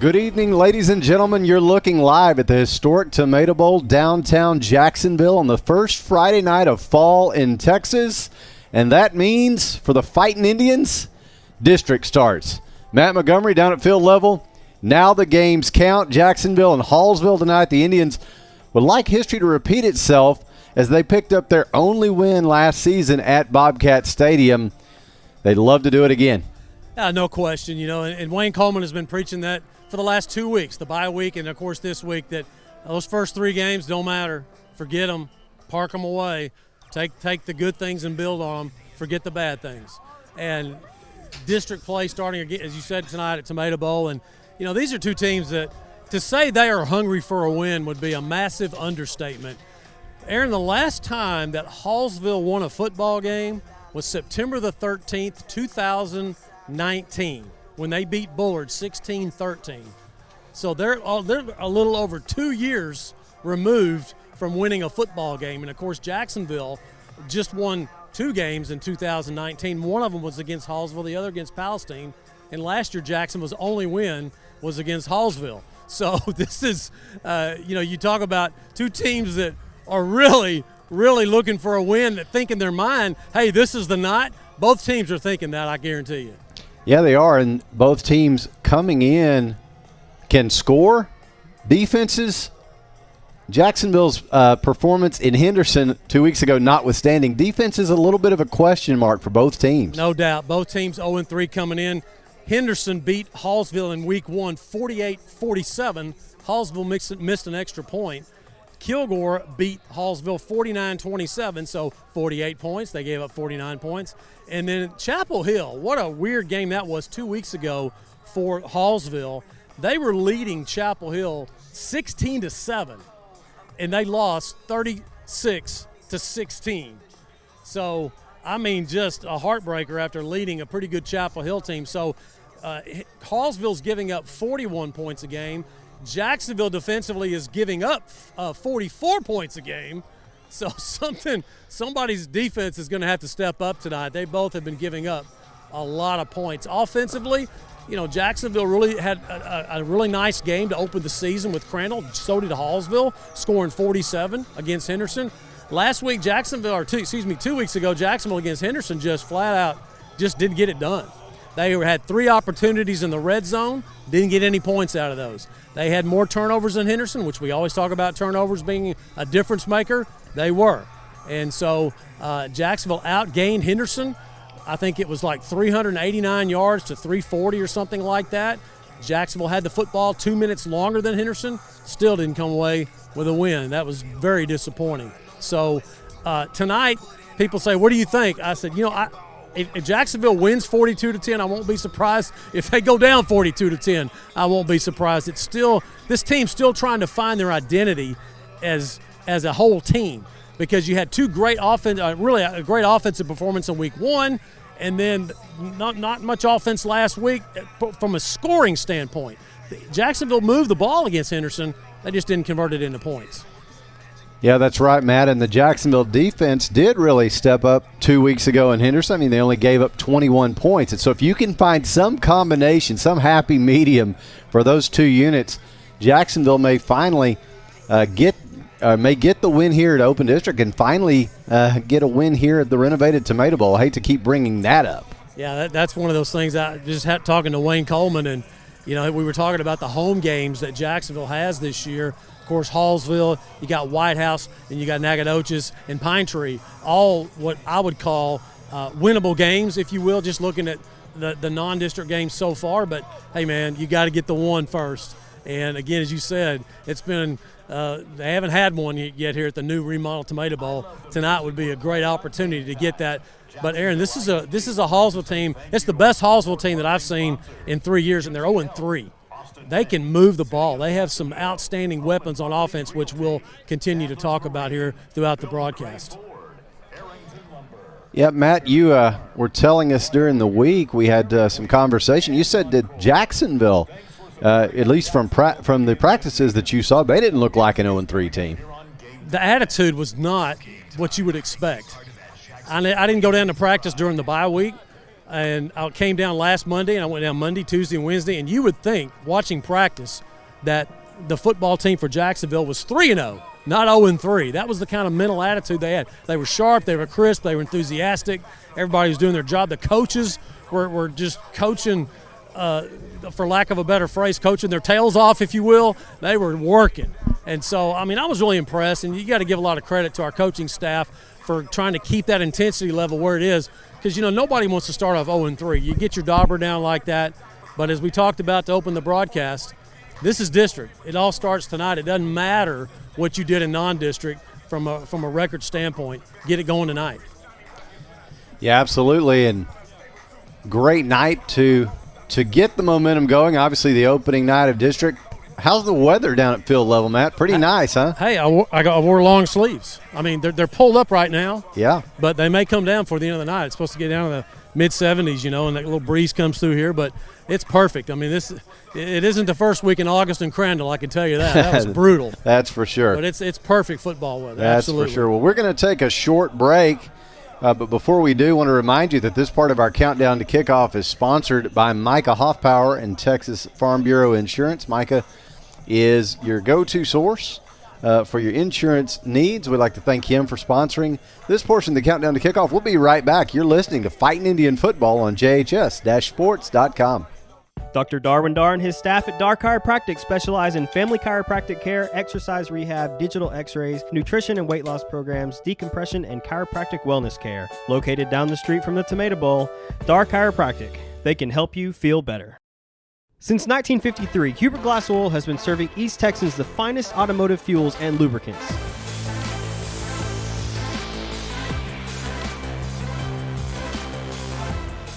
Good evening, ladies and gentlemen. You're looking live at the historic Tomato Bowl downtown Jacksonville on the first Friday night of fall in Texas. And that means for the Fightin Indians, district starts. Matt Montgomery down at field level. Now the games count. Jacksonville and Hallsville tonight. The Indians would like history to repeat itself as they picked up their only win last season at Bobcat Stadium. They'd love to do it again. No question, and Wayne Coleman has been preaching that for the last 2 weeks, the bye week and, of course, this week, that those first three games don't matter. Forget them. Park them away. Take the good things and build on them. Forget the bad things. And district play starting again, as you said, tonight at Tomato Bowl. And, these are two teams that to say they are hungry for a win would be a massive understatement. Aaron, the last time that Hallsville won a football game was September the 13th, 2019. When they beat Bullard 16-13. So they're a little over 2 years removed from winning a football game. And, of course, Jacksonville just won 2 games in 2019. One of them was against Hallsville, the other against Palestine. And last year Jacksonville's only win was against Hallsville. So this is, you talk about two teams that are really, really looking for a win, that think in their mind, hey, this is the night. Both teams are thinking that, I guarantee you. Yeah, they are, and both teams coming in can score. Defenses, Jacksonville's performance in Henderson 2 weeks ago notwithstanding, defense is a little bit of a question mark for both teams. No doubt. Both teams 0-3 coming in. Henderson beat Hallsville in week 1 48-47. Hallsville missed an extra point. Kilgore beat Hallsville 49-27, so 48 points. They gave up 49 points. And then Chapel Hill, what a weird game that was 2 weeks ago for Hallsville. They were leading Chapel Hill 16-7, and they lost 36-16. So, just a heartbreaker after leading a pretty good Chapel Hill team. So, Hallsville's giving up 41 points a game. Jacksonville defensively is giving up 44 points a game. So somebody's defense is going to have to step up tonight. They both have been giving up a lot of points. Offensively, Jacksonville really had a really nice game to open the season with Crandall. So did Hallsville, scoring 47 against Henderson. Last week, 2 weeks ago, Jacksonville against Henderson just flat out just didn't get it done. They had 3 opportunities in the red zone, didn't get any points out of those. They had more turnovers than Henderson, which we always talk about turnovers being a difference maker. They were. And so Jacksonville outgained Henderson. I think it was like 389 yards to 340 or something like that. Jacksonville had the football 2 minutes longer than Henderson, still didn't come away with a win. That was very disappointing. So tonight, people say, what do you think? I said, if Jacksonville wins 42-10, I won't be surprised. If they go down 42-10, I won't be surprised. It's still, this team's still trying to find their identity as a whole team, because you had 2 great really a great offensive performance in week 1, and then not much offense last week from a scoring standpoint. Jacksonville moved the ball against Henderson. They just didn't convert it into points. Yeah, that's right, Matt. And the Jacksonville defense did really step up 2 weeks ago in Henderson. They only gave up 21 points. And so if you can find some combination, some happy medium for those 2 units, Jacksonville may finally get the win here at Open District and finally get a win here at the renovated Tomato Bowl. I hate to keep bringing that up. Yeah, that's one of those things. I just had talking to Wayne Coleman, and we were talking about the home games that Jacksonville has this year. Of course, Hallsville, you got White House, and you got Nacogdoches and Pine Tree, all what I would call winnable games, if you will, just looking at the non-district games so far. But, hey, man, you got to get the one first. And, again, as you said, it's been they haven't had one yet here at the new remodeled Tomato Bowl. Tonight would be a great opportunity to get that. But, Aaron, this is a Hallsville team. It's the best Hallsville team that I've seen in 3 years, and they're 0-3. They can move the ball. They have some outstanding weapons on offense, which we'll continue to talk about here throughout the broadcast. Yeah, Matt, you were telling us during the week we had some conversation. You said that Jacksonville, at least from the practices that you saw, they didn't look like an 0-3 team. The attitude was not what you would expect. I didn't go down to practice during the bye week. And I came down last Monday, and I went down Monday, Tuesday, and Wednesday. And you would think, watching practice, that the football team for Jacksonville was 3-0, not 0-3. That was the kind of mental attitude they had. They were sharp, they were crisp, they were enthusiastic. Everybody was doing their job. The coaches were just coaching, for lack of a better phrase, coaching their tails off, if you will. They were working. And so, I mean, I was really impressed, and you got to give a lot of credit to our coaching staff for trying to keep that intensity level where it is. Because, nobody wants to start off 0-3. You get your dauber down like that. But as we talked about to open the broadcast, this is district. It all starts tonight. It doesn't matter what you did in non-district from a record standpoint. Get it going tonight. Yeah, absolutely. And great night to get the momentum going. Obviously, the opening night of district. How's the weather down at field level, Matt? Pretty nice, huh? Hey, I wore long sleeves. I mean, they're pulled up right now. Yeah. But they may come down for the end of the night. It's supposed to get down to the mid-70s, and that little breeze comes through here. But it's perfect. I mean, it isn't the first week in August in Crandall, I can tell you that. That was brutal. That's for sure. But it's perfect football weather. That's absolutely. for sure. Well, we're going to take a short break. But before we do, I want to remind you that this part of our countdown to kickoff is sponsored by Micah Hoffpower and Texas Farm Bureau Insurance. Micah is your go-to source for your insurance needs. We'd like to thank him for sponsoring this portion of the countdown to kickoff. We'll be right back. You're listening to Fightin Indian Football on JHS-Sports.com. Dr. Darwin Dar and his staff at Dar Chiropractic specialize in family chiropractic care, exercise rehab, digital x-rays, nutrition and weight loss programs, decompression, and chiropractic wellness care. Located down the street from the Tomato Bowl, Dar Chiropractic. They can help you feel better. Since 1953, Hubert Glass Oil has been serving East Texans the finest automotive fuels and lubricants.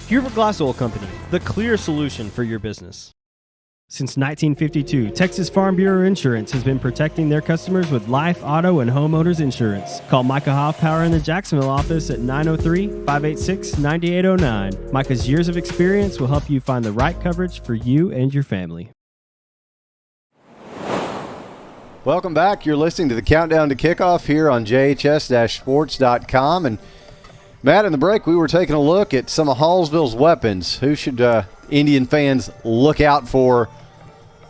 Hubert Glass Oil Company, the clear solution for your business. Since 1952, Texas Farm Bureau Insurance has been protecting their customers with life, auto, and homeowners insurance. Call Micah Hoffpower in the Jacksonville office at 903-586-9809. Micah's years of experience will help you find the right coverage for you and your family. Welcome back. You're listening to the Countdown to Kickoff here on JHS-Sports.com. And Matt, in the break, we were taking a look at some of Hallsville's weapons. Who should Indian fans look out for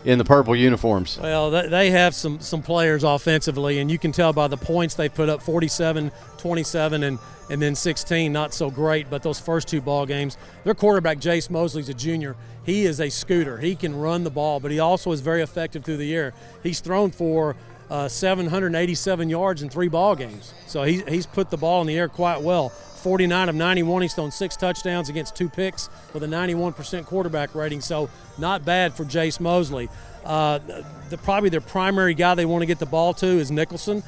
in the purple uniforms? Well, they have some players offensively, and you can tell by the points they put up, 47, 27, and then 16, not so great. But those first two ball games, their quarterback, Jace Mosley's a junior. He is a scooter. He can run the ball, but he also is very effective through the air. He's thrown for 787 yards in 3 ball games. So he's put the ball in the air quite well. 49 of 91. He's thrown 6 touchdowns against 2 picks with a 91% quarterback rating. So not bad for Jace Mosley. Probably their primary guy they want to get the ball to is Nicholson.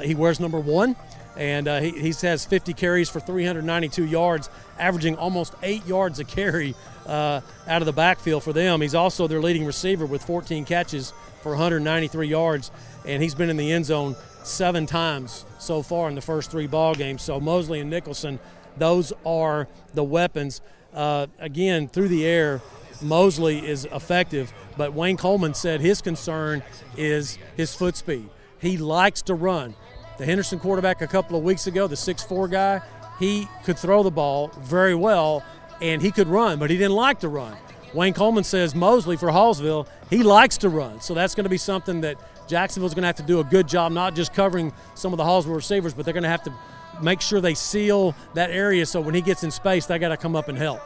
He wears number 1, and he has 50 carries for 392 yards, averaging almost 8 yards a carry out of the backfield for them. He's also their leading receiver with 14 catches for 193 yards, and he's been in the end zone 7 times so far in the first 3 ball games. So Mosley and Nicholson, those are the weapons. Again, through the air, Mosley is effective, but Wayne Coleman said his concern is his foot speed. He likes to run. The Henderson quarterback a couple of weeks ago, the 6'4" guy, he could throw the ball very well, and he could run, but he didn't like to run. Wayne Coleman says Mosley for Hallsville, he likes to run. So that's going to be something that Jacksonville's going to have to do a good job, not just covering some of the Hallsville receivers, but they're going to have to make sure they seal that area so when he gets in space, they got to come up and help.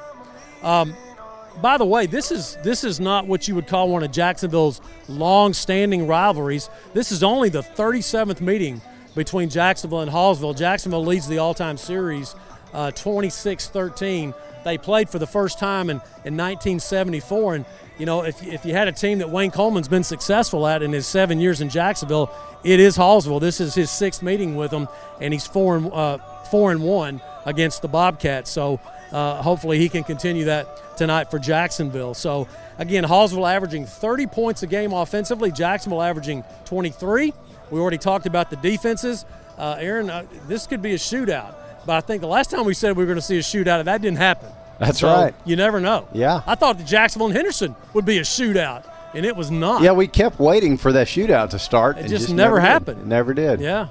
By the way, this is not what you would call one of Jacksonville's long-standing rivalries. This is only the 37th meeting between Jacksonville and Hallsville. Jacksonville leads the all-time series 26-13. They played for the first time in 1974, and if you had a team that Wayne Coleman's been successful at in his 7 years in Jacksonville, it is Hallsville. This is his 6th meeting with them, and he's 4-1 against the Bobcats. So hopefully he can continue that tonight for Jacksonville. So again, Hallsville averaging 30 points a game offensively, Jacksonville averaging 23. We already talked about the defenses. Aaron, this could be a shootout. But I think the last time we said we were going to see a shootout, that didn't happen. That's so right. You never know. Yeah. I thought the Jacksonville and Henderson would be a shootout, and it was not. Yeah, we kept waiting for that shootout to start. It just never happened. It never did. Yeah.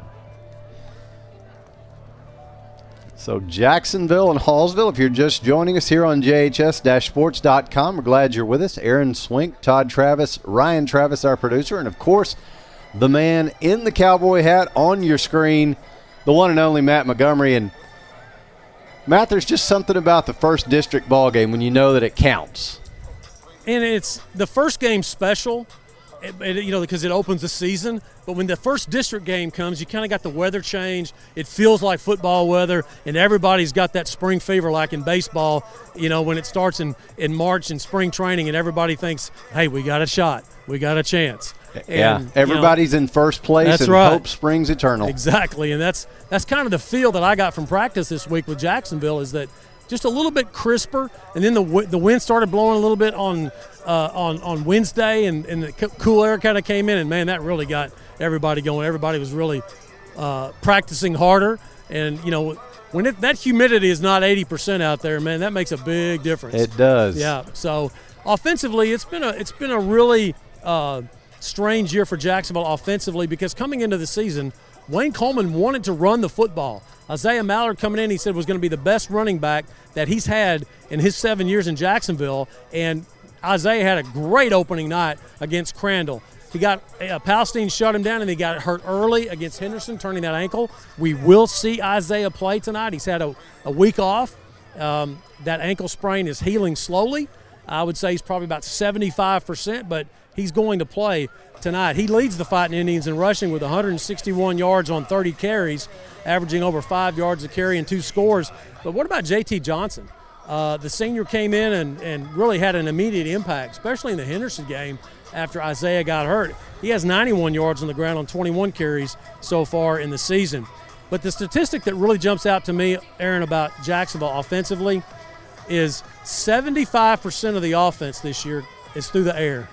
So Jacksonville and Hallsville, if you're just joining us here on JHS-sports.com, we're glad you're with us. Aaron Swink, Todd Travis, Ryan Travis, our producer, and of course, the man in the cowboy hat on your screen, the one and only Matt Montgomery. And Matt, there's just something about the first district ball game when you know that it counts. And it's the first game special, because it opens the season. But when the first district game comes, you kind of got the weather change. It feels like football weather, and everybody's got that spring fever like in baseball, when it starts in March in spring training and everybody thinks, hey, we got a shot, we got a chance. And, everybody's in first place, that's and right. Hope springs eternal. Exactly, and that's kind of the feel that I got from practice this week with Jacksonville, is that just a little bit crisper, and then the wind started blowing a little bit on Wednesday, and the cool air kind of came in, and man, that really got everybody going. Everybody was really practicing harder, and when that humidity is not 80% out there, man, that makes a big difference. It does. Yeah. So offensively, it's been a really strange year for Jacksonville offensively, because coming into the season, Wayne Coleman wanted to run the football. Isaiah Mallard coming in, he said, was going to be the best running back that he's had in his 7 years in Jacksonville, and Isaiah had a great opening night against Crandall. He got Palestine shut him down, and he got hurt early against Henderson, turning that ankle. We will see Isaiah play tonight. He's had a week off. That ankle sprain is healing slowly. I would say he's probably about 75%, but he's going to play tonight. He leads the Fightin Indians in rushing with 161 yards on 30 carries, averaging over 5 yards a carry and 2 scores. But what about J.T. Johnson? The senior came in and really had an immediate impact, especially in the Henderson game after Isaiah got hurt. He has 91 yards on the ground on 21 carries so far in the season. But the statistic that really jumps out to me, Aaron, about Jacksonville offensively is 75% of the offense this year is through the air,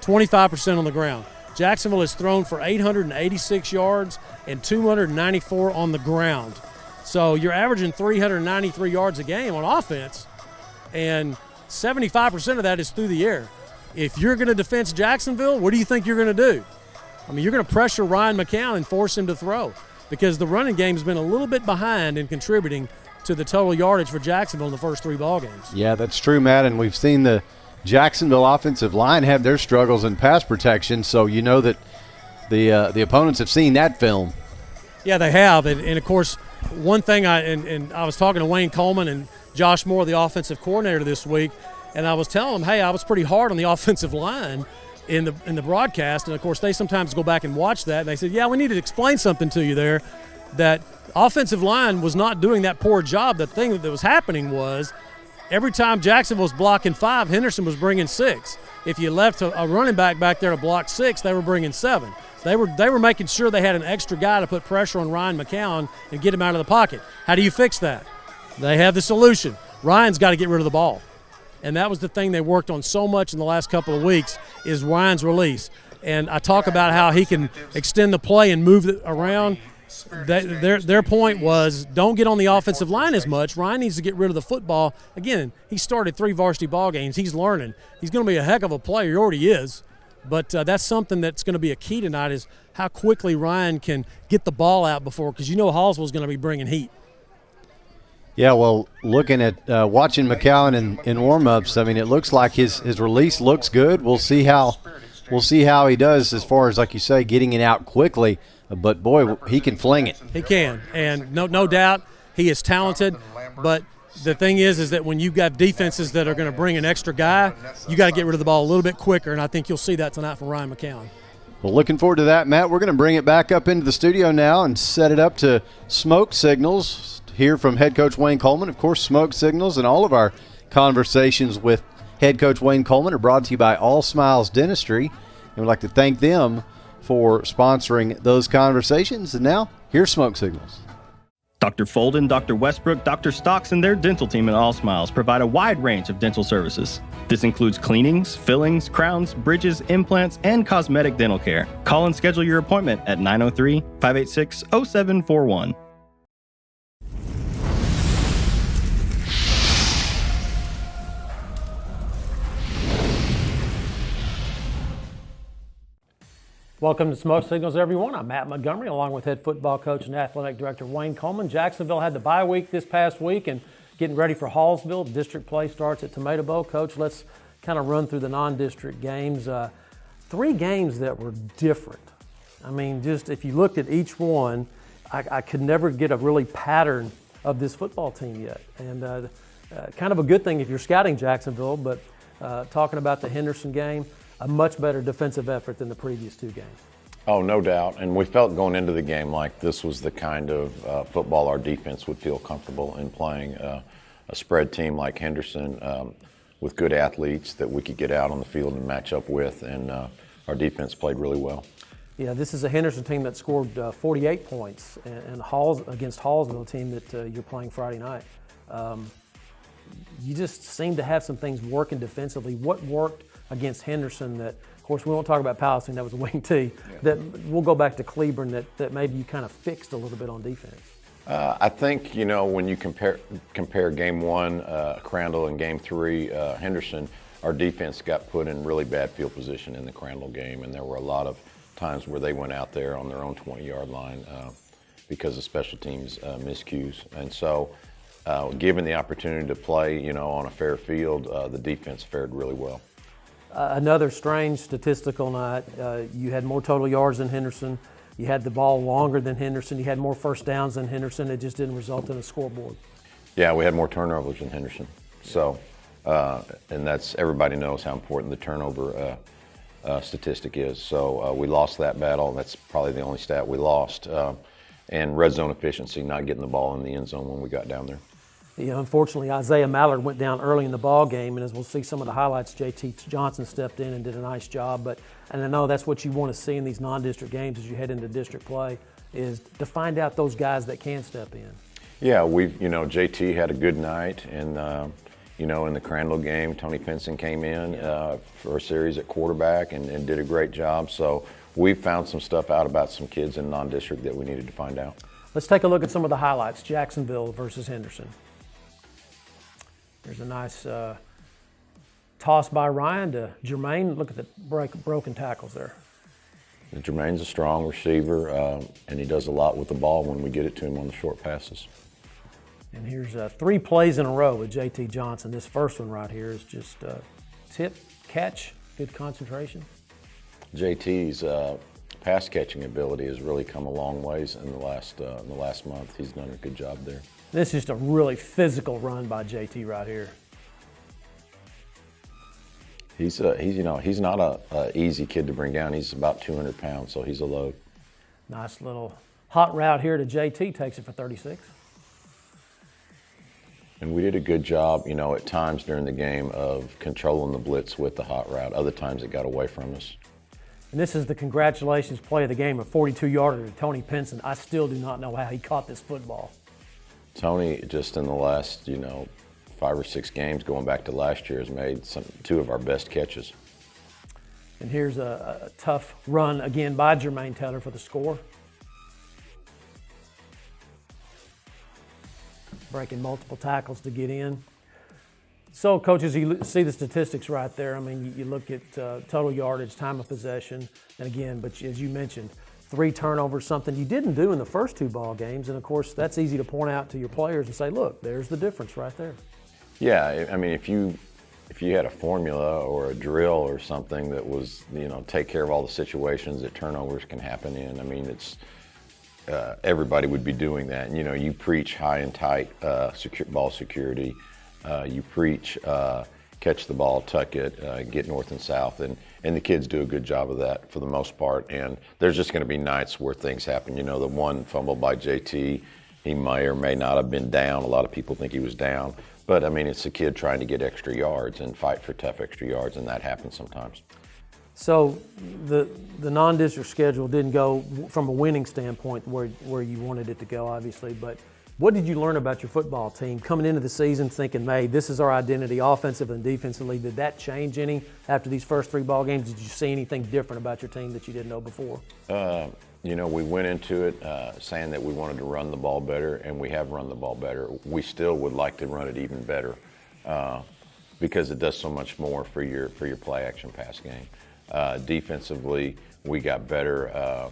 25% on the ground. Jacksonville has thrown for 886 yards and 294 on the ground. So you're averaging 393 yards a game on offense, and 75% of that is through the air. If you're going to defend Jacksonville, what do you think you're going to do? I mean, you're going to pressure Ryan McCown and force him to throw, because the running game has been a little bit behind in contributing to the total yardage for Jacksonville in the first 3 ball games. Yeah, that's true, Matt, and we've seen the Jacksonville offensive line have their struggles in pass protection, so you know that the opponents have seen that film. Yeah, they have, and of course, one thing I was talking to Wayne Coleman and Josh Moore, the offensive coordinator, this week, and I was telling them, hey, I was pretty hard on the offensive line in the broadcast, and of course they sometimes go back and watch that, and they said, yeah, we need to explain something to you there, that offensive line was not doing that poor job. The thing that was happening was every time Jacksonville was blocking 5, Henderson was bringing 6. If you left a running back there to block 6, they were bringing 7. They were making sure they had an extra guy to put pressure on Ryan McCown and get him out of the pocket. How do you fix that? They have the solution. Ryan's got to get rid of the ball. And that was the thing they worked on so much in the last couple of weeks, is Ryan's release. And I talk about how he can extend the play and move it around. Their point was, don't get on the offensive line as much. Ryan needs to get rid of the football. Again, he started 3 varsity ball games. He's learning. He's going to be a heck of a player. He already is. But that's something that's going to be a key tonight, is how quickly Ryan can get the ball out before, because Hallsville's going to be bringing heat. Yeah, well, looking at watching McCown in warm-ups, I mean, it looks like his release looks good. We'll see how he does as far as, like you say, getting it out quickly. But, boy, he can fling it. He can, and no doubt he is talented. But the thing is that when you've got defenses that are going to bring an extra guy, you got to get rid of the ball a little bit quicker, and I think you'll see that tonight from Ryan McCown. Well, looking forward to that, Matt. We're going to bring it back up into the studio now and set it up to smoke signals. Hear from head coach Wayne Coleman. Of course, smoke signals and all of our conversations with head coach Wayne Coleman are brought to you by All Smiles Dentistry, and we'd like to thank them for sponsoring those conversations. And now, here's smoke signals. Dr. Folden, Dr. Westbrook, Dr. Stocks, and their dental team at All Smiles provide a wide range of dental services. This includes cleanings, fillings, crowns, bridges, implants, and cosmetic dental care. Call and schedule your appointment at 903-586-0741. Welcome to Smoke Signals, everyone. I'm Matt Montgomery, along with head football coach and athletic director Wayne Coleman. Jacksonville had the bye week this past week and getting ready for Hallsville. District play starts at Tomato Bowl. Coach, let's kind of run through the non-district games. 3 games that were different. I mean, just if you looked at each one, I could never get a really pattern of this football team yet. And kind of a good thing if you're scouting Jacksonville, but talking about the Henderson game, a much better defensive effort than the previous 2 games. Oh, no doubt. And we felt going into the game like this was the kind of football our defense would feel comfortable in playing. A spread team like Henderson with good athletes that we could get out on the field and match up with, and our defense played really well. Yeah, this is a Henderson team that scored 48 points and against Hallsville, a team that you're playing Friday night. You just seem to have some things working defensively. What worked against Henderson that, of course, we won't talk about Palestine, that was a wing T, that we'll go back to Cleburne that maybe you kind of fixed a little bit on defense? I think, when you compare game 1, Crandall, and game 3, Henderson, our defense got put in really bad field position in the Crandall game, and there were a lot of times where they went out there on their own 20-yard line because of special teams miscues. And so given the opportunity to play, on a fair field, the defense fared really well. Another strange statistical night. You had more total yards than Henderson. You had the ball longer than Henderson. You had more first downs than Henderson. It just didn't result in a scoreboard. Yeah, we had more turnovers than Henderson. So, and everybody knows how important the turnover statistic is. So we lost that battle. That's probably the only stat we lost. And red zone efficiency, not getting the ball in the end zone when we got down there. Yeah, unfortunately, Isaiah Mallard went down early in the ball game, and as we'll see some of the highlights, J.T. Johnson stepped in and did a nice job. And I know that's what you want to see in these non-district games as you head into district play, is to find out those guys that can step in. Yeah, J.T. had a good night, and in the Crandall game, Tony Pinson came in for a series at quarterback and did a great job. So we found some stuff out about some kids in non-district that we needed to find out. Let's take a look at some of the highlights. Jacksonville versus Henderson. There's a nice toss by Ryan to Jermaine. Look at the broken tackles there. Jermaine's a strong receiver, and he does a lot with the ball when we get it to him on the short passes. And here's 3 plays in a row with J.T. Johnson. This first one right here is just tip, catch, good concentration. JT's pass catching ability has really come a long ways in the last month. He's done a good job there. This is just a really physical run by JT right here. He's not a easy kid to bring down. He's about 200 pounds, so he's a load. Nice little hot route here to JT, takes it for 36. And we did a good job, at times during the game of controlling the blitz with the hot route. Other times it got away from us. And this is the congratulations play of the game, a 42-yarder to Tony Pinson. I still do not know how he caught this football. Tony, just in the last, 5 or 6 games going back to last year, has made 2 of our best catches. And here's a tough run again by Jermaine Taylor for the score. Breaking multiple tackles to get in. So, coaches, you see the statistics right there. I mean, you look at total yardage, time of possession, and again, but as you mentioned, 3 turnovers, something you didn't do in the first 2 ball games. And, of course, that's easy to point out to your players and say, look, there's the difference right there. Yeah, I mean, if you had a formula or a drill or something that was, take care of all the situations that turnovers can happen in, I mean, it's everybody would be doing that. And, you preach high and tight ball security. You preach catch the ball, tuck it, get north and south, and the kids do a good job of that for the most part. And there's just going to be nights where things happen. The one fumble by JT, he may or may not have been down. A lot of people think he was down. But, I mean, it's a kid trying to get extra yards and fight for tough extra yards, and that happens sometimes. So the non-district schedule didn't go from a winning standpoint where you wanted it to go, obviously, but what did you learn about your football team coming into the season thinking, hey, this is our identity offensive and defensively? Did that change any after these first 3 ball games? Did you see anything different about your team that you didn't know before? We went into it saying that we wanted to run the ball better, and we have run the ball better. We still would like to run it even better because it does so much more for your play action pass game. Defensively, we got better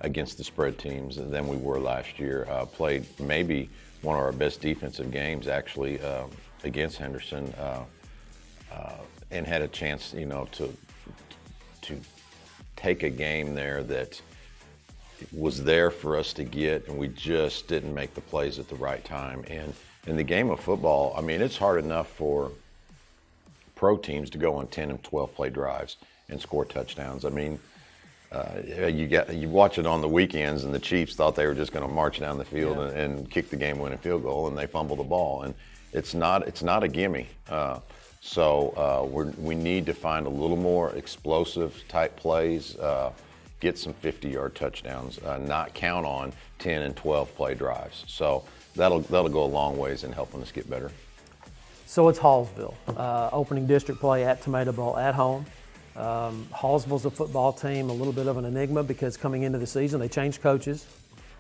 against the spread teams than we were last year. Played maybe one of our best defensive games actually against Henderson, and had a chance, to take a game there that was there for us to get, and we just didn't make the plays at the right time. And in the game of football, I mean, it's hard enough for pro teams to go on 10 and 12 play drives and score touchdowns. I mean, you watch it on the weekends, and the Chiefs thought they were just going to march down the field and kick the game-winning field goal, and they fumble the ball. And it's not a gimme. So we need to find a little more explosive type plays, get some 50-yard touchdowns, not count on 10 and 12 play drives. So that'll go a long ways in helping us get better. So it's Hallsville, opening district play at Tomato Bowl at home. Hallsville's a football team, a little bit of an enigma because coming into the season they changed coaches,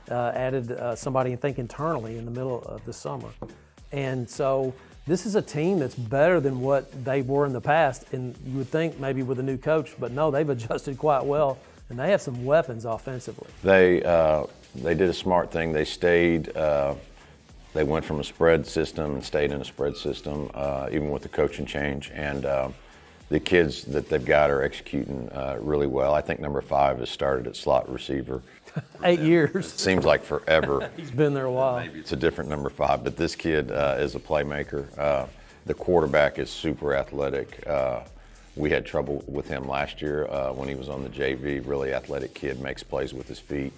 added somebody I think internally in the middle of the summer. And so this is a team that's better than what they were in the past, and you would think maybe with a new coach, but no, they've adjusted quite well, and they have some weapons offensively. They did a smart thing. They stayed. They went from a spread system and stayed in a spread system, even with the coaching change. And the kids that they've got are executing really well. I think number 5 has started at slot receiver. 8 years. It seems like forever. He's been there a while. Maybe it's a different number 5, but this kid is a playmaker. The quarterback is super athletic. We had trouble with him last year when he was on the JV. Really athletic kid, makes plays with his feet.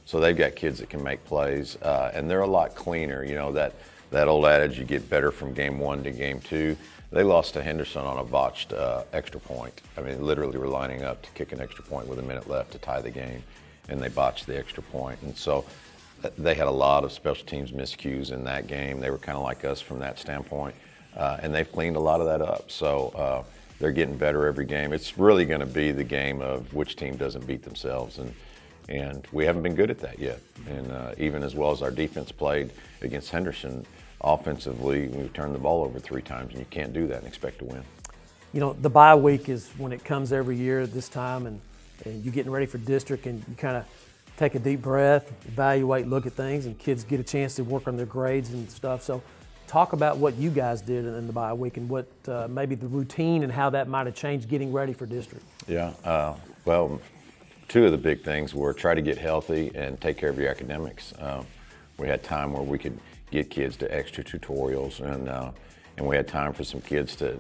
So they've got kids that can make plays, and they're a lot cleaner. You know, that old adage, you get better from game 1 to game 2. They lost to Henderson on a botched extra point. I mean, literally were lining up to kick an extra point with a minute left to tie the game, and they botched the extra point. And so they had a lot of special teams miscues in that game. They were kind of like us from that standpoint, and they've cleaned a lot of that up. So they're getting better every game. It's really going to be the game of which team doesn't beat themselves, and we haven't been good at that yet. And even as well as our defense played against Henderson, offensively, we turned the ball over 3 times, and you can't do that and expect to win. You know, the bye week is when it comes every year at this time, and you're getting ready for district, and you kind of take a deep breath, evaluate, look at things, and kids get a chance to work on their grades and stuff. So talk about what you guys did in the bye week and what maybe the routine and how that might have changed getting ready for district. Yeah, well, 2 of the big things were try to get healthy and take care of your academics. We had time where we could get kids to extra tutorials, and we had time for some kids to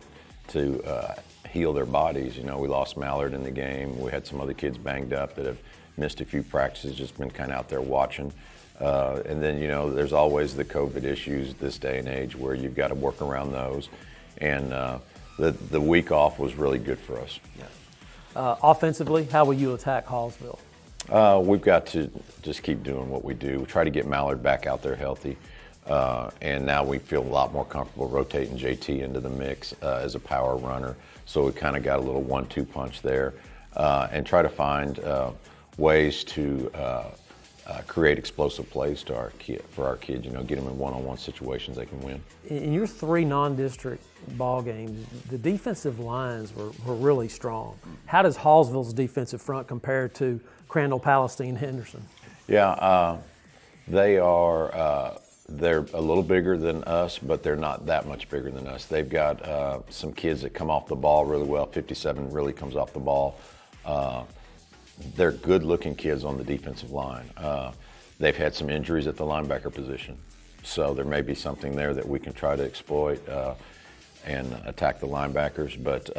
heal their bodies. You know, we lost Mallard in the game. We had some other kids banged up that have missed a few practices, just been kind of out there watching. And then, you know, there's always the COVID issues this day and age where you've got to work around those. And the week off was really good for us. Yeah. Offensively, how will you attack Hallsville? We've got to just keep doing what we do. We try to get Mallard back out there healthy. And now we feel a lot more comfortable rotating JT into the mix as a power runner. So we kind of got a little 1-2 punch there, and try to find ways to create explosive plays for our kids. You know, get them in one-on-one situations they can win. In your 3 non-district ball games, the defensive lines were really strong. How does Hallsville's defensive front compare to Crandall, Palestine, Henderson? Yeah, they are. They're a little bigger than us, but they're not that much bigger than us. They've got some kids that come off the ball really well. 57 really comes off the ball. They're good-looking kids on the defensive line. They've had some injuries at the linebacker position, so there may be something there that we can try to exploit and attack the linebackers. But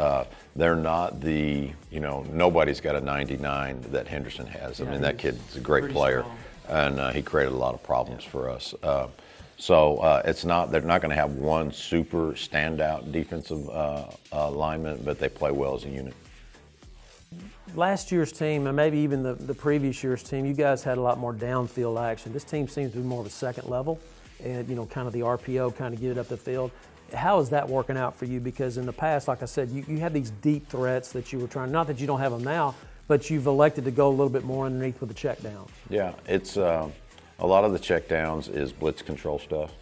they're not the, you know, nobody's got a 99 that Henderson has. I mean, that kid's a great player. Strong. And he created a lot of problems for us. So it's not, they're not going to have one super standout defensive lineman, but they play well as a unit. Last year's team, and maybe even the previous year's team, you guys had a lot more downfield action. This team seems to be more of a second level, and, you know, kind of the RPO, kind of get it up the field. How is that working out for you? Because in the past, like I said, you had these deep threats that you were trying, not that you don't have them now, but you've elected to go a little bit more underneath with the check downs. Yeah, it's a lot of the check downs is blitz control stuff.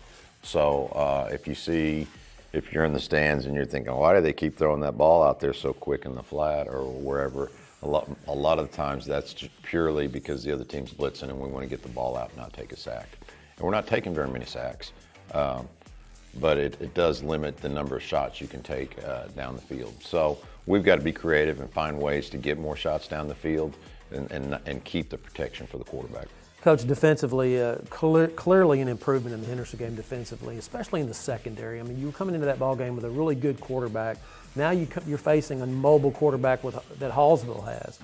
So if you're in the stands and you're thinking, why do they keep throwing that ball out there so quick in the flat or wherever? a lot of the times that's just purely because the other team's blitzing and we want to get the ball out and not take a sack. And we're not taking very many sacks, but it does limit the number of shots you can take down the field. So we've got to be creative and find ways to get more shots down the field and keep the protection for the quarterback. Coach, defensively, clearly an improvement in the Henderson game defensively, especially in the secondary. I mean, you were coming into that ball game with a really good quarterback. Now you're facing a mobile quarterback that Hallsville has.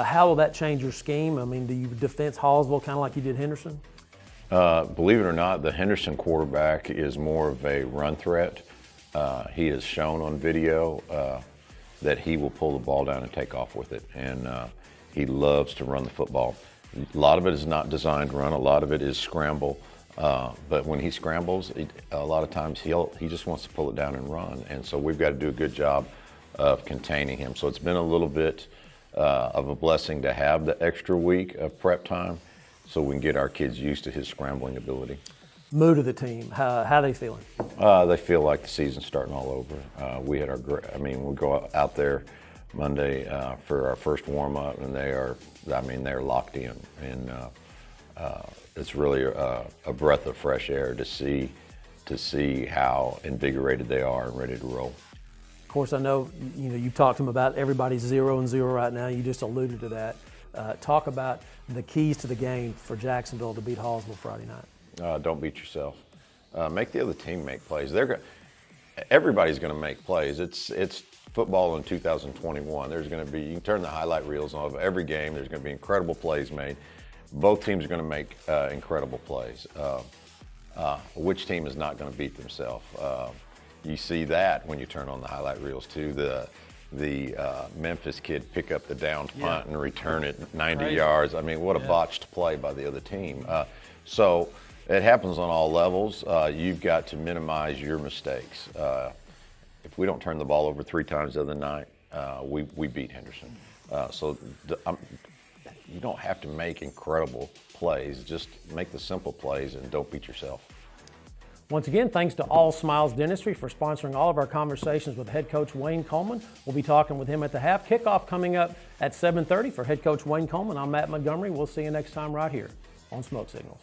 How will that change your scheme? I mean, do you defense Hallsville kind of like you did Henderson? Believe it or not, the Henderson quarterback is more of a run threat. He has shown on video that he will pull the ball down and take off with it, and he loves to run the football. A lot of it is not designed to run. A lot of it is scramble. But when he scrambles, a lot of times he just wants to pull it down and run. And so we've got to do a good job of containing him. So it's been a little bit of a blessing to have the extra week of prep time so we can get our kids used to his scrambling ability. Mood of the team, how they feeling? They feel like the season's starting all over. We go out there Monday for our first warm-up, and they're locked in. And it's really a breath of fresh air to see how invigorated they are and ready to roll. Of course, I know you've talked to them about everybody's 0-0 right now. You just alluded to that. Talk about the keys to the game for Jacksonville to beat Hallsville Friday night. Don't beat yourself. Make the other team make plays. Everybody's going to make plays. It's football in 2021. There's going to be, you can turn the highlight reels on of every game. There's going to be incredible plays made. Both teams are going to make incredible plays. Which team is not going to beat themselves? You see that when you turn on the highlight reels too. The Memphis kid pick up the downed punt and return it 90 yards. I mean, what a botched play by the other team. So it happens on all levels. You've got to minimize your mistakes. If we don't turn the ball over 3 times the other night, we beat Henderson. You don't have to make incredible plays. Just make the simple plays and don't beat yourself. Once again, thanks to All Smiles Dentistry for sponsoring all of our conversations with head coach Wayne Coleman. We'll be talking with him at the half. Kickoff coming up at 7:30 for head coach Wayne Coleman. I'm Matt Montgomery. We'll see you next time right here on Smoke Signals.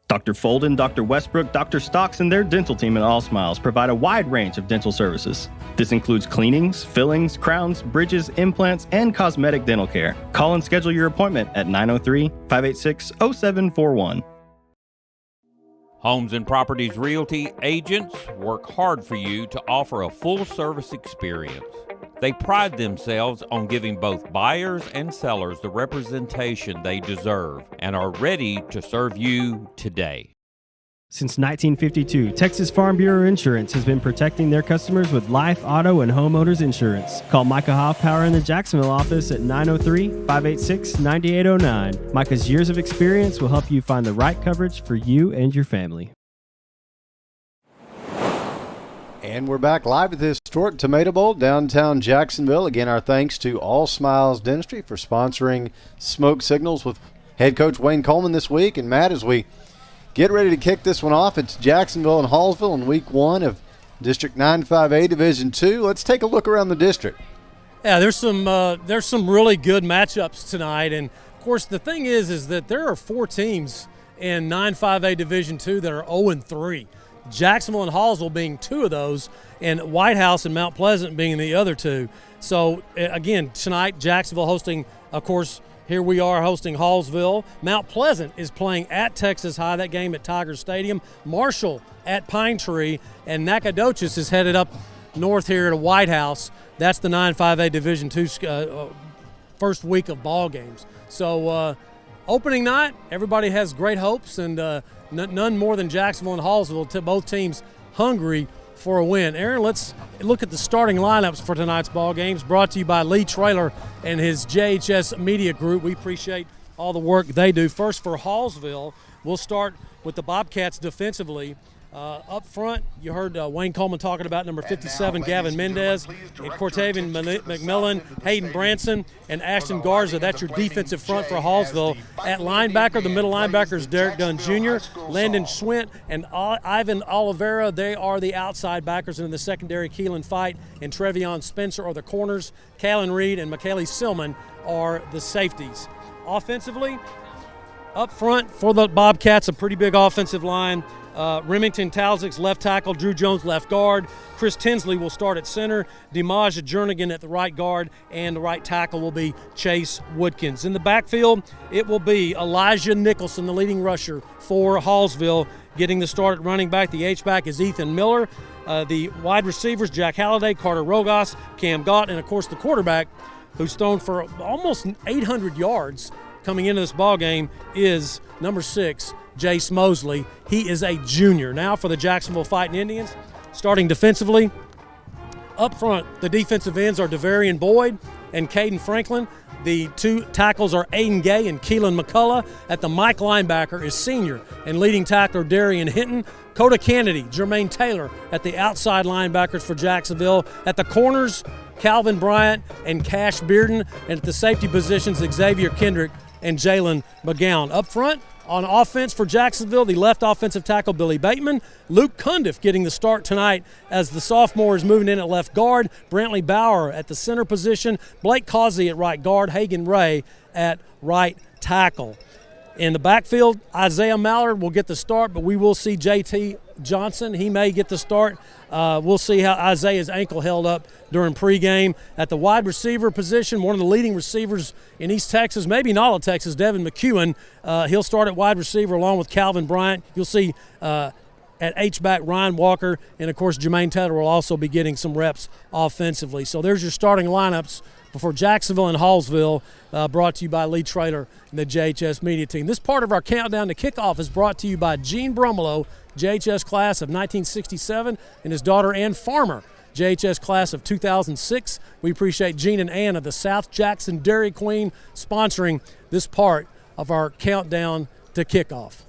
Dr. Folden, Dr. Westbrook, Dr. Stocks, and their dental team at All Smiles provide a wide range of dental services. This includes cleanings, fillings, crowns, bridges, implants, and cosmetic dental care. Call and schedule your appointment at 903-586-0741. Homes and Properties Realty agents work hard for you to offer a full-service experience. They pride themselves on giving both buyers and sellers the representation they deserve and are ready to serve you today. Since 1952, Texas Farm Bureau Insurance has been protecting their customers with life, auto, and homeowners insurance. Call Micah Hoffpower in the Jacksonville office at 903-586-9809. Micah's years of experience will help you find the right coverage for you and your family. And we're back live at the historic Tomato Bowl, downtown Jacksonville. Again, our thanks to All Smiles Dentistry for sponsoring Smoke Signals with head coach Wayne Coleman this week. And Matt, as we get ready to kick this one off, it's Jacksonville and Hallsville in week 1 of District 9-5A Division 2. Let's take a look around the district. Yeah, there's some really good matchups tonight. And, of course, the thing is that there are 4 teams in 9-5A Division 2 that are 0-3. Jacksonville and Hallsville being 2 of those, and White House and Mount Pleasant being the other 2. So, again, tonight, Jacksonville hosting, of course, here we are hosting Hallsville. Mount Pleasant is playing at Texas High, that game at Tiger Stadium. Marshall at Pine Tree, and Nacogdoches is headed up north here to White House. That's the 9-5A Division II first week of ball games. So, opening night, everybody has great hopes, and none more than Jacksonville and Hallsville, both teams hungry for a win. Aaron, let's look at the starting lineups for tonight's ball games, brought to you by Lee Traylor and his JHS Media Group. We appreciate all the work they do. First for Hallsville, we'll start with the Bobcats defensively. Up front, you heard Wayne Coleman talking about number 57, Gavin Mendez, and Cortavian McMillan, Hayden Branson, and Ashton Garza. That's your defensive front for Hallsville. At linebacker, the middle linebacker is Derek Dunn Jr., Landon Schwint, and Ivan Oliveira. They are the outside backers. And in the secondary, Keelan Fight and Trevion Spencer are the corners. Kalen Reed and McKaylee Silman are the safeties. Offensively, up front for the Bobcats, a pretty big offensive line. Remington Talzik's left tackle, Drew Jones left guard. Chris Tinsley will start at center. Dimaj Jernigan at the right guard, and the right tackle will be Chase Woodkins. In the backfield, it will be Elijah Nicholson, the leading rusher for Hallsville, getting the start at running back. The H-back is Ethan Miller. The wide receivers, Jack Halliday, Carter Rogas, Cam Gott, and of course the quarterback, who's thrown for almost 800 yards coming into this ball game, is number 6, Jace Mosley. He is a junior. Now for the Jacksonville Fightin Indians, starting defensively. Up front, the defensive ends are Devarian Boyd and Caden Franklin. The two tackles are Aiden Gay and Keelan McCullough. At the Mike linebacker is senior and leading tackler Darian Hinton. Coda Kennedy, Jermaine Taylor at the outside linebackers for Jacksonville. At the corners, Calvin Bryant and Cash Bearden. And at the safety positions, Xavier Kendrick and Jalen McGowan. Up front, on offense for Jacksonville, the left offensive tackle, Billy Bateman. Luke Cundiff getting the start tonight as the sophomore is moving in at left guard. Brantley Bauer at the center position. Blake Causey at right guard. Hagan Ray at right tackle. In the backfield, Isaiah Mallard will get the start, but we will see J.T. Johnson. He may get the start. We'll see how Isaiah's ankle held up during pregame. At the wide receiver position, one of the leading receivers in East Texas, maybe in all of Texas, Devin McEwen. He'll start at wide receiver along with Calvin Bryant. You'll see at H-back Ryan Walker, and of course Jermaine Taylor will also be getting some reps offensively. So there's your starting lineups before Jacksonville and Hallsville, brought to you by Lee Traylor and the JHS Media Team. This part of our countdown to kickoff is brought to you by Gene Brumelo, JHS class of 1967, and his daughter Ann Farmer, JHS class of 2006. We appreciate Gene and Ann of the South Jackson Dairy Queen sponsoring this part of our countdown to kickoff.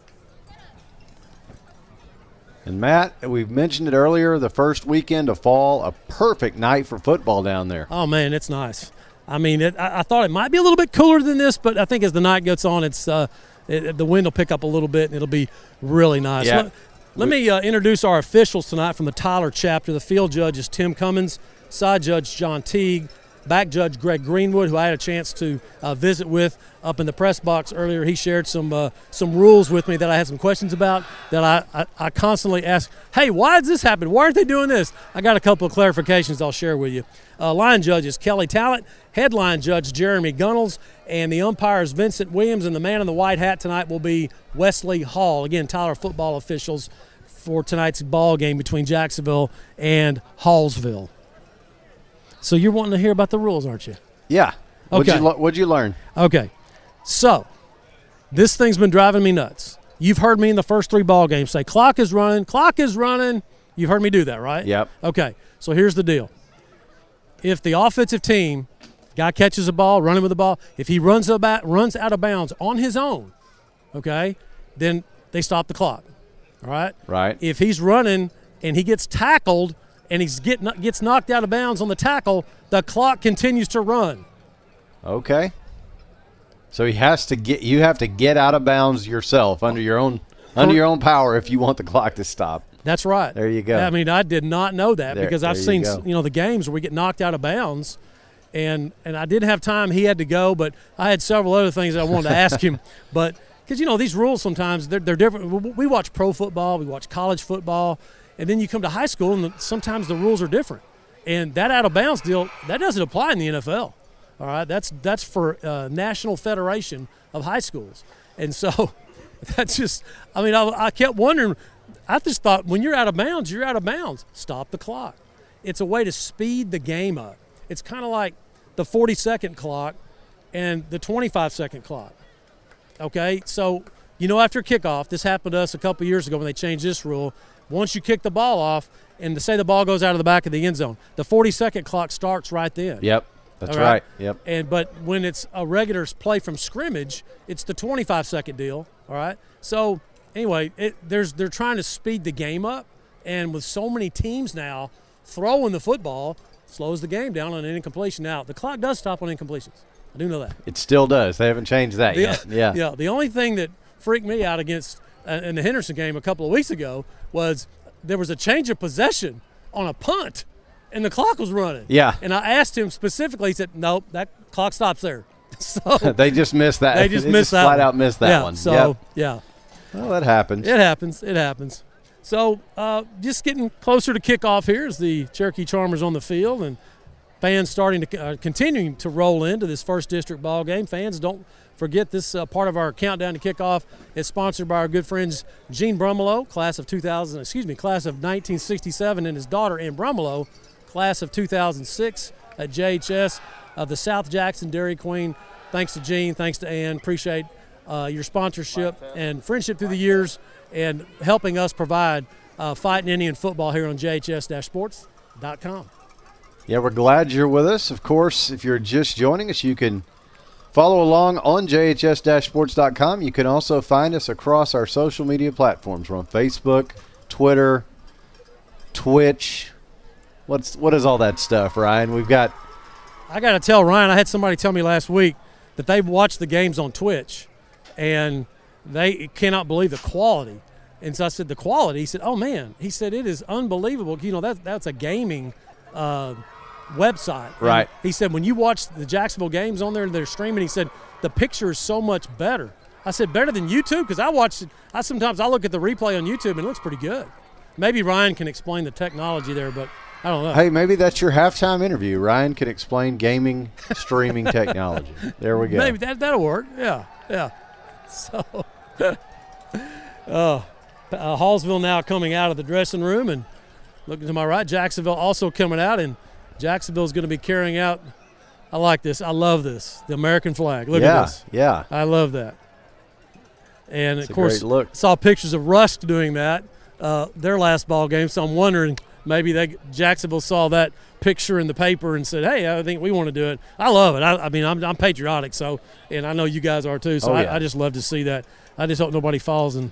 And Matt, we've mentioned it earlier, the first weekend of fall, a perfect night for football down there. Oh, man, it's nice. I mean, I thought it might be a little bit cooler than this, but I think as the night gets on, the wind will pick up a little bit, and it'll be really nice. Yeah. Let me introduce our officials tonight from the Tyler chapter. The field judge is Tim Cummins, side judge John Teague, back judge Greg Greenwood, who I had a chance to visit with up in the press box earlier. He shared some rules with me that I had some questions about that I constantly ask, hey, why does this happen? Why aren't they doing this? I got a couple of clarifications I'll share with you. Line judge is Kelly Talent, headline judge Jeremy Gunnels, and the umpire is Vincent Williams, and the man in the white hat tonight will be Wesley Hall. Again, Tyler football officials for tonight's ball game between Jacksonville and Hallsville. So you're wanting to hear about the rules, aren't you? Yeah. Okay. What'd you learn? Okay. So this thing's been driving me nuts. You've heard me in the first 3 ball games say, clock is running, clock is running. You've heard me do that, right? Yep. Okay. So here's the deal. If the offensive team, guy catches a ball, running with the ball, if he runs out of bounds on his own, okay, then they stop the clock. All right? Right. If he's running and he gets tackled and he gets knocked out of bounds on the tackle, the clock continues to run. Okay. So you have to get out of bounds yourself under your own power if you want the clock to stop. That's right. There you go. I mean, I did not know that because I've seen go. the games where we get knocked out of bounds, and I didn't have time. He had to go, but I had several other things I wanted to ask him. But because these rules sometimes they're different. We watch pro football, we watch college football, and then you come to high school, and sometimes the rules are different. And that out of bounds deal that doesn't apply in the NFL. All right, that's for National Federation of High Schools, and so that's just. I mean, I kept wondering. I just thought when you're out of bounds, you're out of bounds. Stop the clock. It's a way to speed the game up. It's kind of like the 40-second clock and the 25-second clock. Okay, so after kickoff, this happened to us a couple years ago when they changed this rule. Once you kick the ball off, and to say the ball goes out of the back of the end zone, the 40-second clock starts right then. Yep. That's right. Yep. But when it's a regular play from scrimmage, it's the 25-second deal. All right. So anyway, they're trying to speed the game up, and with so many teams now throwing the football, slows the game down on an incompletion. Now, the clock does stop on incompletions. I do know that. It still does. They haven't changed that yet. Yeah. Yeah. The only thing that freaked me out against in the Henderson game a couple of weeks ago was there was a change of possession on a punt, and the clock was running. Yeah. And I asked him specifically. He said, "Nope, that clock stops there." So they just missed that. They just missed that. Flat out missed that one. So yeah. Well, that happens. It happens. So just getting closer to kickoff here as the Cherokee Charmers on the field, and fans starting to continuing to roll into this first district ball game. Fans, don't forget this part of our countdown to kickoff is sponsored by our good friends Gene Brumelo, class of 1967, and his daughter Ann Brumelo, class of 2006 at JHS of the South Jackson Dairy Queen. Thanks to Gene, thanks to Ann. Appreciate your sponsorship and friendship through the years and helping us provide Fightin Indian football here on JHS-sports.com. Yeah, we're glad you're with us. Of course, if you're just joining us, you can follow along on JHS-sports.com. You can also find us across our social media platforms. We're on Facebook, Twitter, Twitch. What is all that stuff, Ryan? I got to tell Ryan, I had somebody tell me last week that they watched the games on Twitch, and they cannot believe the quality. And so I said, the quality? He said, oh, man. He said, it is unbelievable. You know, that's a gaming website. Right. And he said, when you watch the Jacksonville games on there and they're streaming, he said, the picture is so much better. I said, better than YouTube? Because I watched it. Sometimes I look at the replay on YouTube and it looks pretty good. Maybe Ryan can explain the technology there, but I don't know. Hey, maybe that's your halftime interview. Ryan can explain gaming streaming technology. There we go. Maybe that'll work. Yeah. So, Hallsville now coming out of the dressing room, and looking to my right, Jacksonville also coming out, and Jacksonville's going to be carrying out. I like this. I love this. The American flag. Look at this. Yeah. I love that. And It's of course, a great look. saw pictures of Rusk doing that their last ball game. So I'm wondering maybe Jacksonville saw that picture in the paper and said, "Hey, I think we want to do it." I love it. I mean, I'm patriotic, so, and I know you guys are too. So I just love to see that. I just hope nobody falls and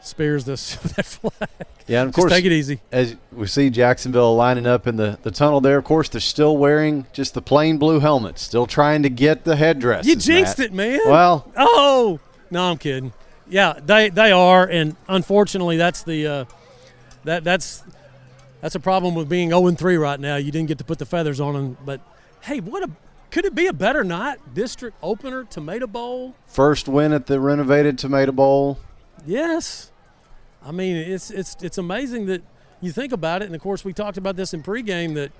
spears that flag. Yeah, and of Just course, take it easy. As we see Jacksonville lining up in the tunnel there, of course, they're still wearing just the plain blue helmets, still trying to get the headdresses. You jinxed it, man. Well. Oh, no, I'm kidding. Yeah, they are, and unfortunately, that's the that's a problem with being 0-3 right now. You didn't get to put the feathers on them, but hey, could it be a better night? District opener, Tomato Bowl. First win at the renovated Tomato Bowl. Yes. I mean, it's amazing that you think about it, and of course we talked about this in pregame that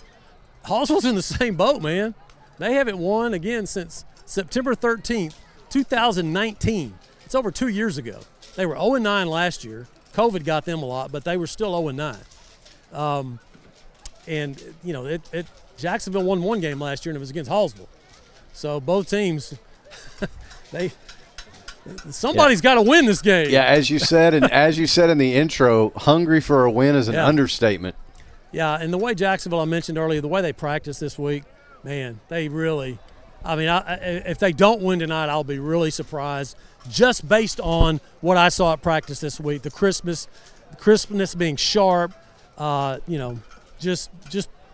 Hallsville's in the same boat, man. They haven't won again since September 13th, 2019. It's over 2 years ago. They were 0-9 last year. COVID got them a lot, but they were still 0-9. And you know, Jacksonville won one game last year, and it was against Hallsville. So both teams, somebody's got to win this game. Yeah, as you said, and as you said in the intro, hungry for a win is an understatement. Yeah, and the way Jacksonville, I mentioned earlier, the way they practiced this week, man, they really. I mean, if they don't win tonight, I'll be really surprised. Just based on what I saw at practice this week, the crispness being sharp, just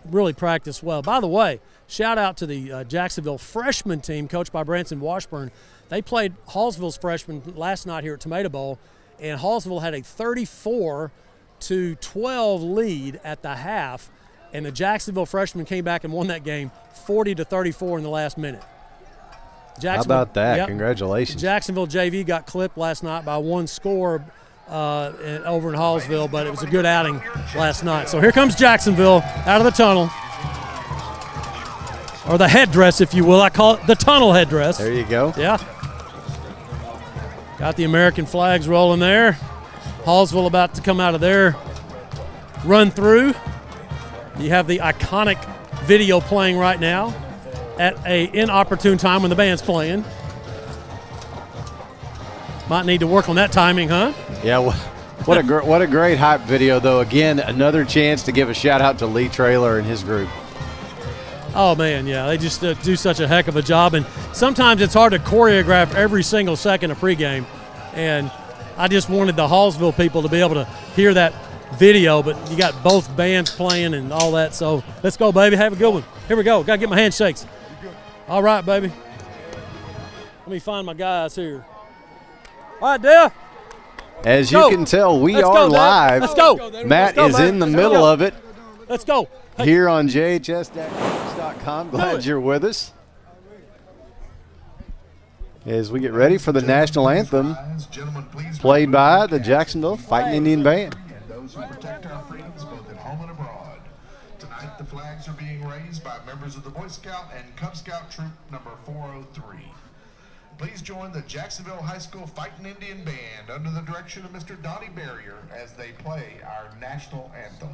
really practiced well. By the way, shout out to the Jacksonville freshman team coached by Branson Washburn. They played Hallsville's freshmen last night here at Tomato Bowl, and Hallsville had a 34-12 lead at the half, and the Jacksonville freshmen came back and won that game 40-34 in the last minute. How about that? Yep. Congratulations. Jacksonville JV got clipped last night by one score over in Hallsville, but it was a good outing last night. So here comes Jacksonville out of the tunnel, or the headdress, if you will. I call it the tunnel headdress. There you go. Yeah. Got the American flags rolling there. Hallsville about to come out of their run through. You have the iconic video playing right now at an inopportune time when the band's playing. Might need to work on that timing, huh? Yeah, what a great hype video, though. Again, another chance to give a shout-out to Lee Traylor and his group. Oh, man, yeah. They just do such a heck of a job. And sometimes it's hard to choreograph every single second of pregame. And I just wanted the Hallsville people to be able to hear that video, but you got both bands playing and all that. So let's go, baby. Have a good one. Here we go. Got to get my handshakes. All right, baby. Let me find my guys here. All right, Dale. As you can tell, we Let's are go, Dad. live. Let's go. Matt Let's go, is man. in the Let's middle go. of it Let's go. Hey. here on JHS.com. Glad you're with us. As we get ready for the national anthem played by the Jacksonville Fightin Indian Band. And those who protect our freedoms both at home and abroad. Tonight the flags are being raised by members of the Boy Scout and Cub Scout Troop number 403. Please join the Jacksonville High School Fightin Indian Band under the direction of Mr. Donnie Barrier as they play our national anthem.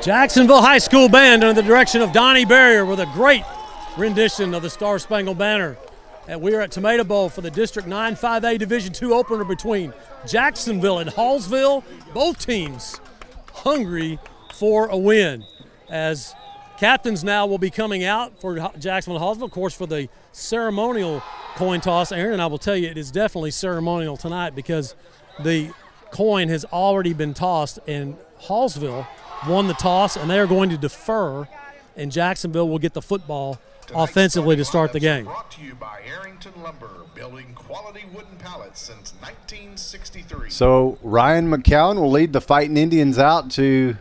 Jacksonville High School Band under the direction of Donnie Barrier with a great rendition of the Star Spangled Banner. And we are at Tomato Bowl for the District 9 5A Division II opener between Jacksonville and Hallsville. Both teams hungry for a win. As captains now will be coming out for Jacksonville and Hallsville, of course, for the ceremonial coin toss. Aaron, I will tell you, it is definitely ceremonial tonight because the coin has already been tossed and Hallsville won the toss, and they are going to defer, and Jacksonville will get the football offensively to start the game. Brought to you by Arrington Lumber, building quality wooden pallets since 1963. So Ryan McCowan will lead the Fightin Indians out to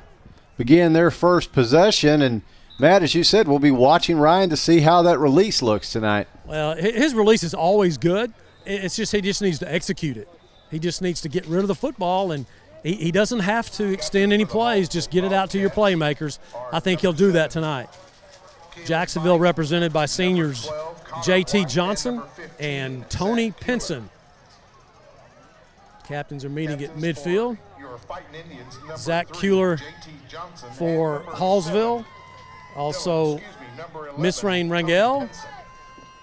begin their first possession. And Matt, as you said, we'll be watching Ryan to see how that release looks tonight. Well, his release is always good. It's just he just needs to execute it. He just needs to get rid of the football, and he doesn't have to extend any plays. Just get it out to your playmakers. I think he'll do that tonight. Jacksonville represented by seniors J.T. Johnson and Tony Pinson. Captains are meeting at midfield. Zach Kuehler for Hallsville. Also, Miss Rain Rangel.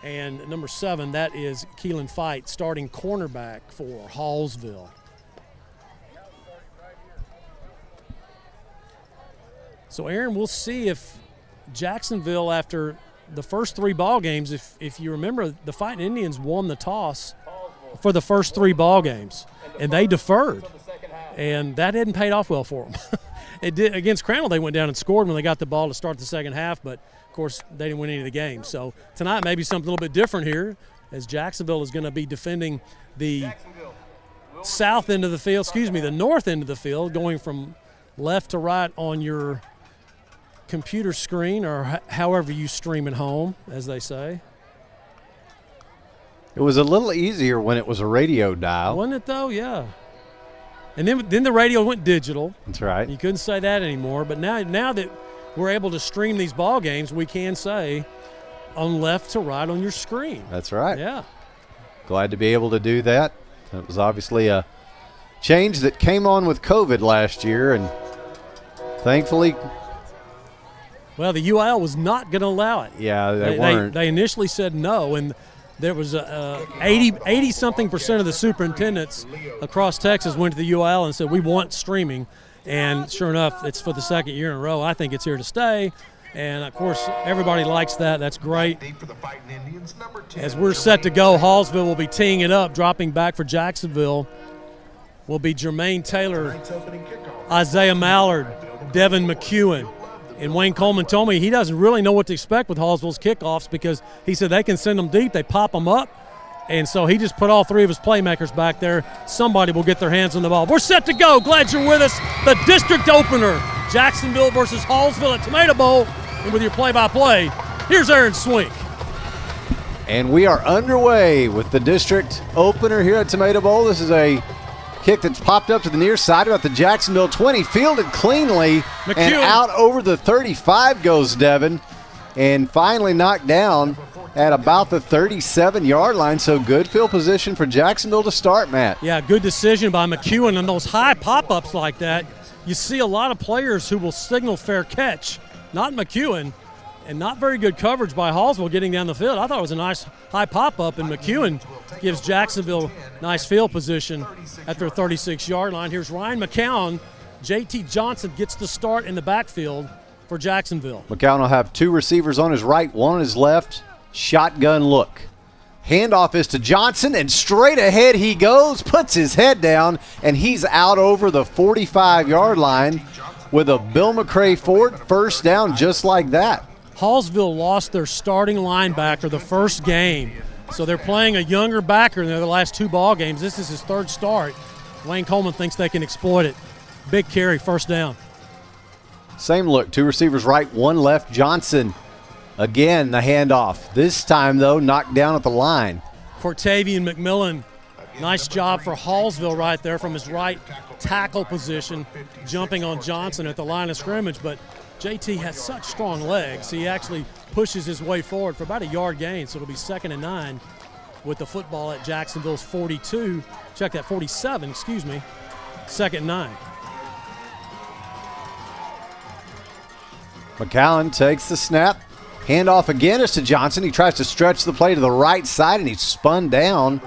And number 7, that is Keelan Fight, starting cornerback for Hallsville. So, Aaron, we'll see if Jacksonville, after the first 3 ball games, if you remember, the Fightin Indians won the toss for the first 3 ball games, and they deferred, and that hadn't paid off well for them. It did against Crandall. They went down and scored when they got the ball to start the second half, but of course they didn't win any of the games. So tonight maybe something a little bit different here, as Jacksonville is going to be defending the south end of the field, the north end of the field, going from left to right on your computer screen, or however you stream at home, as they say. It was a little easier when it was a radio dial. Wasn't it, though? Yeah. And then the radio went digital. That's right. You couldn't say that anymore. But now that we're able to stream these ball games, we can say on left to right on your screen. That's right. Yeah. Glad to be able to do that. That was obviously a change that came on with COVID last year, and thankfully. Well, the UIL was not going to allow it. Yeah, they weren't. They initially said no, and there was 80-something% of the superintendents across Texas went to the UIL and said, we want streaming. And sure enough, it's for the second year in a row. I think it's here to stay. And, of course, everybody likes that. That's great. Deep for the Fightin Indians, number 10. As we're set to go, Hallsville will be teeing it up. Dropping back for Jacksonville will be Jermaine Taylor, Tonight's opening kickoff. Isaiah Mallard, Devin McEwen. And Wayne Coleman told me he doesn't really know what to expect with Hallsville's kickoffs because he said they can send them deep, they pop them up. And so he just put all three of his playmakers back there. Somebody will get their hands on the ball. We're set to go. Glad you're with us. The district opener, Jacksonville versus Hallsville at Tomato Bowl. And with your play-by-play, here's Aaron Swink. And we are underway with the district opener here at Tomato Bowl. This is a kick that's popped up to the near side about the Jacksonville 20, fielded cleanly, and out over the 35 goes Devin, and finally knocked down at about the 37-yard line. So good field position for Jacksonville to start, Matt. Yeah, good decision by McEwen. And those high pop-ups like that, you see a lot of players who will signal fair catch. Not McEwen, and not very good coverage by Hallsville getting down the field. I thought it was a nice high pop-up, and McEwen gives Jacksonville nice field position at their 36-yard line. Here's Ryan McCown. J.T. Johnson gets the start in the backfield for Jacksonville. McCown will have two receivers on his right, one on his left. Shotgun look. Handoff is to Johnson, and straight ahead he goes, puts his head down, and he's out over the 45-yard line with a Bill McCray Ford first down just like that. Hallsville lost their starting linebacker the first game, so they're playing a younger backer in their last two ball games. This is his third start. Wayne Coleman thinks they can exploit it. Big carry, first down. Same look, two receivers right, one left. Johnson, again, the handoff. This time, though, knocked down at the line. Cortavian McMillan, nice job for Hallsville right there from his right tackle position, jumping on Johnson at the line of scrimmage. But JT has such strong legs, he actually pushes his way forward for about a yard gain. So it'll be 2nd and 9 with the football at Jacksonville's 42. Check that, 47, excuse me. 2nd and 9. McCown takes the snap. Handoff again is to Johnson. He tries to stretch the play to the right side, and he's spun down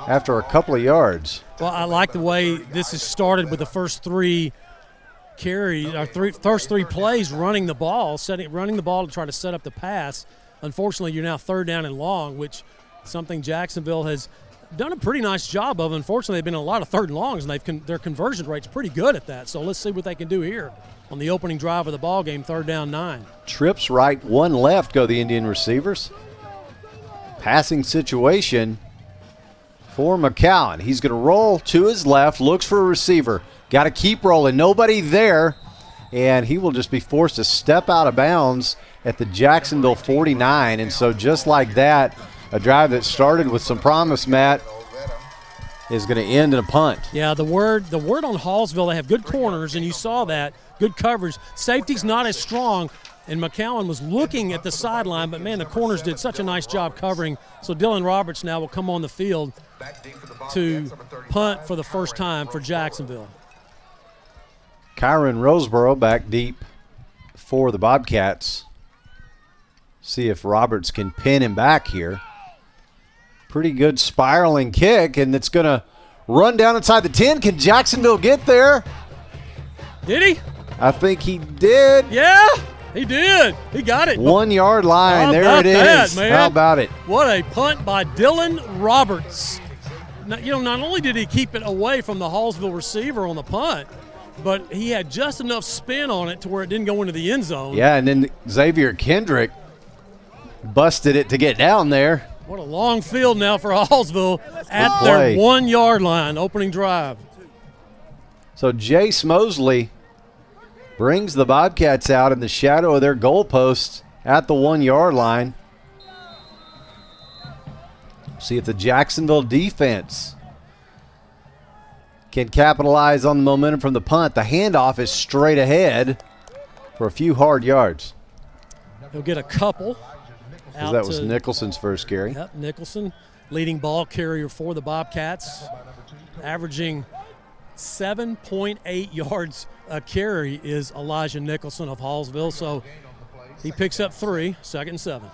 after a couple of yards. Well, I like the way this has started with the first three first three plays running the ball to try to set up the pass. Unfortunately, you're now 3rd down and long, which something Jacksonville has done a pretty nice job of. Unfortunately, they've been in a lot of 3rd and longs, and their conversion rate's pretty good at that. So let's see what they can do here on the opening drive of the ball game, 3rd down 9. Trips right, one left go the Indian receivers. Passing situation for McCown. He's going to roll to his left, looks for a receiver. Got to keep rolling. Nobody there, and he will just be forced to step out of bounds at the Jacksonville 49. And so just like that, a drive that started with some promise, Matt, is going to end in a punt. Yeah, the word on Hallsville, they have good corners, and you saw that. Good coverage. Safety's not as strong, and McCowan was looking at the sideline, but, man, the corners did such a nice job covering. So Dylan Roberts now will come on the field to punt for the first time for Jacksonville. Kyron Roseboro back deep for the Bobcats. See if Roberts can pin him back here. Pretty good spiraling kick, and it's going to run down inside the 10. Can Jacksonville get there? Did he? I think he did. Yeah, he did. He got it. 1 yard line. There it is. Man? How about it? What a punt by Dylan Roberts. Now, not only did he keep it away from the Hallsville receiver on the punt, but he had just enough spin on it to where it didn't go into the end zone. Yeah, and then Xavier Kendrick busted it to get down there. What a long field now for Hallsville at their 1 yard line, opening drive. So Jace Mosley brings the Bobcats out in the shadow of their goalposts at the 1 yard line. See if the Jacksonville defense can capitalize on the momentum from the punt. The handoff is straight ahead for a few hard yards. He'll get a couple. That was Nicholson's first carry. Yep, Nicholson, leading ball carrier for the Bobcats, averaging 7.8 yards a carry is Elijah Nicholson of Hallsville. So he picks up 3, 2nd and 7.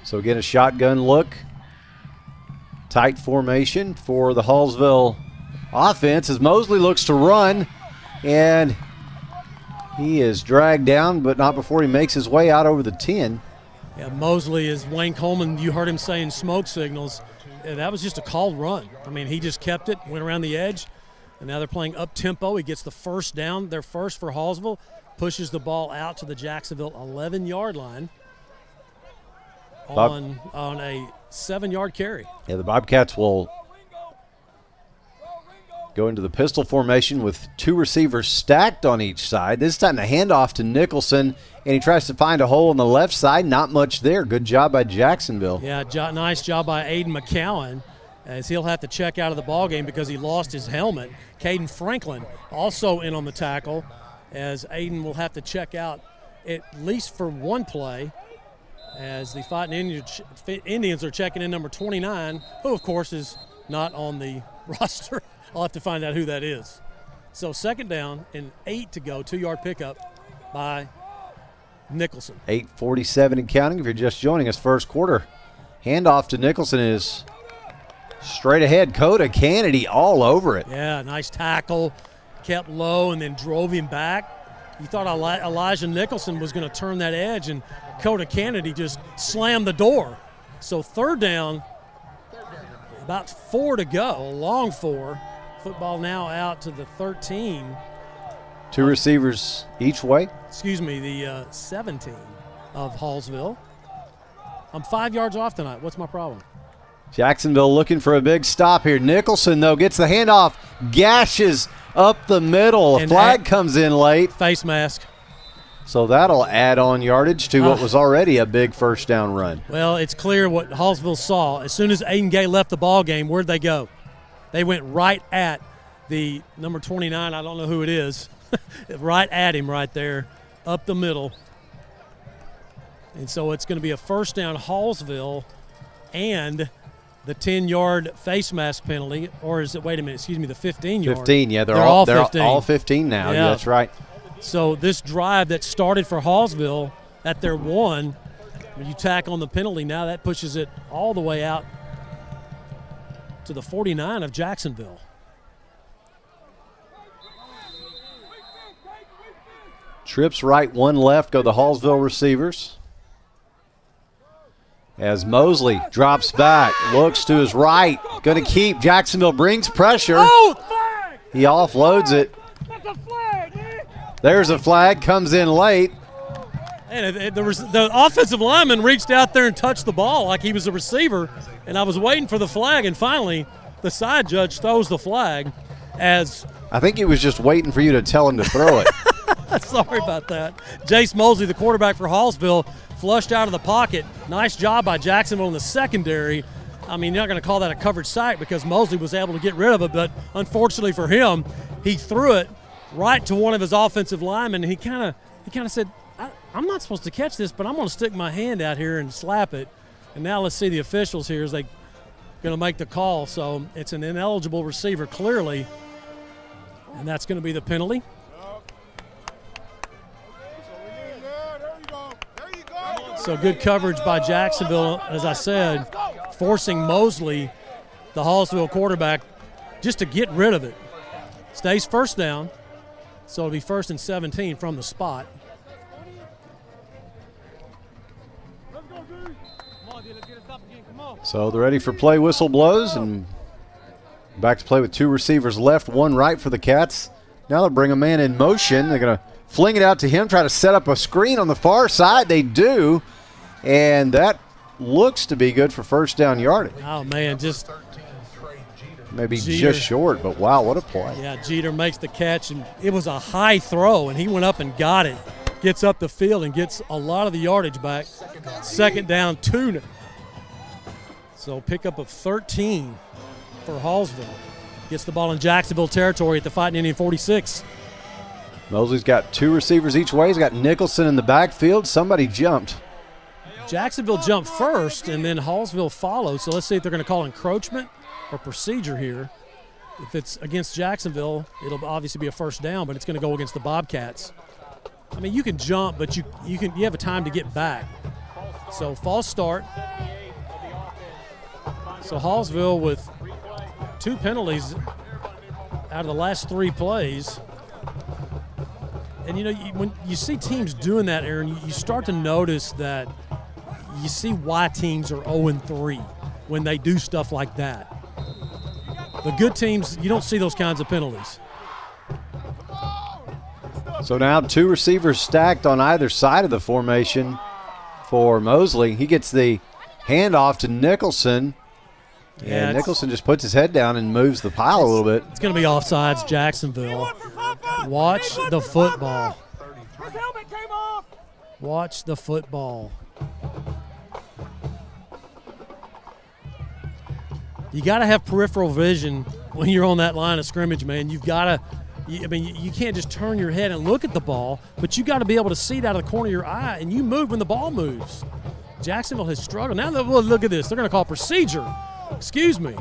So again, a shotgun look. Tight formation for the Hallsville offense as Mosley looks to run, and He is dragged down, but not before he makes his way out over the 10. Yeah, Mosley is Wayne Coleman. You heard him saying smoke signals. Yeah, that was just a called run. I mean, he just kept it, went around the edge, and now they're playing up-tempo. He gets the first down, their first for Hallsville, pushes the ball out to the Jacksonville 11-yard line on a 7-yard carry. Yeah, the Bobcats will go into the pistol formation with 2 receivers stacked on each side. This time the handoff to Nicholson, and he tries to find a hole on the left side. Not much there. Good job by Jacksonville. Yeah, nice job by Aiden McCowan, as he'll have to check out of the ballgame because he lost his helmet. Caden Franklin also in on the tackle, as Aiden will have to check out at least for one play, as the Fightin Indians are checking in number 29, who of course is not on the roster. I'll have to find out who that is. So 2nd down and 8 to go, 2-yard pickup by Nicholson. 8:47 and counting. If you're just joining us, first quarter. Handoff to Nicholson is straight ahead. Coda Kennedy all over it. Yeah, nice tackle. Kept low and then drove him back. You thought Elijah Nicholson was going to turn that edge, and Coda Kennedy just slammed the door. So 3rd down, about 4 to go, a long 4. Football now out to the 13. 2 receivers each way. Excuse me, the 17 of Hallsville. I'm 5 yards off tonight. What's my problem? Jacksonville looking for a big stop here. Nicholson, though, gets the handoff, gashes up the middle. A flag comes in late. Face mask. So that'll add on yardage to what was already a big first down run. Well, it's clear what Hallsville saw. As soon as Aiden Gay left the ball game, where'd they go? They went right at the number 29. I don't know who it is. Right at him right there, up the middle. And so it's going to be a first down Hallsville and the 10-yard face mask penalty, or is it, wait a minute, excuse me, the 15-yard. 15, yeah, they're 15. all 15 now. Yeah, that's right. So this drive that started for Hallsville at their 1, you tack on the penalty now, that pushes it all the way out to the 49 of Jacksonville. Trips right, 1 left, go the Hallsville receivers. As Mosley drops back, looks to his right, going to keep. Jacksonville brings pressure. Oh, flag! He offloads it. That's a flag, man. There's a flag, comes in late. And the offensive lineman reached out there and touched the ball like he was a receiver, and I was waiting for the flag, and finally the side judge throws the flag as I think he was just waiting for you to tell him to throw it. Sorry about that. Jace Mosley, the quarterback for Hallsville, flushed out of the pocket. Nice job by Jacksonville in the secondary. I mean, you're not going to call that a covered sack because Mosley was able to get rid of it, but unfortunately for him, he threw it right to one of his offensive linemen, and he kind of said, I'm not supposed to catch this, but I'm going to stick my hand out here and slap it. And now let's see the officials here as they going to make the call. So it's an ineligible receiver clearly, and that's going to be the penalty. So good coverage by Jacksonville, as I said, forcing Mosley, the Hallsville quarterback, just to get rid of it. Stays first down, so it'll be 1st and 17 from the spot. So they're ready for play, whistle blows, and back to play with 2 receivers left, 1 right for the Cats. Now they'll bring a man in motion. They're going to fling it out to him, try to set up a screen on the far side. They do, and that looks to be good for first down yardage. Oh, man, just maybe Jeter. Just short, but wow, what a play. Yeah, Jeter makes the catch, and it was a high throw, and he went up and got it. Gets up the field and gets a lot of the yardage back. 2nd down, 2. So pickup of 13 for Hallsville. Gets the ball in Jacksonville territory at the Fightin Indian 46. Mosley's got 2 receivers each way. He's got Nicholson in the backfield. Somebody jumped. Jacksonville jumped first, and then Hallsville followed. So let's see if they're going to call encroachment or procedure here. If it's against Jacksonville, it'll obviously be a first down, but it's going to go against the Bobcats. I mean, you can jump, but you have a time to get back. So false start. So Hallsville with 2 penalties out of the last 3 plays. And, when you see teams doing that, Aaron, you start to notice that you see why teams are 0-3 when they do stuff like that. The good teams, you don't see those kinds of penalties. So now 2 receivers stacked on either side of the formation for Mosley. He gets the handoff to Nicholson. Yeah, And Nicholson just puts his head down and moves the pile a little bit. It's going to be offsides, Jacksonville. Watch the football. Watch the football. You got to have peripheral vision when you're on that line of scrimmage, man. You've got to. You can't just turn your head and look at the ball, but you got to be able to see it out of the corner of your eye, and you move when the ball moves. Jacksonville has struggled. Now look at this. They're going to call procedure. Excuse me.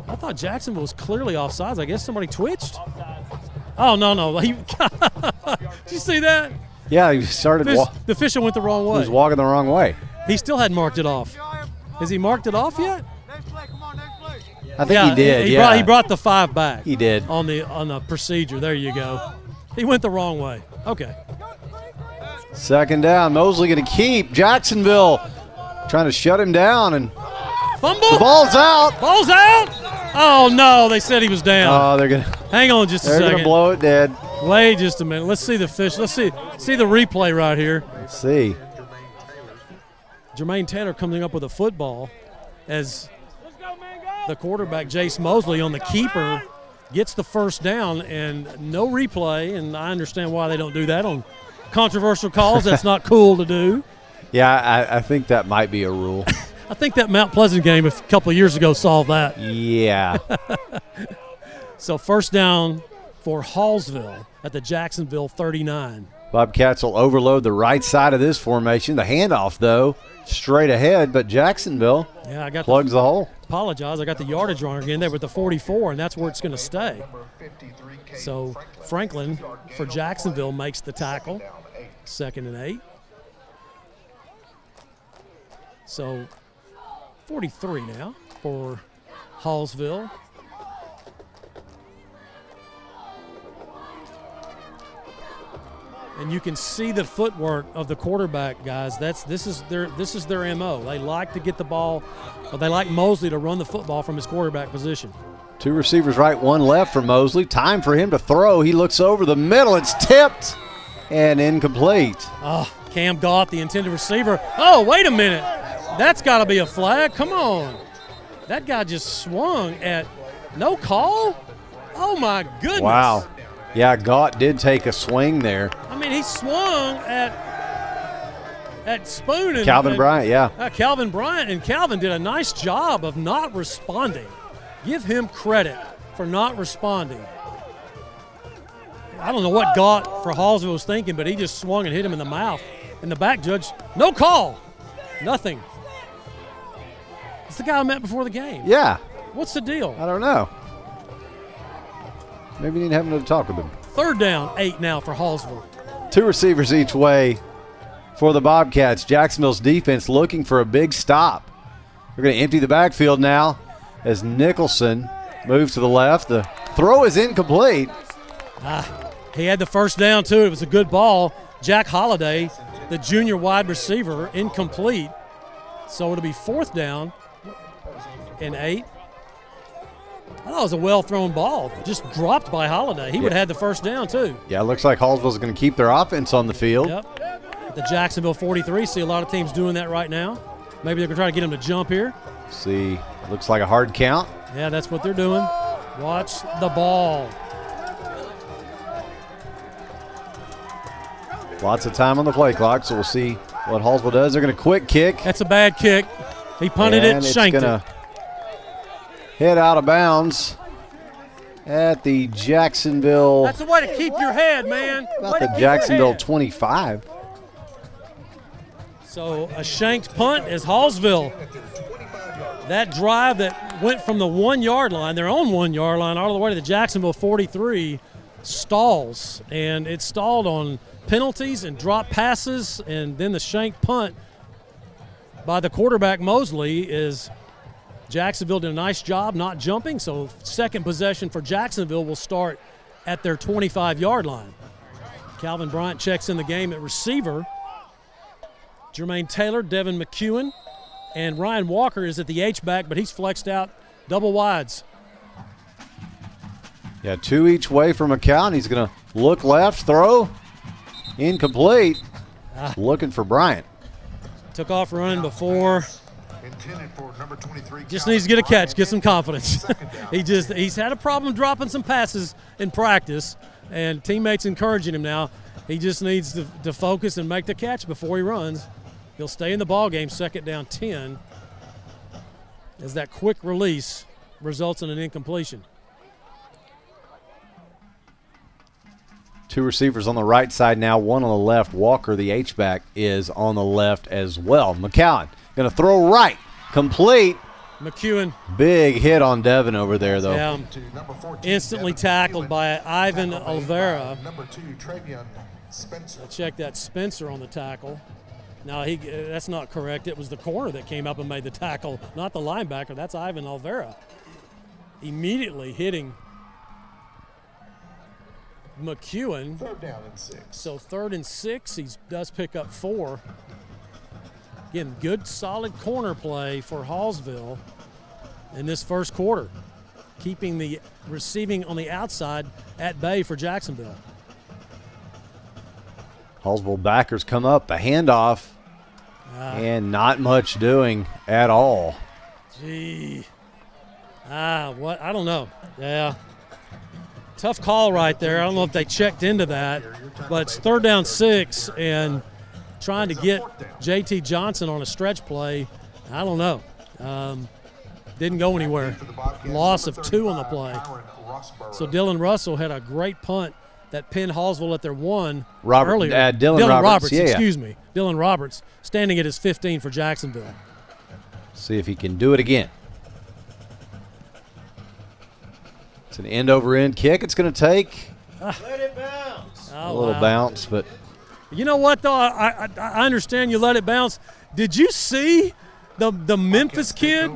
I thought Jacksonville was clearly offsides. I guess somebody twitched. Oh, no. Did you see that? Yeah, he started. The official went the wrong way. He was walking the wrong way. He still hadn't marked it off. Has he marked it off yet? I think he did. He brought the 5 back. He did on the procedure. There you go. He went the wrong way. Okay. 2nd down. Mosley going to keep. Jacksonville trying to shut him down, and fumble. The ball's out. Ball's out. Oh no! They said he was down. Oh, they're gonna. Hang on just a second. They're gonna blow it dead. Wait just a minute. Let's see the fish. Let's see the replay right here. Let's see. Jermaine Taylor coming up with a football as the quarterback, Jace Mosley, on the keeper, gets the 1st down, and no replay, and I understand why they don't do that on controversial calls. That's not cool to do. Yeah, I think that might be a rule. I think that Mount Pleasant game a couple of years ago solved that. Yeah. So 1st down for Hallsville at the Jacksonville 39. Bobcats will overload the right side of this formation. The handoff, though, straight ahead, but Jacksonville plugs the hole. Apologize, I got the yardage wrong again there with the 44, and that's where it's going to stay. So Franklin for Jacksonville makes the tackle. 2nd and 8. So 43 now for Hallsville. And you can see the footwork of the quarterback, guys. This is their MO. They like to get the ball, but they like Mosley to run the football from his quarterback position. 2 receivers right, 1 left for Mosley. Time for him to throw. He looks over the middle. It's tipped and incomplete. Oh, Cam Gaunt, the intended receiver. Oh, wait a minute. That's got to be a flag. Come on. That guy just swung at no call? Oh, my goodness. Wow. Yeah, Gaunt did take a swing there. I mean, he swung at Spoon. And Calvin Bryant, yeah. Calvin Bryant, and Calvin did a nice job of not responding. Give him credit for not responding. I don't know what Gaunt for Hallsville was thinking, but he just swung and hit him in the mouth. And the back judge, no call. Nothing. It's the guy I met before the game. Yeah. What's the deal? I don't know. Maybe you didn't have another talk with him. 3rd down, 8 now for Hallsville. 2 receivers each way for the Bobcats. Jacksonville's defense looking for a big stop. They're going to empty the backfield now as Nicholson moves to the left. The throw is incomplete. He had the 1st down, too. It was a good ball. Jack Holliday, the junior wide receiver, incomplete. So it'll be 4th down and 8. I thought it was a well-thrown ball, just dropped by Holliday. He would have had the 1st down, too. Yeah, it looks like Hallsville's going to keep their offense on the field. Yep. At the Jacksonville 43, see a lot of teams doing that right now. Maybe they're going to try to get him to jump here. See, looks like a hard count. Yeah, that's what they're doing. Watch the ball. Lots of time on the play clock, so we'll see what Hallsville does. They're going to quick kick. That's a bad kick. He punted it, shanked it. Head out of bounds at the Jacksonville. That's the way to keep your head, man. About the Jacksonville 25. So a shanked punt is Hallsville. That drive that went from the 1-yard line, their own 1-yard line, all the way to the Jacksonville 43, stalls. And it stalled on penalties and drop passes, and then the shanked punt by the quarterback Mosley is Jacksonville did a nice job not jumping, so 2nd possession for Jacksonville will start at their 25-yard line. Calvin Bryant checks in the game at receiver. Jermaine Taylor, Devin McEwen, and Ryan Walker is at the H-back, but he's flexed out double wides. Yeah, 2 each way for McCown. He's going to look left, throw, incomplete. Looking for Bryant. Took off running before. Intended for number 23. Just needs to get a catch, get some confidence. He's had a problem dropping some passes in practice, and teammates encouraging him now. He just needs to focus and make the catch before he runs. He'll stay in the ball game, second down 10, as that quick release results in an incompletion. 2 receivers on the right side now, 1 on the left. Walker, the H-back, is on the left as well. McCown going to throw right, complete. McEwen. Big hit on Devin over there, though. Yeah, instantly tackled by Ivan Olvera. Number 2, Travion Spencer. Check that, Spencer on the tackle. Now, that's not correct. It was the corner that came up and made the tackle, not the linebacker. That's Ivan Olvera. Immediately hitting McEwen. 3rd down and 6. So 3rd and 6, he does pick up 4. Again, good solid corner play for Hallsville in this first quarter, keeping the receiving on the outside at bay for Jacksonville. Hallsville backers come up, the handoff, and not much doing at all. Gee. What? I don't know. Yeah. Tough call right there. I don't know if they checked into that, but it's 3rd down 6, and trying to get J.T. Johnson on a stretch play, I don't know. Didn't go anywhere. Loss of 2 on the play. So Dylan Russell had a great punt that pinned Hallsville at their 1 earlier. Dylan Roberts, excuse me. Dylan Roberts standing at his 15 for Jacksonville. See if he can do it again. It's an end-over-end kick. It's going to take Let it bounce. a little bounce, but you know what, though? I understand you let it bounce. Did you see the Memphis kid,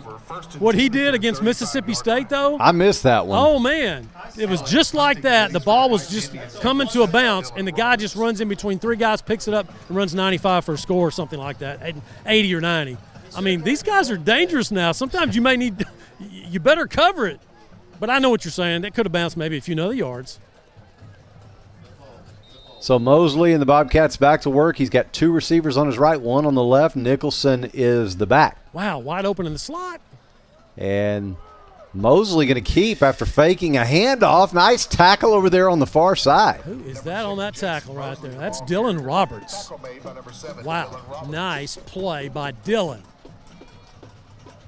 what he did against Mississippi State, though? I missed that one. Oh, man. It was just like that. The ball was just coming to a bounce, and the guy just runs in between 3 guys, picks it up, and runs 95 for a score or something like that, 80 or 90. I mean, these guys are dangerous now. Sometimes you may need – you better cover it. But I know what you're saying. That could have bounced maybe a few other yards. So Mosley and the Bobcats back to work. He's got 2 receivers on his right, 1 on the left. Nicholson is the back. Wow, wide open in the slot. And Mosley going to keep after faking a handoff. Nice tackle over there on the far side. Who is that on that tackle right there? That's Dylan Roberts. Wow, nice play by Dylan.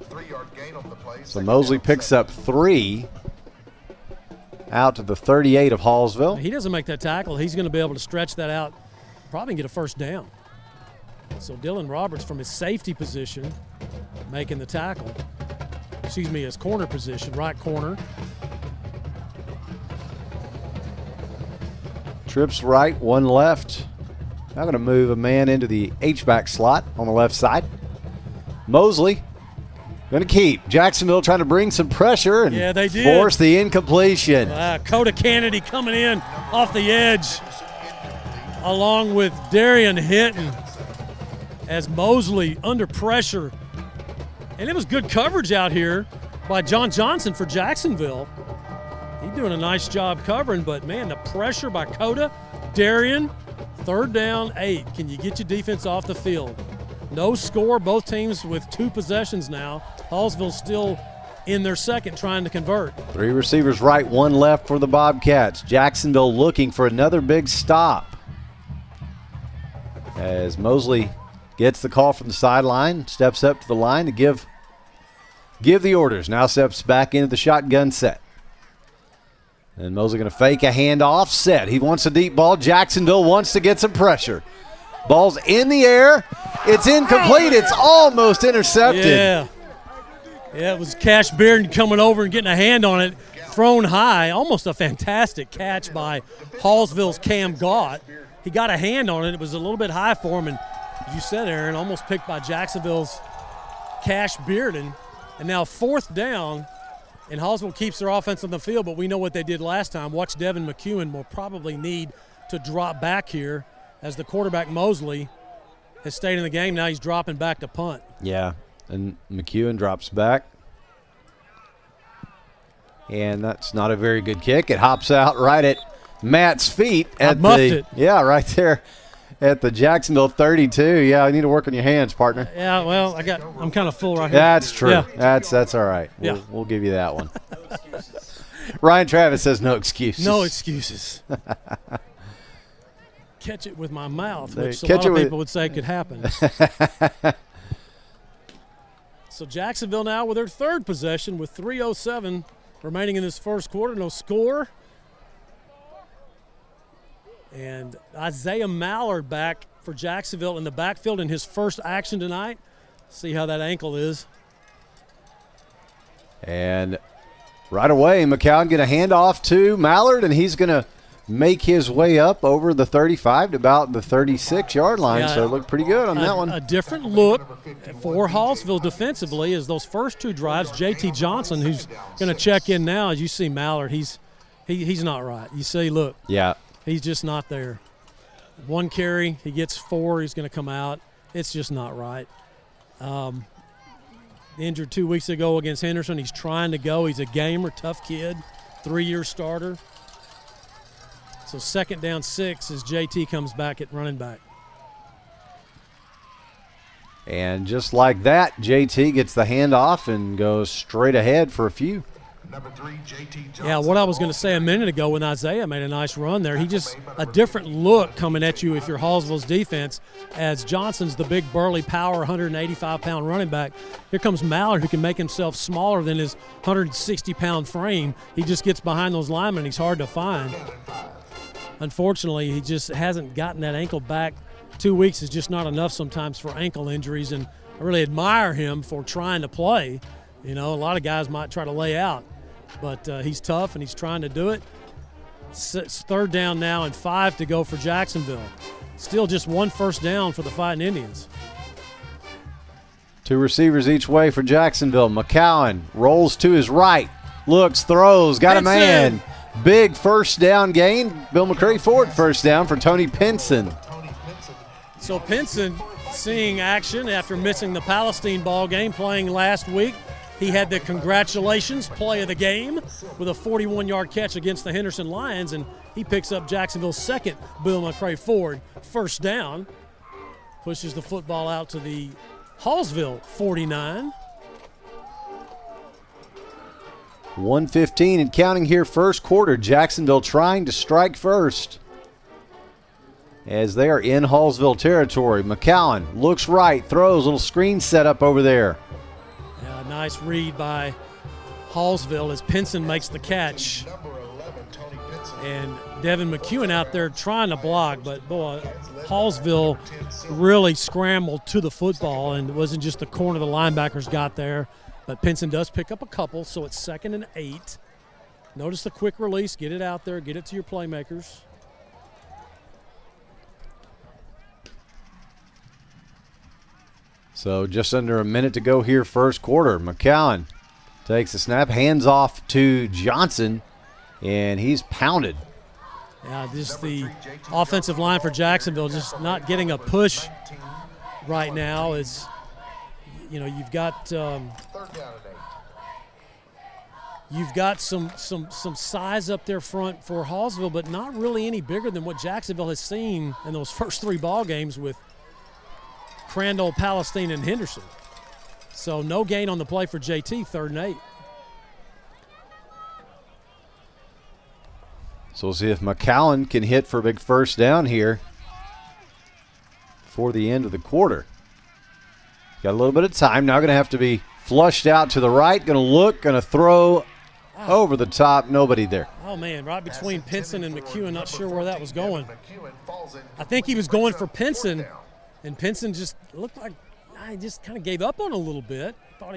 3-yard gain on the play. So Mosley picks up 3 out to the 38 of Hallsville. He doesn't make that tackle, he's going to be able to stretch that out, probably get a first down. So Dylan Roberts from his safety position making the tackle. Excuse me, his corner position, right corner. Trips right, 1 left. Now going to move a man into the H-back slot on the left side. Mosley going to keep. Jacksonville trying to bring some pressure and they did. Force the incompletion. Coda Kennedy coming in off the edge along with Darian Hinton as Mosley under pressure. And it was good coverage out here by John Johnson for Jacksonville. He's doing a nice job covering, but, man, the pressure by Coda, Darian, 3rd down, 8. Can you get your defense off the field? No score, both teams with 2 possessions now. Hallsville still in their second trying to convert. 3 receivers right, 1 left for the Bobcats. Jacksonville looking for another big stop. As Mosley gets the call from the sideline, steps up to the line to give the orders. Now steps back into the shotgun set. And Mosley going to fake a handoff, set. He wants a deep ball. Jacksonville wants to get some pressure. Ball's in the air. It's incomplete. It's almost intercepted. Yeah, it was Cash Bearden coming over and getting a hand on it, thrown high. Almost a fantastic catch by Hallsville's Cam Gott. He got a hand on it. It was a little bit high for him, and as you said, Aaron, almost picked by Jacksonville's Cash Bearden. And now 4th down, and Hallsville keeps their offense on the field, but we know what they did last time. Watch Devin McEwen will probably need to drop back here as the quarterback Mosley has stayed in the game. Now he's dropping back to punt. Yeah, and McEwen drops back. And that's not a very good kick. It hops out right at Matt's feet. Muffed it. Yeah, right there at the Jacksonville 32. Yeah, I need to work on your hands, partner. Yeah, well, I'm kind of full right here. That's true. Yeah. That's all right. Yeah. We'll give you that one. Ryan Travis says no excuses. No excuses. Catch it with my mouth, which a Catch lot it of with- people would say could happen. So Jacksonville now with their third possession with 3:07 remaining in this first quarter. No score. And Isaiah Mallard back for Jacksonville in the backfield in his first action tonight. See how that ankle is. And right away, McCown going to hand off to Mallard, and he's going to make his way up over the 35 to about the 36-yard line. Yeah, So it looked pretty good on that one. A different look for Hallsville defensively is those first two drives. J.T. Johnson, who's going to check in now, as you see Mallard, he's not right. You see, look. Yeah. He's just not there. One carry, he gets 4, he's going to come out. It's just not right. Injured 2 weeks ago against Henderson. He's trying to go. He's a gamer, tough kid, 3-year starter. So 2nd down 6 as JT comes back at running back. And just like that, JT gets the handoff and goes straight ahead for a few. Number 3, J.T. Johnson. Yeah, what I was going to say a minute ago when Isaiah made a nice run there, he just a different look coming at you if you're Hallsville's defense, as Johnson's the big burly power 185-pound running back. Here comes Mallard, who can make himself smaller than his 160-pound frame. He just gets behind those linemen, and he's hard to find. Unfortunately, he just hasn't gotten that ankle back. 2 weeks is just not enough sometimes for ankle injuries, and I really admire him for trying to play. You know, a lot of guys might try to lay out. But he's tough, and he's trying to do it. It's 3rd down now and 5 to go for Jacksonville. Still just 1 first down for the Fightin Indians. 2 receivers each way for Jacksonville. McCowan rolls to his right, looks, throws, got a man. Big first down gain. Bill McCray Ford first down for Tony Pinson. So Pinson seeing action after missing the Palestine ball game, playing last week. He had the congratulations play of the game with a 41-yard catch against the Henderson Lions, and he picks up Jacksonville's 2nd Bill McCray Ford first down. Pushes the football out to the Hallsville 49. 1:15 and counting here, first quarter. Jacksonville trying to strike first as they are in Hallsville territory. McCowan looks right, throws, a little screen set up over there. Nice read by Hallsville as Pinson makes the catch. And Devin McEwen out there trying to block, but boy, Hallsville really scrambled to the football, and it wasn't just the corner the linebackers got there, but Pinson does pick up a couple, so it's 2nd and 8. Notice the quick release, get it out there, get it to your playmakers. So just under a minute to go here, first quarter. McCowan takes the snap, hands off to Johnson, and he's pounded. Yeah, just the offensive line for Jacksonville just not getting a push right now. Is, you know, you've got some size up there front for Hallsville, but not really any bigger than what Jacksonville has seen in those first 3 ball games with Crandall, Palestine, and Henderson. So no gain on the play for JT, 3rd and 8. So we'll see if McCowan can hit for a big first down here for the end of the quarter. Got a little bit of time. Now going to have to be flushed out to the right. Going to look, going to throw over the top. Nobody there. Oh, man, right between Pinson and McEwen. Not sure where that was going. I think he was going for Pinson, and Pinson just looked like he just kind of gave up on a little bit. Thought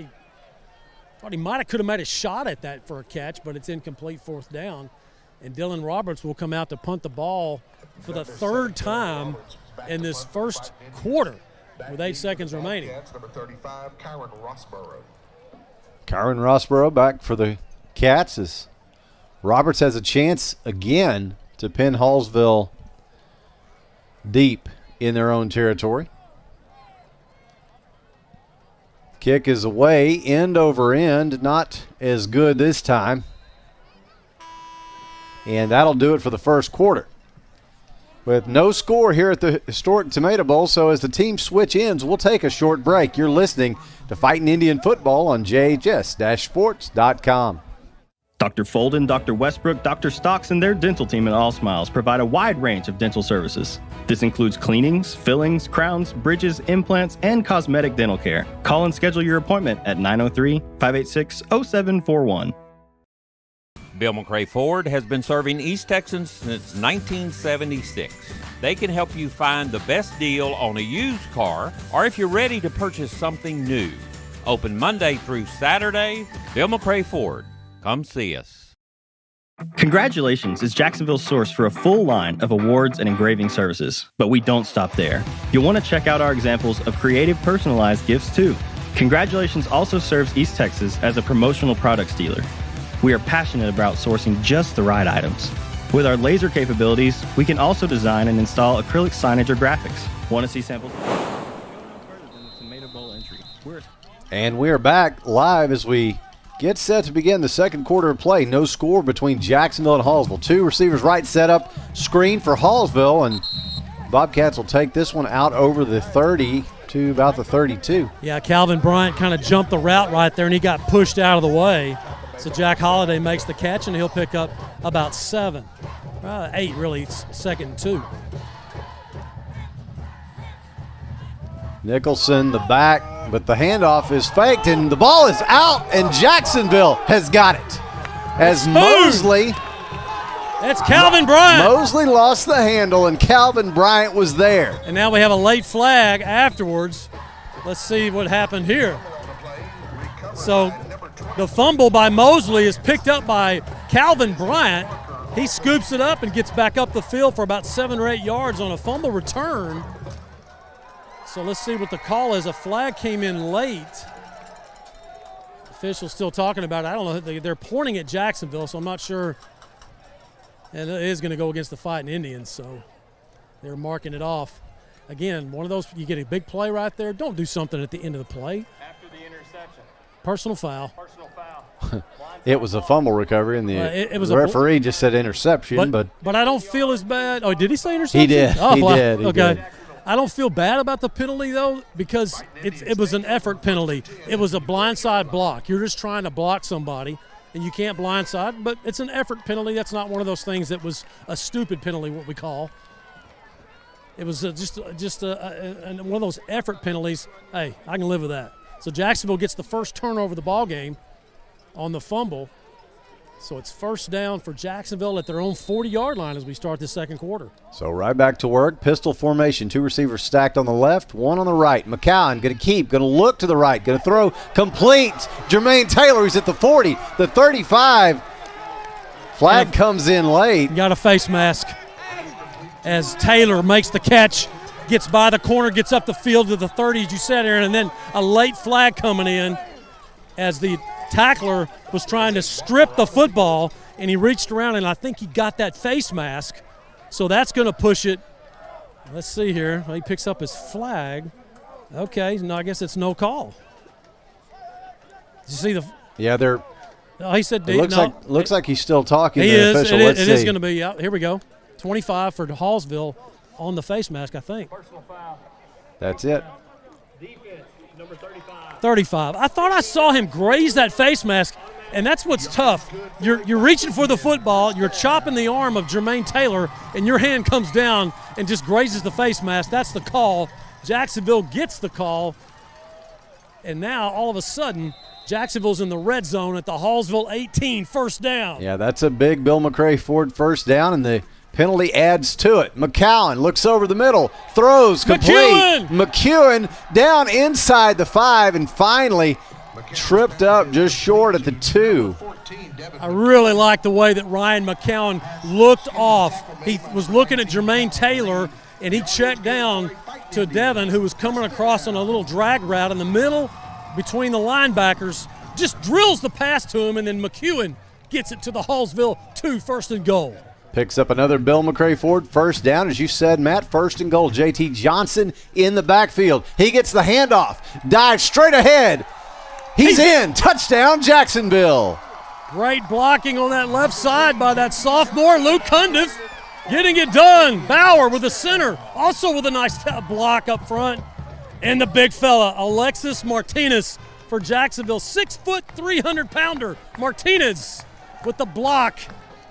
he might have made a shot at that for a catch, but it's incomplete, 4th down. And Dylan Roberts will come out to punt the ball for the 3rd time in this first quarter with 8 seconds remaining. Number 35, Kyron Rossborough. Kyron Rossborough back for the Cats as Roberts has a chance again to pin Hallsville deep in their own territory. Kick is away, end over end, not as good this time. And that'll do it for the first quarter. With no score here at the historic Tomato Bowl, so as the teams switch ends, we'll take a short break. You're listening to Fightin' Indian Football on JHS-Sports.com. Dr. Folden, Dr. Westbrook, Dr. Stocks, and their dental team at All Smiles provide a wide range of dental services. This includes cleanings, fillings, crowns, bridges, implants, and cosmetic dental care. Call and schedule your appointment at 903-586-0741. Bill McRae Ford has been serving East Texans since 1976. They can help you find the best deal on a used car or if you're ready to purchase something new. Open Monday through Saturday. Bill McRae Ford. Come see us. Congratulations is Jacksonville's source for a full line of awards and engraving services. But we don't stop there. You'll want to check out our examples of creative personalized gifts too. Congratulations also serves East Texas as a promotional products dealer. We are passionate about sourcing just the right items. With our laser capabilities, we can also design and install acrylic signage or graphics. Want to see samples? And we are back live as we get set to begin the second quarter of play. No score between Jacksonville and Hallsville. Two receivers right, set up, screen for Hallsville, and Bobcats will take this one out over the 30 to about the 32. Yeah, Calvin Bryant kind of jumped the route right there, and he got pushed out of the way. So Jack Holliday makes the catch, and he'll pick up about 7. 8, really, second and 2. Nicholson, the back, but the handoff is faked, and the ball is out, and Jacksonville has got it. As Mosley. That's Calvin Bryant. Mosley lost the handle, and Calvin Bryant was there. And now we have a late flag afterwards. Let's see what happened here. So the fumble by Mosley is picked up by Calvin Bryant. He scoops it up and gets back up the field for about 7 or 8 yards on a fumble return. So let's see what the call is. A flag came in late. Officials still talking about it. I don't know. They're pointing at Jacksonville, so I'm not sure. And it is going to go against the Fightin' Indians, so they're marking it off. Again, one of those, you get a big play right there. Don't do something at the end of the play. After the interception. Personal foul. It was a fumble recovery, and the it was referee just said interception. But I don't feel as bad. Oh, did he say interception? He did. Oh, he wow. did. He okay. did. I don't feel bad about the penalty, though, because it was an effort penalty. It was a blindside block. You're just trying to block somebody, and you can't blindside, but it's an effort penalty. That's not one of those things that was a stupid penalty, what we call. It was just one of those effort penalties. Hey, I can live with that. So Jacksonville gets the first turnover of the ball game on the fumble. So it's first down for Jacksonville at their own 40-yard line as we start the second quarter. So right back to work. Pistol formation. 2 receivers stacked on the left, 1 on the right. McCowan going to keep, going to look to the right, going to throw complete. Jermaine Taylor, he's at the 40, the 35. Flag comes in late. Got a face mask as Taylor makes the catch, gets by the corner, gets up the field to the 30, as you said, Aaron, and then a late flag coming in as the tackler was trying to strip the football, and he reached around, and I think he got that face mask. So that's going to push it. Let's see here. He picks up his flag. Okay, no, I guess it's no call. Did you see the – Yeah, they're – Oh, he said – looks like he's still talking to he the is. official. It is going to be – here we go. 25 for Hallsville on the face mask, I think. That's it. 35. I thought I saw him graze that face mask, and that's what's tough. You're reaching for the football, you're chopping the arm of Jermaine Taylor, and your hand comes down and just grazes the face mask. That's the call. Jacksonville gets the call, and now all of a sudden Jacksonville's in the red zone at the Hallsville 18, first down. Yeah, that's a big Bill McRae Ford first down, and the penalty adds to it. McCowan looks over the middle, throws complete. McEwen down inside the 5, and finally tripped up just short at the 2. I really like the way that Ryan McCowan looked off. He was looking at Jermaine Taylor, and he checked down to Devin, who was coming across on a little drag route in the middle between the linebackers, just drills the pass to him, and then McEwen gets it to the Hallsville 2, first and goal. Picks up another Bill McCray Ford first down. As you said, Matt, first and goal. J.T. Johnson in the backfield. He gets the handoff. Dives straight ahead. He's in. Touchdown, Jacksonville. Great blocking on that left side by that sophomore, Luke Cundiff. Getting it done. Bauer with the center. Also with a nice block up front. And the big fella, Alexis Martinez for Jacksonville. 6 foot, 300-pounder. Martinez with the block.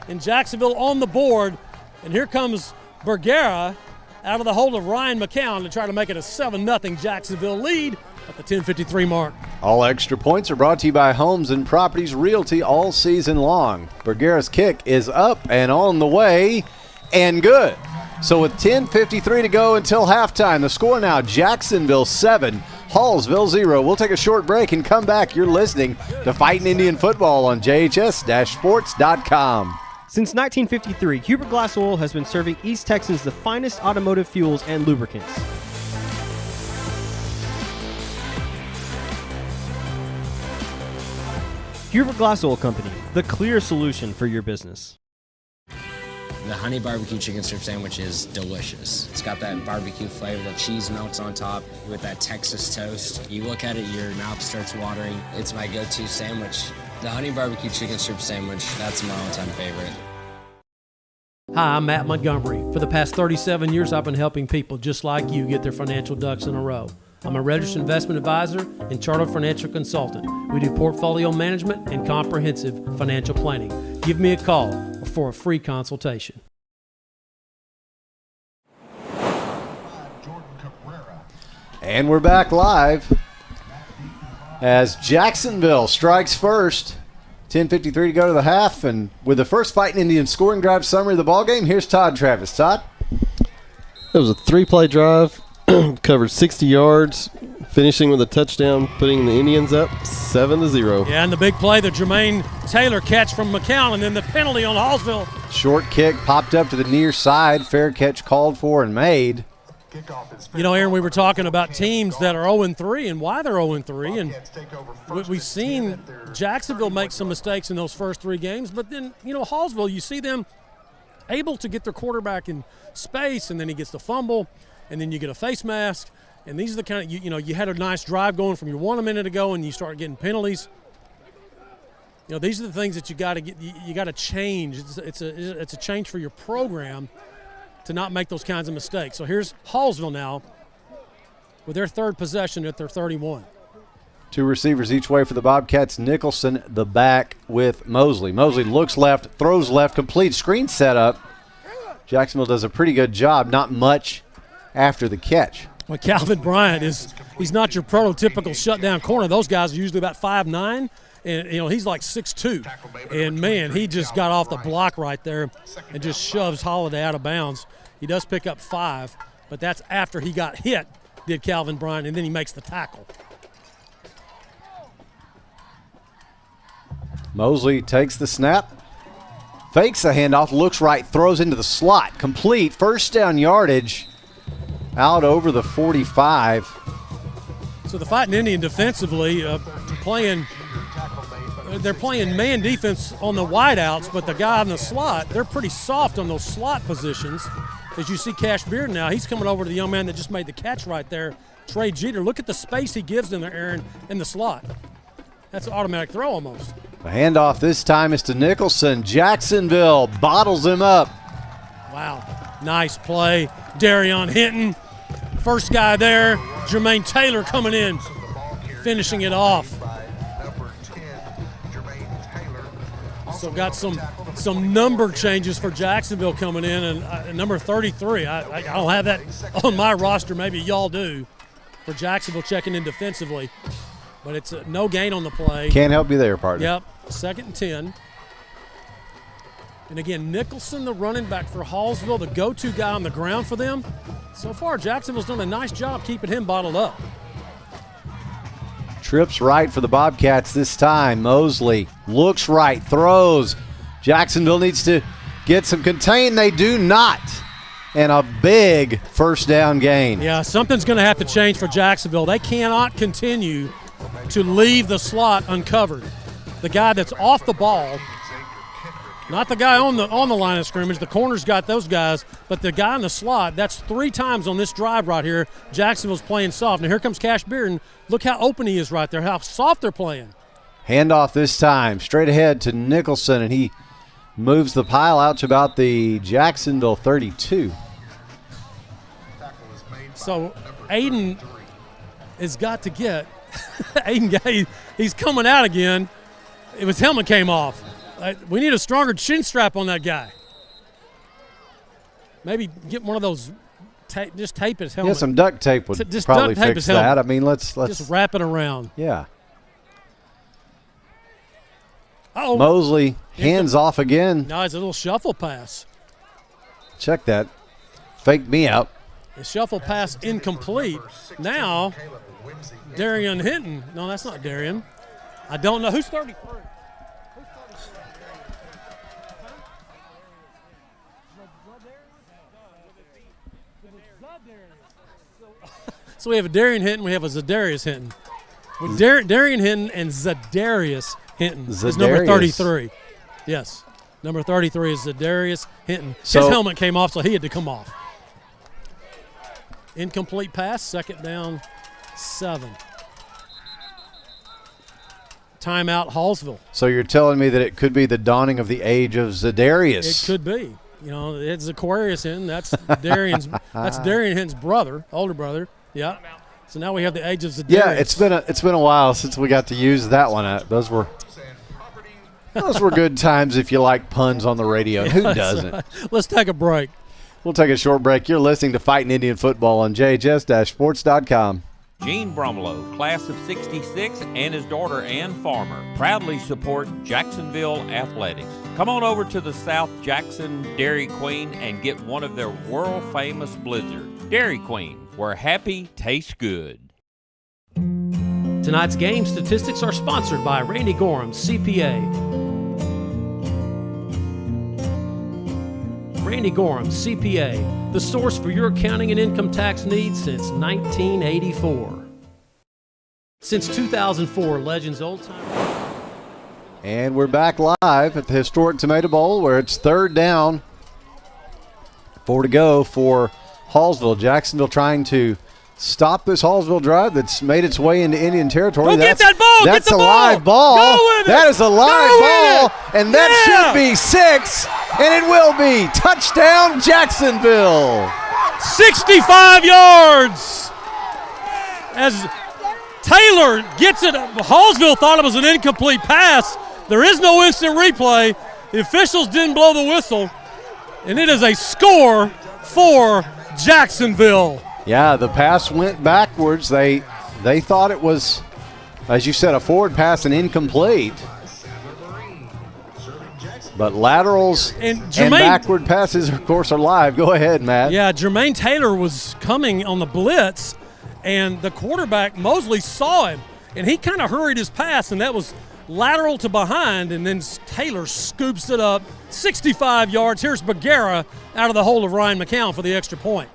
And Jacksonville on the board. And here comes Bergera out of the hold of Ryan McCown to try to make it a 7-0 Jacksonville lead at the 10:53 mark. All extra points are brought to you by Homes and Properties Realty all season long. Bergera's kick is up and on the way and good. So with 10:53 to go until halftime, the score now Jacksonville 7, Hallsville 0. We'll take a short break and come back. You're listening to Fightin' Indian Football on JHS-Sports.com. Since 1953, Huber Glass Oil has been serving East Texans the finest automotive fuels and lubricants. Huber Glass Oil Company, the clear solution for your business. The honey barbecue chicken strip sandwich is delicious. It's got that barbecue flavor, the cheese melts on top with that Texas toast. You look at it, your mouth starts watering. It's my go-to sandwich. The honey barbecue chicken strip sandwich, that's my all-time favorite. Hi, I'm Matt Montgomery. For the past 37 years, I've been helping people just like you get their financial ducks in a row. I'm a registered investment advisor and chartered financial consultant. We do portfolio management and comprehensive financial planning. Give me a call for a free consultation. And we're back live as Jacksonville strikes first. 10:53 to go to the half, and with the first Fightin' Indians scoring drive summary of the ballgame, here's Todd Travis. Todd? It was a 3-play drive, covered 60 yards, finishing with a touchdown, putting the Indians up 7-0. Yeah, and the big play, the Jermaine Taylor catch from McCown, and then the penalty on Hallsville. Short kick popped up to the near side. Fair catch called for and made. You know, Aaron, we were talking about teams that are 0-3 and why they're 0-3, and we've seen Jacksonville make some mistakes in those first 3 games, but then, you know, Hallsville, you see them able to get their quarterback in space, and then he gets the fumble, and then you get a face mask, and these are the kind of, you know, you had a nice drive going from your 1 a minute ago, and you start getting penalties. You know, these are the things that you got to get. You got to change. It's a change for your program to not make those kinds of mistakes. So here's Hallsville now with their third possession at their 31. 2 receivers each way for the Bobcats. Nicholson, the back with Mosley. Mosley looks left, throws left, complete screen setup. Jacksonville does a pretty good job, not much after the catch. Well, Calvin Bryant he's not your prototypical shutdown corner. Those guys are usually about 5'9", and, you know, he's like 6'2". And, man, he just got off the block right there and just shoves Holiday out of bounds. He does pick up 5, but that's after he got hit, did Calvin Bryant, and then he makes the tackle. Mosley takes the snap, fakes the handoff, looks right, throws into the slot. Complete, first down yardage out over the 45. So the Fightin' Indian defensively they're playing man defense on the wideouts, but the guy in the slot, they're pretty soft on those slot positions. As you see Cash Beard now, he's coming over to the young man that just made the catch right there, Trey Jeter. Look at the space he gives them there, Aaron, in the slot. That's an automatic throw almost. The handoff this time is to Nicholson. Jacksonville bottles him up. Wow, nice play. Darion Hinton, first guy there. Jermaine Taylor coming in, finishing it off. So got some number changes for Jacksonville coming in, and number 33. I don't have that on my roster. Maybe y'all do. For Jacksonville checking in defensively, but it's no gain on the play. Can't help you there, partner. Yep, 2nd and 10. And again, Nicholson, the running back for Hallsville, the go-to guy on the ground for them. So far, Jacksonville's done a nice job keeping him bottled up. Trips right for the Bobcats this time. Mosley looks right, throws. Jacksonville needs to get some contain. They do not. And a big first down gain. Yeah, something's going to have to change for Jacksonville. They cannot continue to leave the slot uncovered. The guy that's off the ball Not the guy on the line of scrimmage. The corner's got those guys, but the guy in the slot, that's 3 times on this drive right here. Jacksonville's playing soft. Now here comes Cash Bearden. Look how open he is right there, how soft they're playing. Handoff this time, straight ahead to Nicholson, and he moves the pile out to about the Jacksonville 32. So Aiden has got to get Aiden, he's coming out again. His helmet came off. We need a stronger chin strap on that guy. Maybe get one of those, just tape his helmet. Yeah, some duct tape would just probably duct tape fix his helmet. that. I mean, let's just wrap it around. Yeah. Uh-oh. Mosley hands off again. No, it's a little shuffle pass. Check that. Fake me out. The shuffle pass incomplete. Now, Darian Hinton. No, that's not Darian. I don't know. Who's 33? So we have a Darian Hinton, we have a Zadarius Hinton. With Darian Hinton and Zadarius Hinton is number 33. Yes, number 33 is Zadarius Hinton. His helmet came off, so he had to come off. Incomplete pass, second down, 7. Timeout, Hallsville. So you're telling me that it could be the dawning of the age of Zadarius. It could be. You know, it's Aquarius Hinton. That's Darian Hinton's brother, older brother. Yeah. So now we have the age of Zadarius. Yeah, it's been a while since we got to use that one. Those were good times if you like puns on the radio. Who doesn't? Let's take a break. We'll take a short break. You're listening to Fightin' Indian Football on JHS-sports.com. Gene Brumlow, class of 66, and his daughter Ann Farmer proudly support Jacksonville athletics. Come on over to the South Jackson Dairy Queen and get one of their world-famous blizzards. Dairy Queen, where happy tastes good. Tonight's game statistics are sponsored by Randy Gorham, CPA. Randy Gorham, CPA, the source for your accounting and income tax needs since 1984. Since 2004, Legends Old Time. And we're back live at the historic Tomato Bowl where it's third down. 4 to go for Hallsville. Jacksonville trying to stop this Hallsville drive that's made its way into Indian territory. Get that ball! That's get the a live ball. Go with it. That is a live ball, and that should be 6, and it will be. Touchdown, Jacksonville. 65 yards. As Taylor gets it, Hallsville thought it was an incomplete pass. There is no instant replay. The officials didn't blow the whistle, and it is a score for Jacksonville. Yeah, the pass went backwards. They thought it was, as you said, a forward pass and incomplete. But laterals and backward passes, of course, are live. Go ahead, Matt. Yeah, Jermaine Taylor was coming on the blitz, and the quarterback, Mosley, saw him, and he kind of hurried his pass, and that was lateral to behind, and then Taylor scoops it up 65 yards. Here's Bagheera out of the hole of Ryan McCown for the extra point.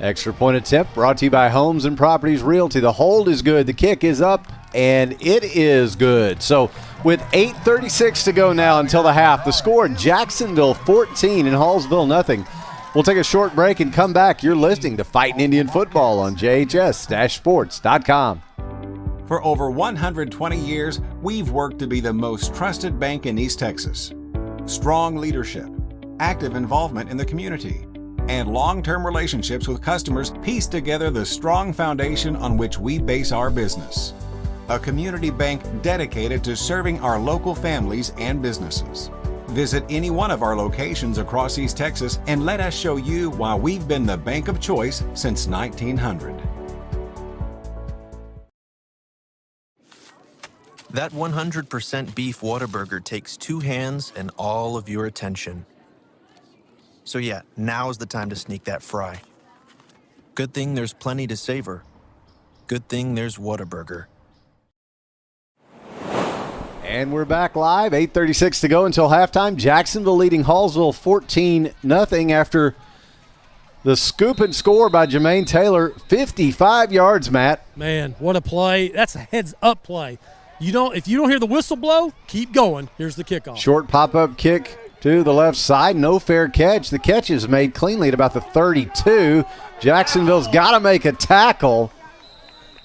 Extra point attempt brought to you by Homes and Properties Realty. The hold is good. The kick is up, and it is good. So with 8:36 to go now until the half, the score, Jacksonville 14 and Hallsville nothing. We'll take a short break and come back. You're listening to Fightin' Indian Football on JHS-sports.com. For over 120 years, we've worked to be the most trusted bank in East Texas. Strong leadership, active involvement in the community, and long-term relationships with customers piece together the strong foundation on which we base our business. A community bank dedicated to serving our local families and businesses. Visit any one of our locations across East Texas and let us show you why we've been the bank of choice since 1900. That 100% beef Whataburger takes 2 hands and all of your attention. So yeah, now's the time to sneak that fry. Good thing there's plenty to savor. Good thing there's Whataburger. And we're back live. 8:36 to go until halftime. Jacksonville leading Hallsville 14-0 after the scoop and score by Jermaine Taylor. 55 yards, Matt. Man, what a play. That's a heads-up play. If you don't hear the whistle blow, keep going. Here's the kickoff. Short pop-up kick to the left side. No fair catch. The catch is made cleanly at about the 32. Jacksonville's got to make a tackle.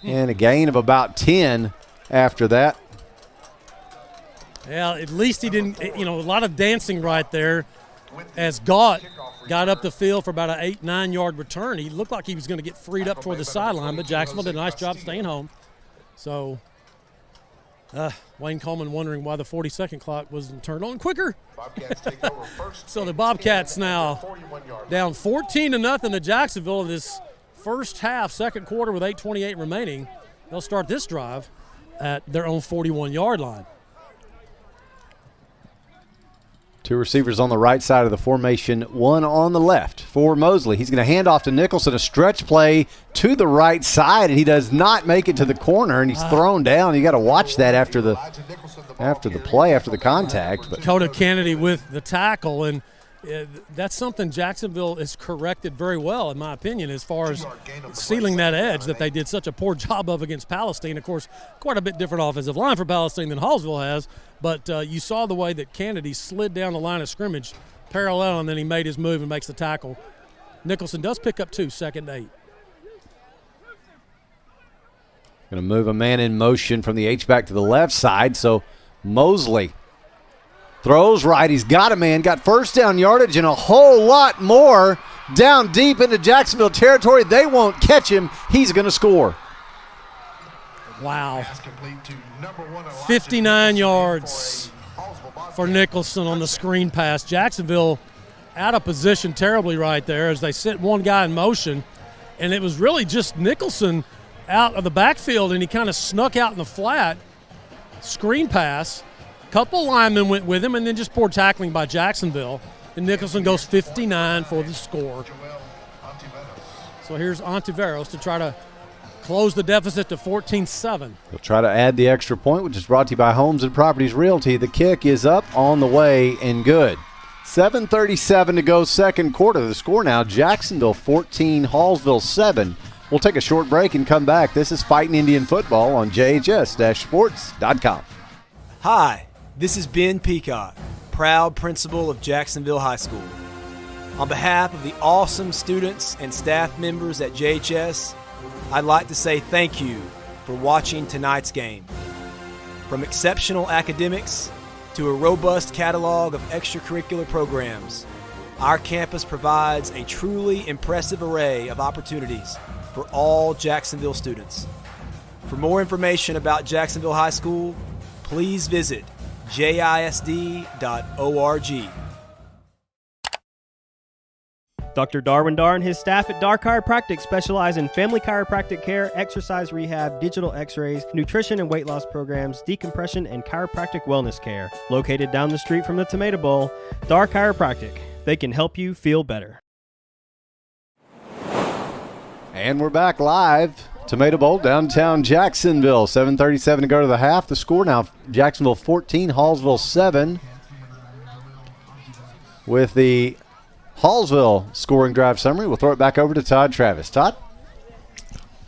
And a gain of about 10 after that. Yeah, at least he didn't, a lot of dancing right there as Gaunt got up the field for about an 8-9 yard return. He looked like he was going to get freed up toward the sideline, but Jacksonville did a nice job staying home. So Wayne Coleman wondering why the 40-second clock wasn't turned on quicker. So the Bobcats now down 14-0 to Jacksonville in this first half, second quarter with 8:28 remaining. They'll start this drive at their own 41-yard line. Two receivers on the right side of the formation, one on the left for Mosley. He's going to hand off to Nicholson, a stretch play to the right side, and he does not make it to the corner, and he's thrown down. You got to watch that after the play, after the contact. But Dakota Kennedy with the tackle, and that's something Jacksonville has corrected very well, in my opinion, as far as sealing that edge that they did such a poor job of against Palestine. Of course, quite a bit different offensive line for Palestine than Hallsville has, but you saw the way that Kennedy slid down the line of scrimmage parallel, and then he made his move and makes the tackle. Nicholson does pick up 2, 2nd and 8. Going to move a man in motion from the H-back to the left side, so Mosley throws right. He's got a man, got first down yardage and a whole lot more down deep into Jacksonville territory. They won't catch him. He's going to score. Wow. 59 yards for Nicholson on the screen pass. Jacksonville out of position terribly right there as they sent one guy in motion, and it was really just Nicholson out of the backfield, and he kind of snuck out in the flat. Screen pass. Couple linemen went with him, and then just poor tackling by Jacksonville. And Nicholson goes 59 for the score. So here's Ontiveros to try to close the deficit to 14-7. He'll try to add the extra point, which is brought to you by Homes and Properties Realty. The kick is up, on the way, and good. 7:37 to go, second quarter. The score now, Jacksonville 14, Hallsville 7. We'll take a short break and come back. This is Fightin' Indian Football on JHS-Sports.com. Hi. This is Ben Peacock, proud principal of Jacksonville High School. On behalf of the awesome students and staff members at JHS, I'd like to say thank you for watching tonight's game. From exceptional academics to a robust catalog of extracurricular programs, our campus provides a truly impressive array of opportunities for all Jacksonville students. For more information about Jacksonville High School, please visit JISD.org. Dr. Darwin Dar and his staff at Dar Chiropractic specialize in family chiropractic care, exercise rehab, digital x-rays, nutrition and weight loss programs, decompression, and chiropractic wellness care. Located down the street from the Tomato Bowl, Dar Chiropractic. They can help you feel better. And we're back live. Tomato Bowl, downtown Jacksonville. 7:37 to go to the half. The score now, Jacksonville 14, Hallsville 7. With the Hallsville scoring drive summary, we'll throw it back over to Todd Travis. Todd?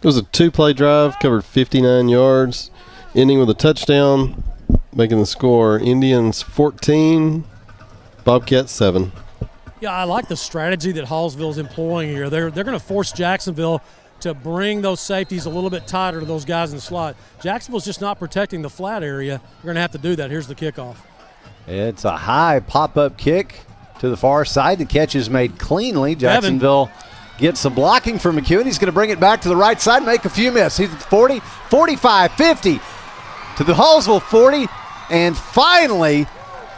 It was a 2-play drive, covered 59 yards, ending with a touchdown, making the score Indians 14, Bobcats 7. Yeah, I like the strategy that Hallsville's employing here. They're going to force Jacksonville to bring those safeties a little bit tighter to those guys in the slot. Jacksonville's just not protecting the flat area. You're going to have to do that. Here's the kickoff. It's a high pop-up kick to the far side. The catch is made cleanly. Jacksonville gets some blocking from McEwen. He's going to bring it back to the right side and make a few miss. He's at 40, 45, 50 to the Hallsville 40, and finally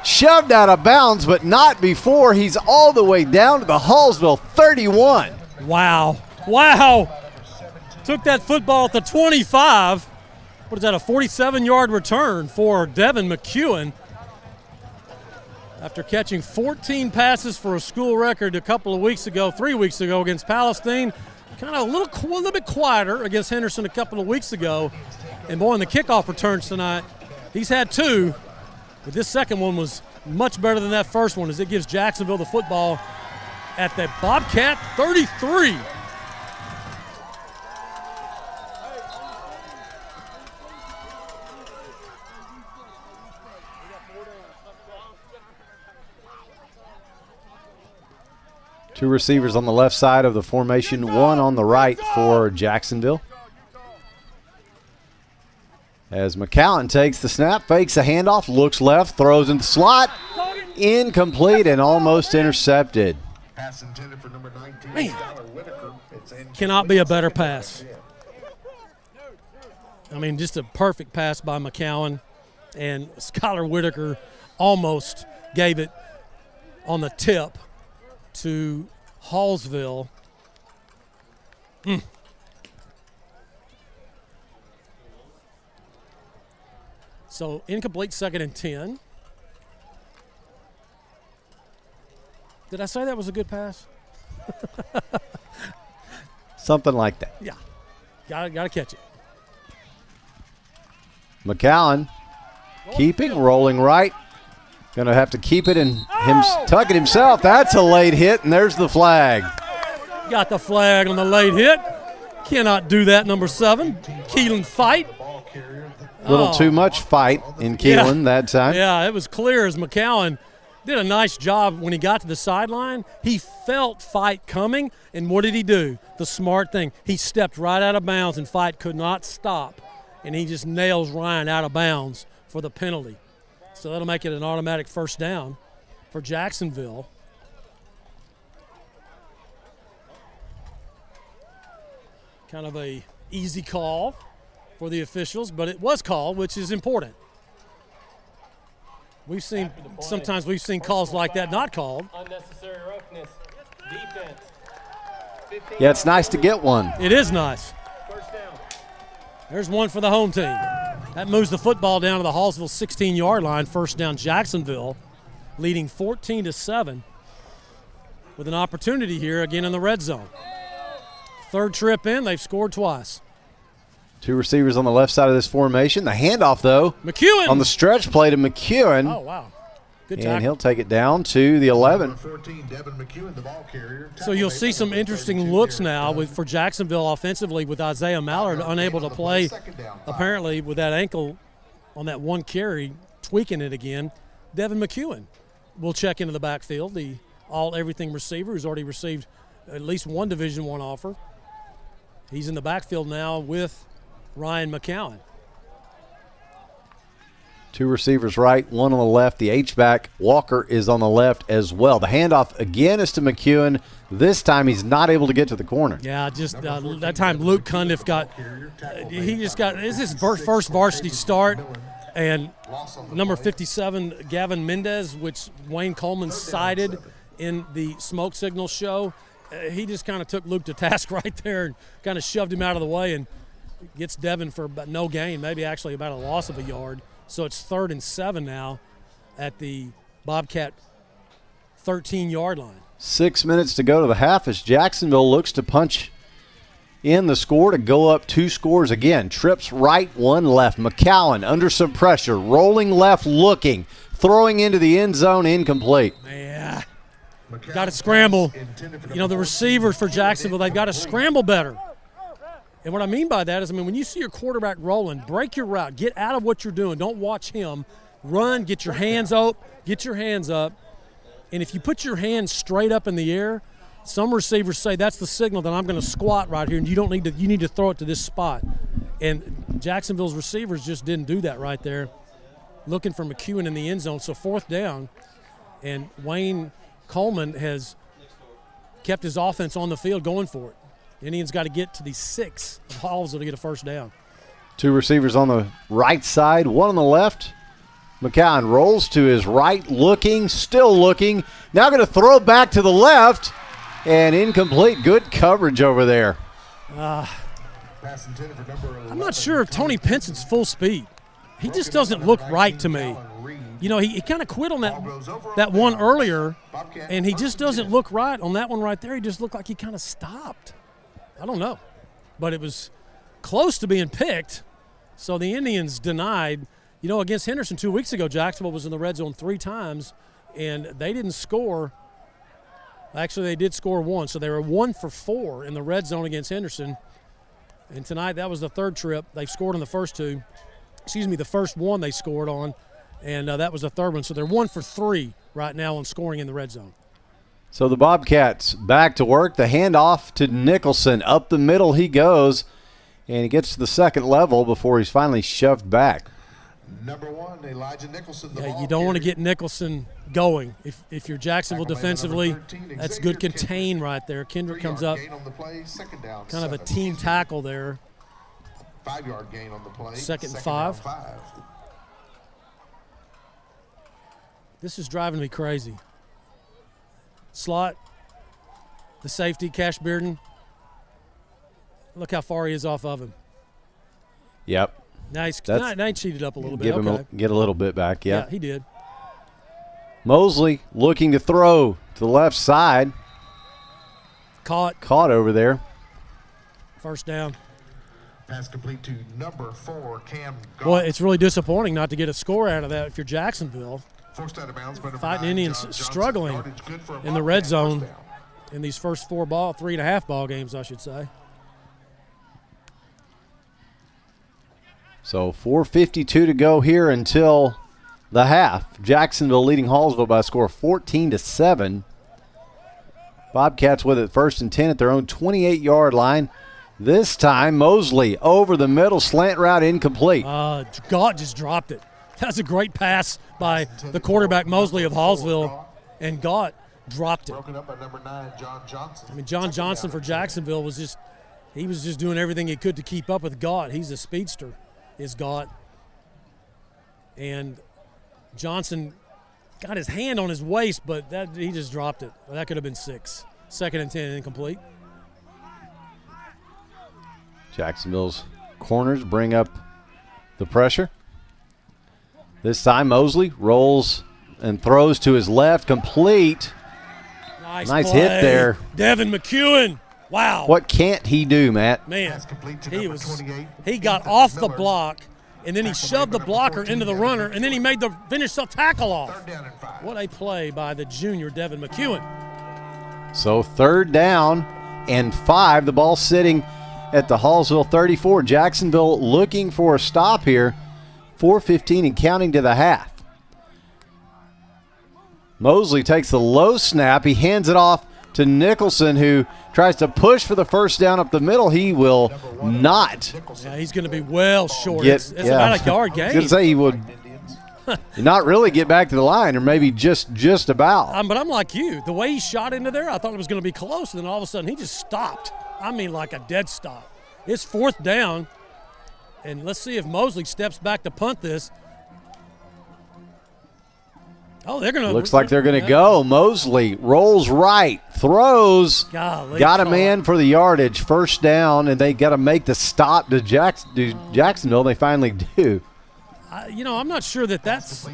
shoved out of bounds, but not before he's all the way down to the Hallsville 31. Wow. Wow. Took that football at the 25. What is that, a 47-yard return for Devin McEwen after catching 14 passes for a school record a couple of weeks ago, 3 weeks ago against Palestine. Kind of a little bit quieter against Henderson a couple of weeks ago. And boy, in the kickoff returns tonight, he's had 2, but this second one was much better than that first one as it gives Jacksonville the football at the Bobcat 33. Two receivers on the left side of the formation, one on the right for Jacksonville. As McCowan takes the snap, fakes a handoff, looks left, throws in the slot, incomplete and almost intercepted. Pass intended for number 19. Man, cannot be a better pass. I mean, just a perfect pass by McCowan, and Skylar Whitaker almost gave it on the tip to Hallsville. So incomplete, 2nd and 10. Did I say that was a good pass? Something like that. Yeah. Gotta catch it. McCowan keeping, rolling right. Going to have to keep it and tuck it himself. That's a late hit, and there's the flag. Got the flag on the late hit. Cannot do that, number 7. Keelan Fight. A little too much fight in Keelan that time. Yeah, it was clear as McCowan did a nice job when he got to the sideline. He felt Fight coming, and what did he do? The smart thing. He stepped right out of bounds, and Fight could not stop, and he just nails Ryan out of bounds for the penalty. So that'll make it an automatic first down for Jacksonville. Kind of a easy call for the officials, but it was called, which is important. Sometimes we've seen calls like that not called. Unnecessary roughness. Defense. Yeah, it's nice to get one. It is nice. First down. There's one for the home team. That moves the football down to the Hallsville 16-yard line. First down, Jacksonville, leading 14-7 with an opportunity here again in the red zone. Third trip in, they've scored twice. Two receivers on the left side of this formation. The handoff, though, McEwen on the stretch play to McEwen. Oh, wow. Good tackle. And he'll take it down to the 11. 14, Devin McEwen, the ball carrier. So you'll see some interesting looks now for Jacksonville offensively with Isaiah Mallard unable to play, apparently with that ankle on that one carry, tweaking it again. Devin McEwen will check into the backfield, the all-everything receiver who's already received at least one Division I offer. He's in the backfield now with Ryan McCowan. Two receivers right, one on the left. The H-back, Walker, is on the left as well. The handoff again is to McEwen. This time he's not able to get to the corner. Yeah, just that time Luke Cundiff this is his first varsity start. And number 57, Gavin Mendez, which Wayne Coleman cited in the smoke signal show, he just kind of took Luke to task right there and kind of shoved him out of the way and gets Devin for about no gain, maybe actually about a loss of a yard. So it's 3rd and 7 now at the Bobcat 13-yard line. 6 minutes to go to the half as Jacksonville looks to punch in the score to go up 2 scores again. Trips right, 1 left. McCowan under some pressure, rolling left, looking, throwing into the end zone, incomplete. Yeah. Got to scramble. You know, the receivers for Jacksonville, they've got to scramble better. And what I mean by that is, when you see your quarterback rolling, break your route. Get out of what you're doing. Don't watch him. Run, get your hands up. And if you put your hands straight up in the air, some receivers say that's the signal that I'm going to squat right here, and you need to throw it to this spot. And Jacksonville's receivers just didn't do that right there, looking for McEwen in the end zone. So 4th down, and Wayne Coleman has kept his offense on the field going for it. Indians got to get to the 6 of Hallsville to get a first down. Two receivers on the right side, one on the left. McCowan rolls to his right, still looking. Now going to throw back to the left, and incomplete. Good coverage over there. I'm not sure if Tony Penson's full speed. He just doesn't look right to me. You know, he kind of quit on that one earlier, and he just doesn't look right on that one right there. He just looked like he kind of stopped. I don't know. But it was close to being picked, so the Indians denied. You know, against Henderson 2 weeks ago, Jacksonville was in the red zone 3 times, and they didn't score. Actually, they did score 1, so they were 1 for 4 in the red zone against Henderson. And tonight, that was the 3rd trip. They've scored on the first 2. The first one they scored on, and that was the 3rd one. So they're 1 for 3 right now on scoring in the red zone. So the Bobcats back to work. The handoff to Nicholson. Up the middle he goes, and he gets to the second level before he's finally shoved back. Number 1, Elijah Nicholson. Yeah, you don't want to get Nicholson going. If you're Jacksonville defensively, that's good contain right there. Kendrick comes up, kind of a team tackle there. 5-yard gain on the play. Second and 5. This is driving me crazy. Slot, the safety, Cash Bearden. Look how far he is off of him. Yep. Nice. Now he cheated up a little bit. Get a little bit back, yeah. Yeah, he did. Mosley looking to throw to the left side. Caught over there. First down. Pass complete to number 4, Cam Gott. Boy, it's really disappointing not to get a score out of that if you're Jacksonville. Forced out of bounds by Fightin Indians struggling in the red zone in these first 3.5 ball games, I should say. So 4:52 to go here until the half. Jacksonville leading Hallsville by a score of 14-7. Bobcats with it 1st and 10 at their own 28-yard line. This time Mosley over the middle, slant route incomplete. Gott just dropped it. That's a great pass by the quarterback Mosley of Hallsville, and Gott dropped it. Broken up by number 9, John Johnson. I mean, John Johnson for Jacksonville was just doing everything he could to keep up with Gott. He's a speedster, is Gott. And Johnson got his hand on his waist, but he just dropped it. Well, that could have been 6. 2nd and 10, incomplete. Jacksonville's corners bring up the pressure. This time Mosley rolls and throws to his left, complete. Nice hit there. Devin McEwen. Wow. What can't he do, Matt? Man, he got off the block, and then he shoved the blocker into the runner, and then he made the finish the tackle off. What a play by the junior Devin McEwen. So 3rd down and 5. The ball sitting at the Hallsville 34. Jacksonville looking for a stop here. 4:15 and counting to the half. Mosley takes the low snap. He hands it off to Nicholson, who tries to push for the first down up the middle. He will not. Yeah, he's going to be well short. It's about a yard gain. I was going to say he would not really get back to the line, or maybe just about. But I'm like you. The way he shot into there, I thought it was going to be close, and then all of a sudden he just stopped. I mean, like a dead stop. It's 4th down, and let's see if Mosley steps back to punt this. Oh, they're going to. Looks like they're going to go. Mosley rolls right, throws. Golly, got a man for the yardage. 1st down, and they got to make the stop to Jacksonville. They finally do. I'm not sure that's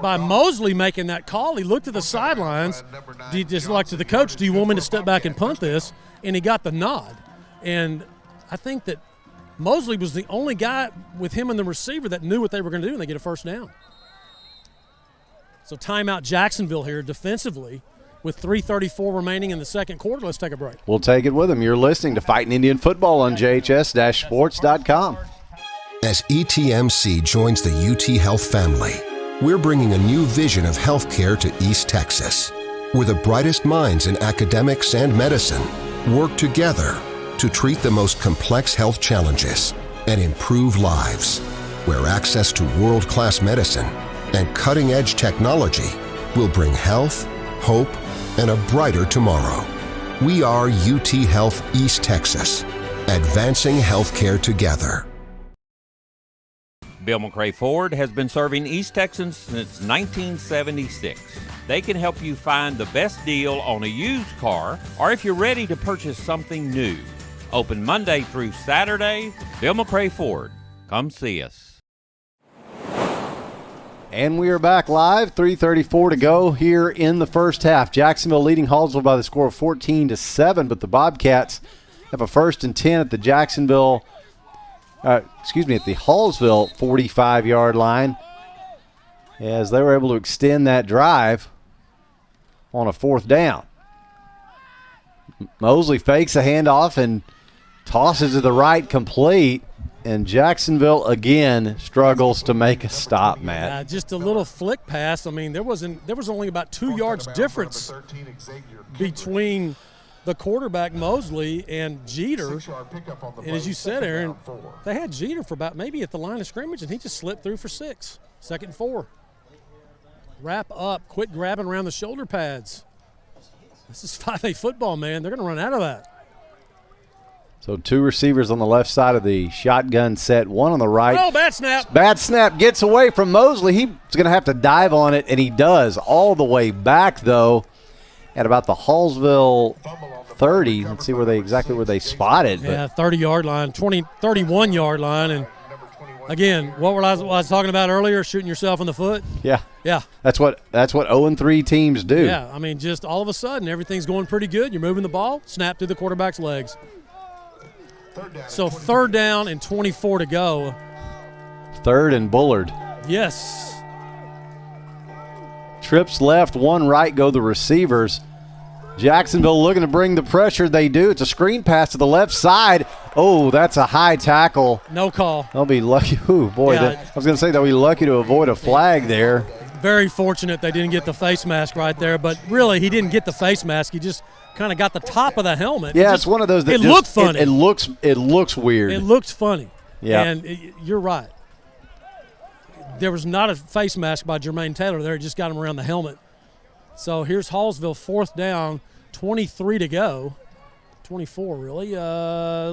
by Mosley making that call. He looked at the sidelines. He just like to the coach, do you want me to step back and punt this? And he got the nod. And I think that Mosley was the only guy with him and the receiver that knew what they were going to do, and they get a 1st down. So timeout Jacksonville here defensively with 3:34 remaining in the second quarter. Let's take a break. We'll take it with them. You're listening to Fightin' Indian Football on JHS-sports.com. As ETMC joins the UT Health family, we're bringing a new vision of healthcare to East Texas, where the brightest minds in academics and medicine work together to treat the most complex health challenges and improve lives, where access to world-class medicine and cutting-edge technology will bring health, hope, and a brighter tomorrow. We are UT Health East Texas, advancing healthcare together. Bill McRae Ford has been serving East Texans since 1976. They can help you find the best deal on a used car, or if you're ready to purchase something new. Open Monday through Saturday. Bill McRae Ford. Come see us. And we are back live. 3:34 to go here in the first half. Jacksonville leading Hallsville by the score of 14-7, but the Bobcats have a 1st and 10 at the at the Hallsville 45-yard line, as they were able to extend that drive on a 4th down. Mosley fakes a handoff and tosses to the right, complete. and Jacksonville again struggles to make a stop, Matt. Just a little flick pass. I mean, there was only about 2 yards difference between the quarterback Mosley and Jeter. And as you said, Aaron, they had Jeter for about maybe at the line of scrimmage, and he just slipped through for 6. 2nd and 4. Wrap up. Quit grabbing around the shoulder pads. This is 5A football, man. They're going to run out of that. So 2 receivers on the left side of the shotgun set, 1 on the right. Oh, bad snap. Bad snap gets away from Mosley. He's going to have to dive on it, and he does all the way back, though, at about the Hallsville 30. Let's see exactly where they spotted. Yeah, 30-yard line, 31-yard line. And, again, what I was talking about earlier, shooting yourself in the foot? Yeah. Yeah. That's what 0-3 teams do. Yeah, I mean, just all of a sudden, everything's going pretty good. You're moving the ball, snap through the quarterback's legs. So 3rd down and 24 to go. 3rd and Bullard. Yes. Trips left, 1 right go the receivers. Jacksonville looking to bring the pressure. They do. It's a screen pass to the left side. Oh, that's a high tackle. No call. They'll be lucky. Ooh, boy. Yeah. I was going to say they'll be lucky to avoid a flag there. Very fortunate they didn't get the face mask right there, but really he didn't get the face mask. He just kind of got the top of the helmet. Yeah, it's one of those that it looked funny. It looks weird. It looks funny. Yeah. And you're right. There was not a face mask by Jermaine Taylor there. It just got him around the helmet. So here's Hallsville, 4th down, 23 to go. 24, really.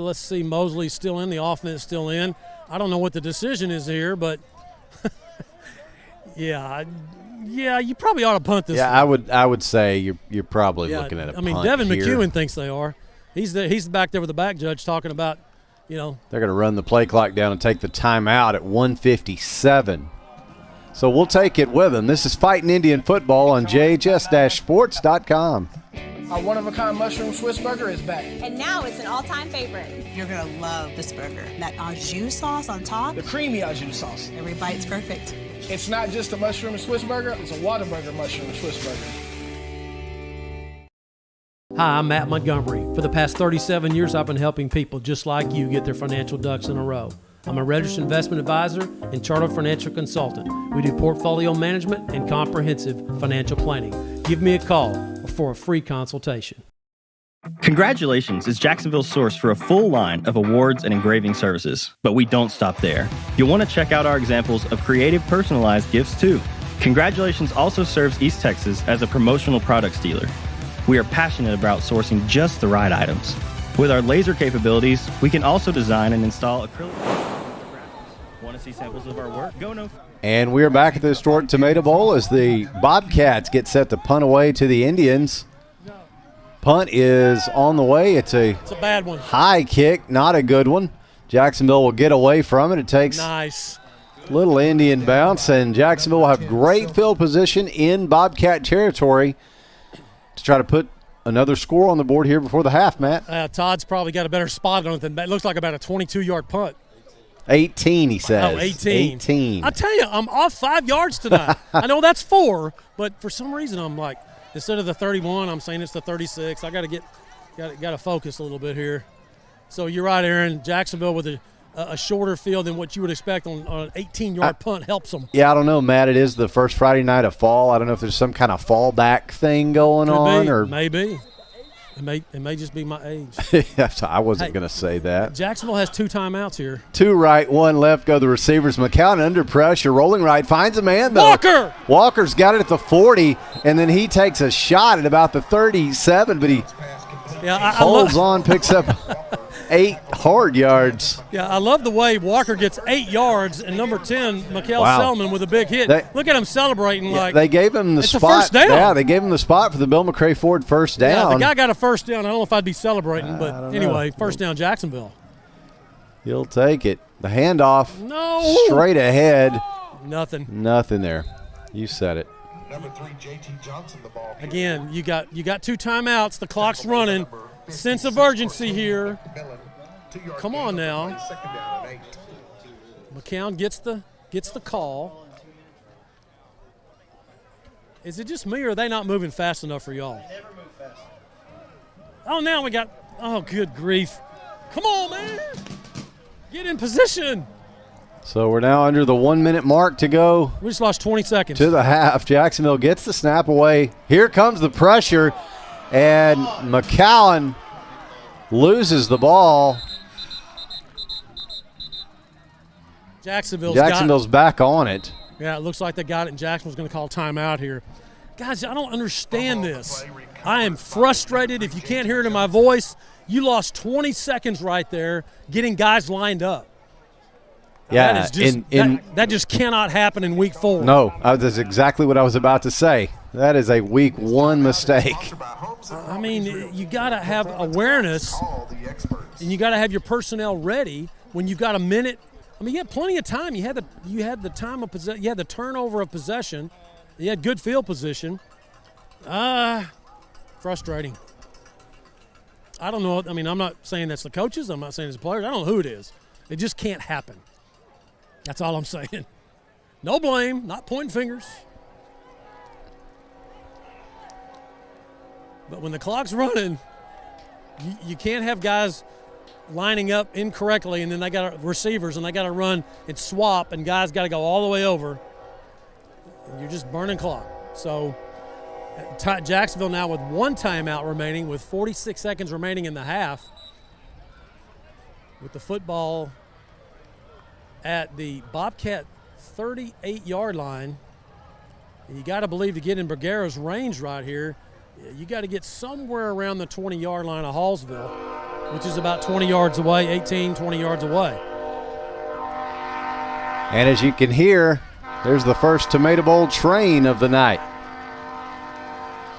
Let's see. Mosley's still in. The offense still in. I don't know what the decision is here, but yeah, you probably ought to punt this. Yeah, one. I would say you're probably looking at a punt. I mean, Devin here. McEwen thinks they are. He's back there with the back judge talking about, they're going to run the play clock down and take the timeout at 1:57. So we'll take it with them. This is Fightin' Indian Football on JHS-Sports.com. Our one-of-a-kind mushroom Swiss burger is back. And now it's an all-time favorite. You're going to love this burger. That au jus sauce on top. The creamy au jus sauce. Every bite's perfect. It's not just a mushroom and Swiss burger, it's a Whataburger mushroom and Swiss burger. Hi, I'm Matt Montgomery. For the past 37 years, I've been helping people just like you get their financial ducks in a row. I'm a registered investment advisor and chartered financial consultant. We do portfolio management and comprehensive financial planning. Give me a call for a free consultation. Congratulations is Jacksonville's source for a full line of awards and engraving services. But we don't stop there. You'll want to check out our examples of creative personalized gifts too. Congratulations also serves East Texas as a promotional products dealer. We are passionate about sourcing just the right items. With our laser capabilities, we can also design and install acrylic. Want to see samples of our work? Go no. And we're back at the historic Tomato Bowl as the Bobcats get set to punt away to the Indians. Punt is on the way. It's a bad one. High kick, not a good one. Jacksonville will get away from it. It takes nice little Indian bounce, and Jacksonville will have great field position in Bobcat territory to try to put another score on the board here before the half, Matt. Todd's probably got a better spot on it than that. It looks like about a 22-yard punt. 18, he says. Oh, 18. 18. I tell you, I'm off 5 yards tonight. I know that's 4, but for some reason I'm like, instead of the 31, I'm saying it's the 36. I got to focus a little bit here. So you're right, Aaron. Jacksonville with a shorter field than what you would expect on an 18-yard punt helps them. Yeah, I don't know, Matt. It is the first Friday night of fall. I don't know if there's some kind of fallback thing going on. Or maybe. It may just be my age. I wasn't going to say that. Jacksonville has 2 timeouts here. 2 right, 1 left go the receivers. McCown under pressure, rolling right, finds a man, though. Walker's got it at the 40, and then he takes a shot at about the 37, but he holds on, picks up 8 hard yards. Yeah, I love the way Walker gets 8 yards, and number 10, Mikael Selman, with a big hit. Look at him celebrating like they gave him the spot. A first down. Yeah, they gave him the spot for the Bill McCray Ford first down. Yeah, the guy got a first down. I don't know if I'd be celebrating, but anyway, first down Jacksonville. He'll take it. The handoff. No. Straight ahead. Nothing there. You said it. Number 3, J.T. Johnson, the ball. Again, you got 2 timeouts. The clock's running. Sense of urgency here. Come on now. McCown gets the call. Is it just me, or are they not moving fast enough for y'all? They never move fast. Oh, now we got – oh, good grief. Come on, man. Get in position. So we're now under the 1 minute mark to go. We just lost 20 seconds. To the half. Jacksonville gets the snap away. Here comes the pressure, and McCowan loses the ball. Jacksonville's back on it. Yeah, it looks like they got it, and Jacksonville's going to call timeout here. Guys, I don't understand this. I am frustrated. If you can't hear it in my voice, you lost 20 seconds right there getting guys lined up. Yeah, that, is just, that just cannot happen in week 4. No, that's exactly what I was about to say. That is a week 1 mistake. I mean, you got to have awareness, and you got to have your personnel ready when you've got a minute. I mean, you had plenty of time. You had the time of possession. You had the turnover of possession. You had good field position. Frustrating. I don't know. I mean, I'm not saying that's the coaches. I'm not saying it's the players. I don't know who it is. It just can't happen. That's all I'm saying. No blame, not pointing fingers. But when the clock's running, you can't have guys lining up incorrectly, and then they got receivers, and they got to run and swap, and guys got to go all the way over. You're just burning clock. So Jacksonville now with 1 timeout remaining, with 46 seconds remaining in the half, with the football at the Bobcat 38-yard line. And you got to believe to get in Bergero's range right here, you got to get somewhere around the 20-yard line of Hallsville, which is about 20 yards away, 18, 20 yards away. And as you can hear, there's the first Tomato Bowl train of the night.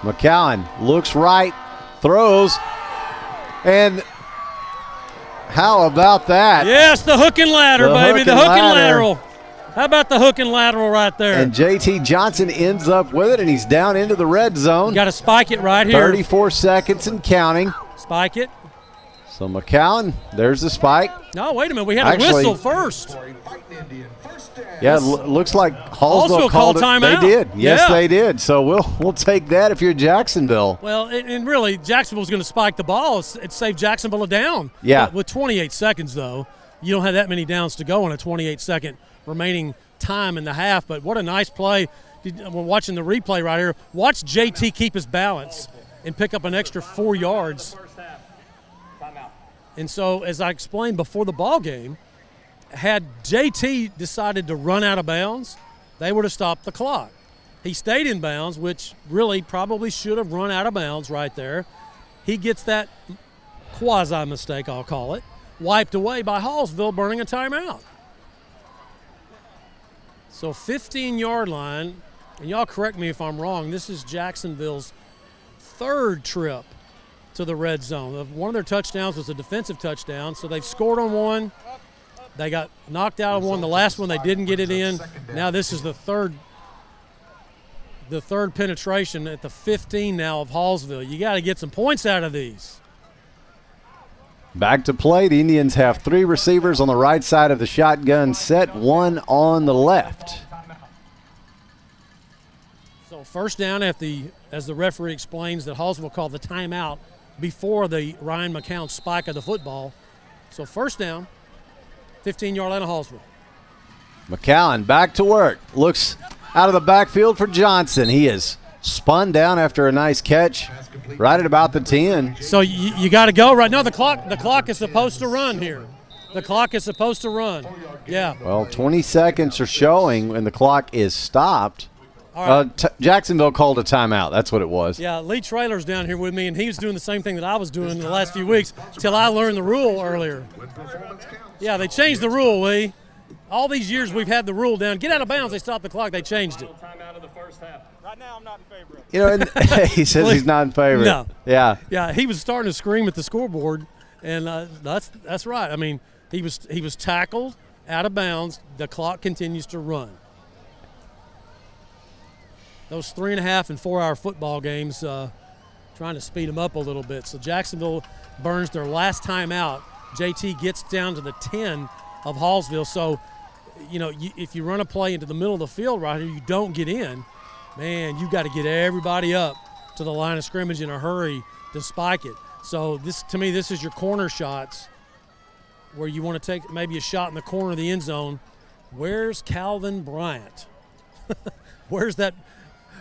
McCowan looks right, throws, and how about that? Yes, the hook and ladder, baby, the hook and lateral. How about the hook and lateral right there? And J.T. Johnson ends up with it, and he's down into the red zone. You got to spike it right here. 34 seconds and counting. Spike it. So McCowan, there's the spike. No, wait a minute. We had a whistle first. Yeah, looks like Hallsville called timeout. They did. Yes, yeah. they did. So we'll take that if you're Jacksonville. Well, and really, Jacksonville's going to spike the ball. It saved Jacksonville a down. Yeah. But with 28 seconds, though, you don't have that many downs to go in a 28-second remaining time in the half. But what a nice play. We're watching the replay right here. Watch JT keep his balance and pick up an extra 4 yards. And so, as I explained before the ball game, had JT decided to run out of bounds, they would have stopped the clock. He stayed in bounds, which really probably should have run out of bounds right there. He gets that quasi-mistake, I'll call it, wiped away by Hallsville burning a timeout. So 15-yard line, and y'all correct me if I'm wrong, this is Jacksonville's 3rd trip to the red zone. One of their touchdowns was a defensive touchdown, so they've scored on one. They got knocked out of one. The last one they didn't get it in. Now this is the third penetration at the 15 now of Hallsville. You got to get some points out of these. Back to play. The Indians have 3 receivers on the right side of the shotgun set, 1 on the left. So first down as the referee explains that Hallsville called the timeout before the Ryan McCown spike of the football. So first down, 15-yard line of Hallsville. McCowan back to work. Looks out of the backfield for Johnson. He is spun down after a nice catch right at about the 10. So you got to go right now. The clock is supposed to run here. The clock is supposed to run. Yeah. Well, 20 seconds are showing and the clock is stopped. Jacksonville called a timeout. That's what it was. Yeah, Lee Traylor's down here with me, and he was doing the same thing that I was doing in the last few weeks until I learned the rule earlier. Yeah, they changed the rule, Lee. All these years we've had the rule down. Get out of bounds, they stopped the clock, they changed it. Timeout of the first half. Right now I'm not in favor of it. You know, and he says he's not in favor. No. Yeah. Yeah, he was starting to scream at the scoreboard, and that's right. I mean, he was tackled out of bounds. The clock continues to run. Those 3.5 and 4 hour football games, trying to speed them up a little bit. So Jacksonville burns their last time out. JT gets down to the 10 of Hallsville. So, you know, if you run a play into the middle of the field right here, you don't get in, man, you got to get everybody up to the line of scrimmage in a hurry to spike it. So this, to me, this is your corner shots where you want to take maybe a shot in the corner of the end zone. Where's Calvin Bryant? Where's that?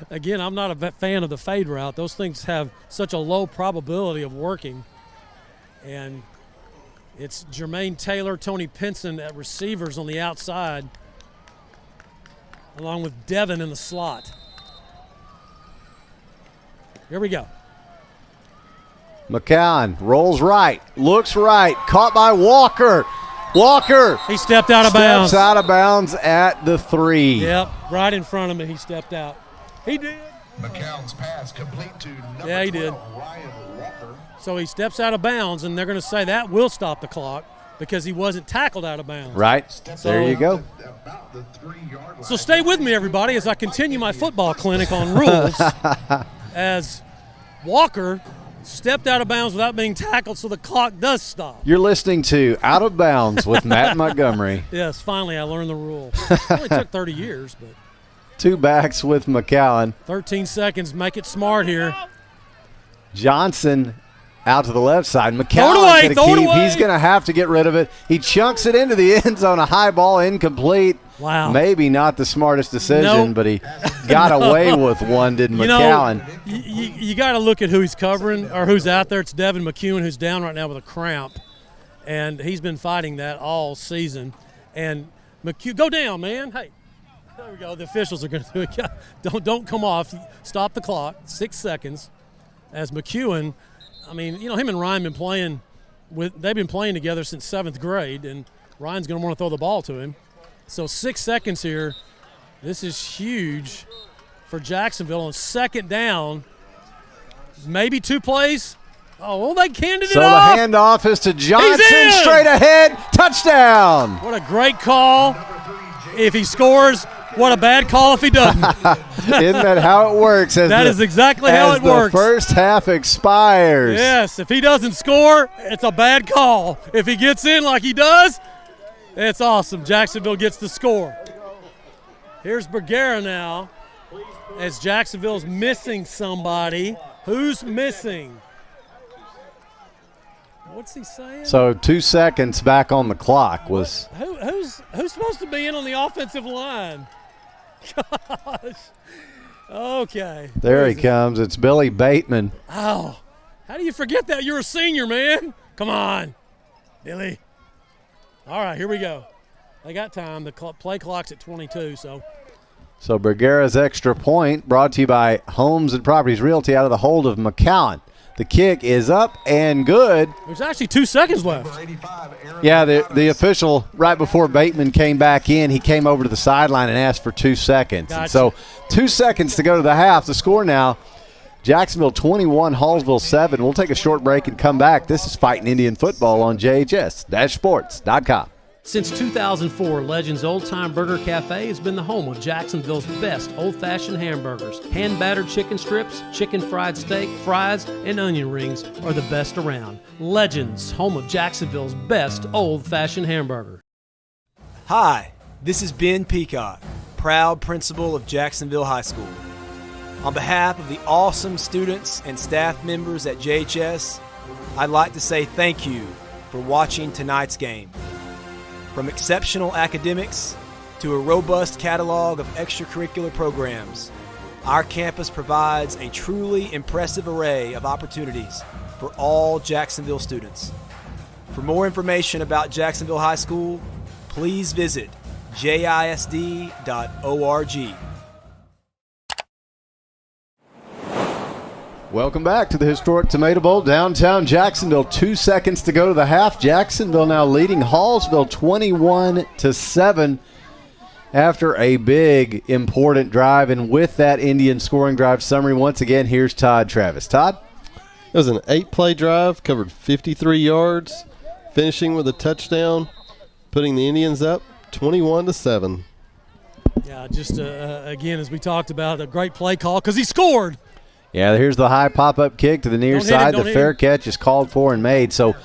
Again, I'm not a fan of the fade route. Those things have such a low probability of working. And it's Jermaine Taylor, Tony Pinson at receivers on the outside, along with Devin in the slot. Here we go. McCown rolls right, looks right, caught by Walker. Walker. He stepped out of bounds. Steps out of bounds at the 3. Yep, right in front of him, he stepped out. He did. McCown's pass complete to number Yeah, he did. 12, Ryan Walker. So he steps out of bounds, and they're going to say that will stop the clock because he wasn't tackled out of bounds. Right. There you go. About the 3-yard line. So stay with me, everybody, as I continue my football clinic on rules. As Walker stepped out of bounds without being tackled, so the clock does stop. You're listening to Out of Bounds with Matt Montgomery. Yes, finally I learned the rule. It only took 30 years, but 2 backs with McCown. 13 seconds, make it smart here. Johnson out to the left side. Throw it McCown away, going to throw it keep. away. He's going to have to get rid of it. He chunks it into the end zone. A high ball, incomplete. Wow. Maybe not the smartest decision, Nope. but he got away with one, did McCown. You got to look at who he's covering or who's out there. It's Devin McEwen, who's down right now with a cramp, and he's been fighting that all season. And McEwen, go down, man. Hey, there we go. The officials are going to do it. Don't come off. Stop the clock. 6 seconds. As McEwen, I mean, you know, him and Ryan been playing they've been playing together since 7th grade, and Ryan's going to want to throw the ball to him. So 6 seconds here. This is huge for Jacksonville on 2nd down. Maybe 2 plays. Oh, well, they canned it So off. the handoff is to He's Johnson, in. straight ahead, touchdown. What a great call if he scores. What a bad call if he doesn't. Isn't that how it works? That is exactly how it works. The first half expires. Yes, if he doesn't score, it's a bad call. If he gets in like he does, it's awesome. Jacksonville gets the score. Here's Bergera now as Jacksonville's missing somebody. Who's missing? What's he saying? So 2 seconds back on the clock was. Who's supposed to be in on the offensive line? Gosh. Okay. There he comes. It's Billy Bateman. Oh, how do you forget that? You're a senior, man. Come on, Billy. All right, here we go. They got time. The play clock's at 22, so. So Bergera's extra point brought to you by Homes and Properties Realty out of the hold of McCown. The kick is up and good. There's actually 2 seconds left. Yeah, the official, right before Bateman came back in, he came over to the sideline and asked for 2 seconds. Gotcha. And so 2 seconds to go to the half. The score now, Jacksonville 21, Hallsville 7. We'll take a short break and come back. This is Fightin' Indian Football on JHS-Sports.com. Since 2004, Legends Old Time Burger Cafe has been the home of Jacksonville's best old-fashioned hamburgers. Hand-battered chicken strips, chicken fried steak, fries, and onion rings are the best around. Legends, home of Jacksonville's best old-fashioned hamburger. Hi, this is Ben Peacock, proud principal of Jacksonville High School. On behalf of the awesome students and staff members at JHS, I'd like to say thank you for watching tonight's game. From exceptional academics to a robust catalog of extracurricular programs, our campus provides a truly impressive array of opportunities for all Jacksonville students. For more information about Jacksonville High School, please visit jisd.org. Welcome back to the historic Tomato Bowl, downtown Jacksonville. 2 seconds to go to the half. Jacksonville now leading Hallsville 21-7 after a big, important drive. And with that Indian scoring drive summary, once again, here's Todd Travis. Todd? It was an 8-play drive, covered 53 yards, finishing with a touchdown, putting the Indians up 21-7. Yeah, just again, as we talked about, a great play call because he scored. Yeah, here's the high pop-up kick to the near side. The fair catch is called for and made. So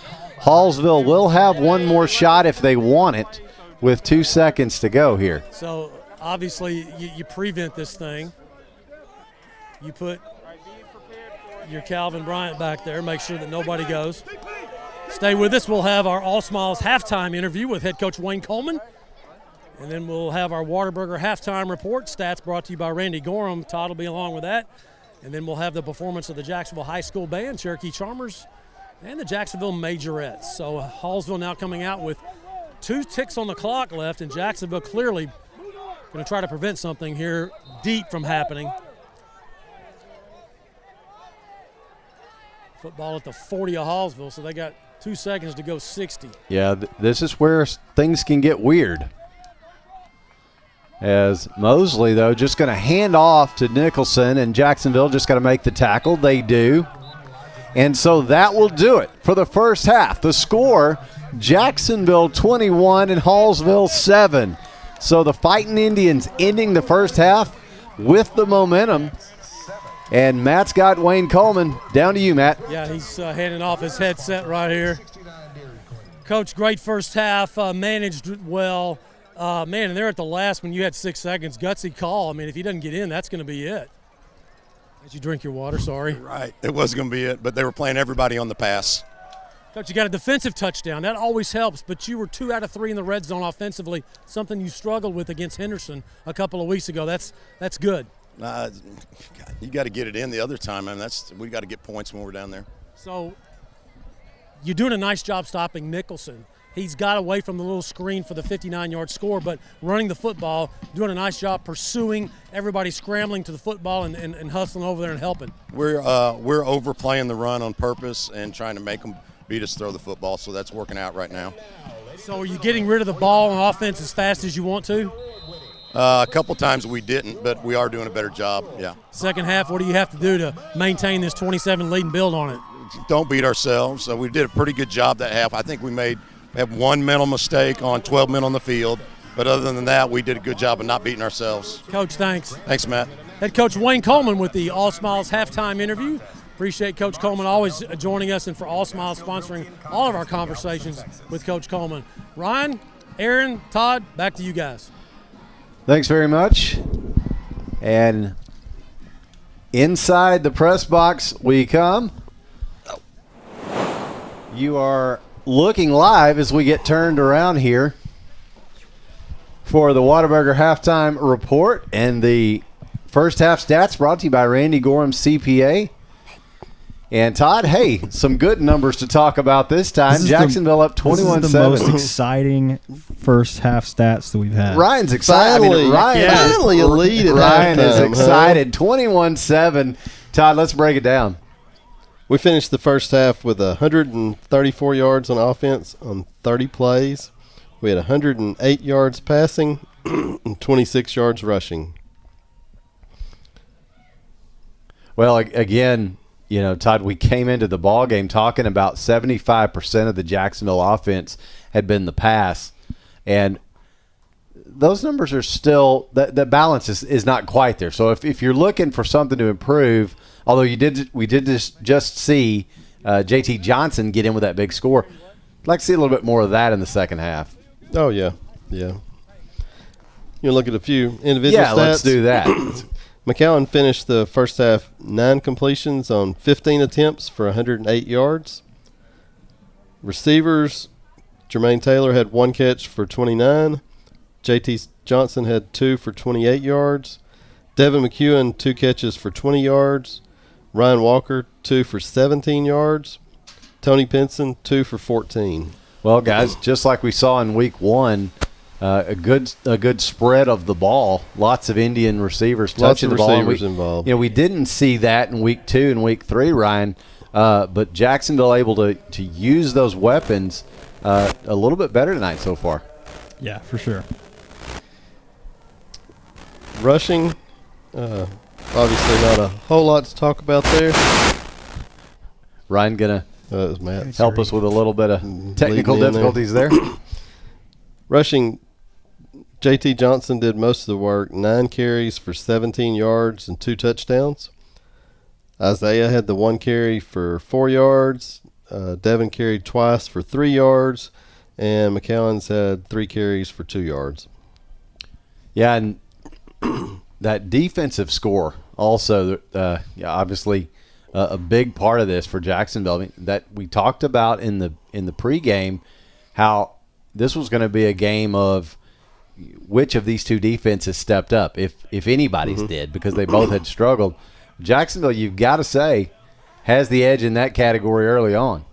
Hallsville will have one more shot if they want it with 2 seconds to go here. So obviously you prevent this thing. You put your Calvin Bryant back there, make sure that nobody goes. Stay with us. We'll have our All Smiles halftime interview with head coach Wayne Coleman. And then we'll have our Whataburger halftime report. Stats brought to you by Randy Gorham. Todd will be along with that. And then we'll have the performance of the Jacksonville High School Band, Cherokee Charmers, and the Jacksonville Majorettes. So Hallsville now coming out with 2 ticks on the clock left, and Jacksonville clearly going to try to prevent something here deep from happening. Football at the 40 of Hallsville, so they got 2 seconds to go 60. Yeah, this is where things can get weird. As Mosley, though, just going to hand off to Nicholson, and Jacksonville just got to make the tackle. They do. And so that will do it for the first half. The score, Jacksonville 21 and Hallsville 7. So the Fightin Indians ending the first half with the momentum. And Matt's got Wayne Coleman. Down to you, Matt. Yeah, he's handing off his headset right here. Coach, great first half, managed well. Man, and they're at the last when you had 6 seconds. Gutsy call. I mean, if he doesn't get in, that's going to be it. As you drink your water, sorry. Right. It was going to be it, but they were playing everybody on the pass. Coach, you got a defensive touchdown. That always helps, but you were 2 out of 3 in the red zone offensively, something you struggled with against Henderson a couple of weeks ago. That's good. You got to get it in the other time, man. We got to get points when we're down there. So you're doing a nice job stopping Nicholson. He's got away from the little screen for the 59-yard score, but running the football, doing a nice job pursuing, everybody scrambling to the football and hustling over there and helping. We're overplaying the run on purpose and trying to make them beat us throw the football, so that's working out right now. So are you getting rid of the ball on offense as fast as you want to? A couple times we didn't, but we are doing a better job, yeah. Second half, what do you have to do to maintain this 27 lead and build on it? Don't beat ourselves. So we did a pretty good job that half. I think we had 1 mental mistake on 12 men on the field, but other than that, we did a good job of not beating ourselves. Coach, thanks. Thanks, Matt. Head Coach Wayne Coleman with the All Smiles halftime interview. Appreciate Coach Coleman always joining us and for All Smiles sponsoring all of our conversations with Coach Coleman. Ryan, Aaron, Todd, back to you guys. Thanks very much. And inside the press box we come. You are looking live as we get turned around here for the Whataburger halftime report and the first half stats brought to you by Randy Gorham CPA. And Todd, hey, some good numbers to talk about this time. Jacksonville up 21-7. This is the most exciting first half stats that we've had. Ryan's excited. Finally a lead at Ryan is halftime, excited. 21-7. Todd, let's break it down. We finished the first half with 134 yards on offense on 30 plays. We had 108 yards passing and 26 yards rushing. Well, again, Todd, we came into the ball game talking about 75% of the Jacksonville offense had been the pass, and those numbers are still the balance is not quite there. So if you're looking for something to improve, although we did just see JT Johnson get in with that big score, I'd like to see a little bit more of that in the second half. Oh yeah. You look at a few individual stats. Yeah, let's do that. McAllen finished the first half 9 completions on 15 attempts for 108 yards. Receivers, Jermaine Taylor had 1 catch for 29. JT Johnson had 2 for 28 yards. Devin McEwen, 2 catches for 20 yards. Ryan Walker, 2 for 17 yards. Tony Pinson, 2 for 14. Well, guys, just like we saw in week 1, a good spread of the ball. Lots of Indian receivers touching the ball. Lots of receivers involved. We didn't see that in week 2 and week 3, Ryan. But Jacksonville able to use those weapons a little bit better tonight so far. Yeah, for sure. Rushing, obviously not a whole lot to talk about there. Ryan gonna help us with a little bit of technical difficulties there. Rushing, JT Johnson did most of the work, 9 carries for 17 yards and 2 touchdowns. Isaiah had the 1 carry for 4 yards. Devin carried twice for 3 yards. And McAllen's had 3 carries for 2 yards. Yeah, and that defensive score also, obviously a big part of this for Jacksonville. I mean, that we talked about in in the pregame how this was going to be a game of which of these two defenses stepped up, if anybody's did, because they both had struggled. Jacksonville, you've got to say, has the edge in that category early on.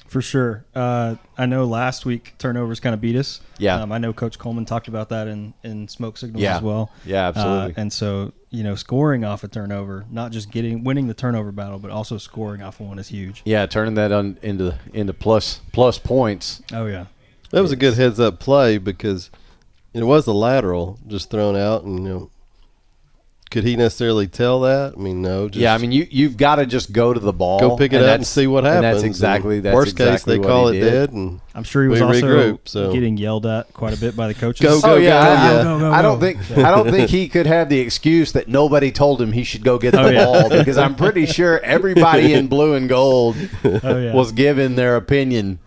For sure. I know last week turnovers kind of beat us. Yeah. I know Coach Coleman talked about that in smoke signals Yeah. as well. Yeah, absolutely. And so, scoring off a turnover, not just winning the turnover battle, but also scoring off of one is huge. Yeah, turning that into plus points. Oh, yeah. That was a good heads-up play because it was a lateral just thrown out, and could he necessarily tell that? I mean, no. You've got to just go to the ball, go pick it up and see what happens. And that's exactly worst case they call it dead, and I'm sure he was also getting yelled at quite a bit by the coaches. Go, I don't think he could have the excuse that nobody told him he should go get the ball because I'm pretty sure everybody in blue and gold was given their opinion.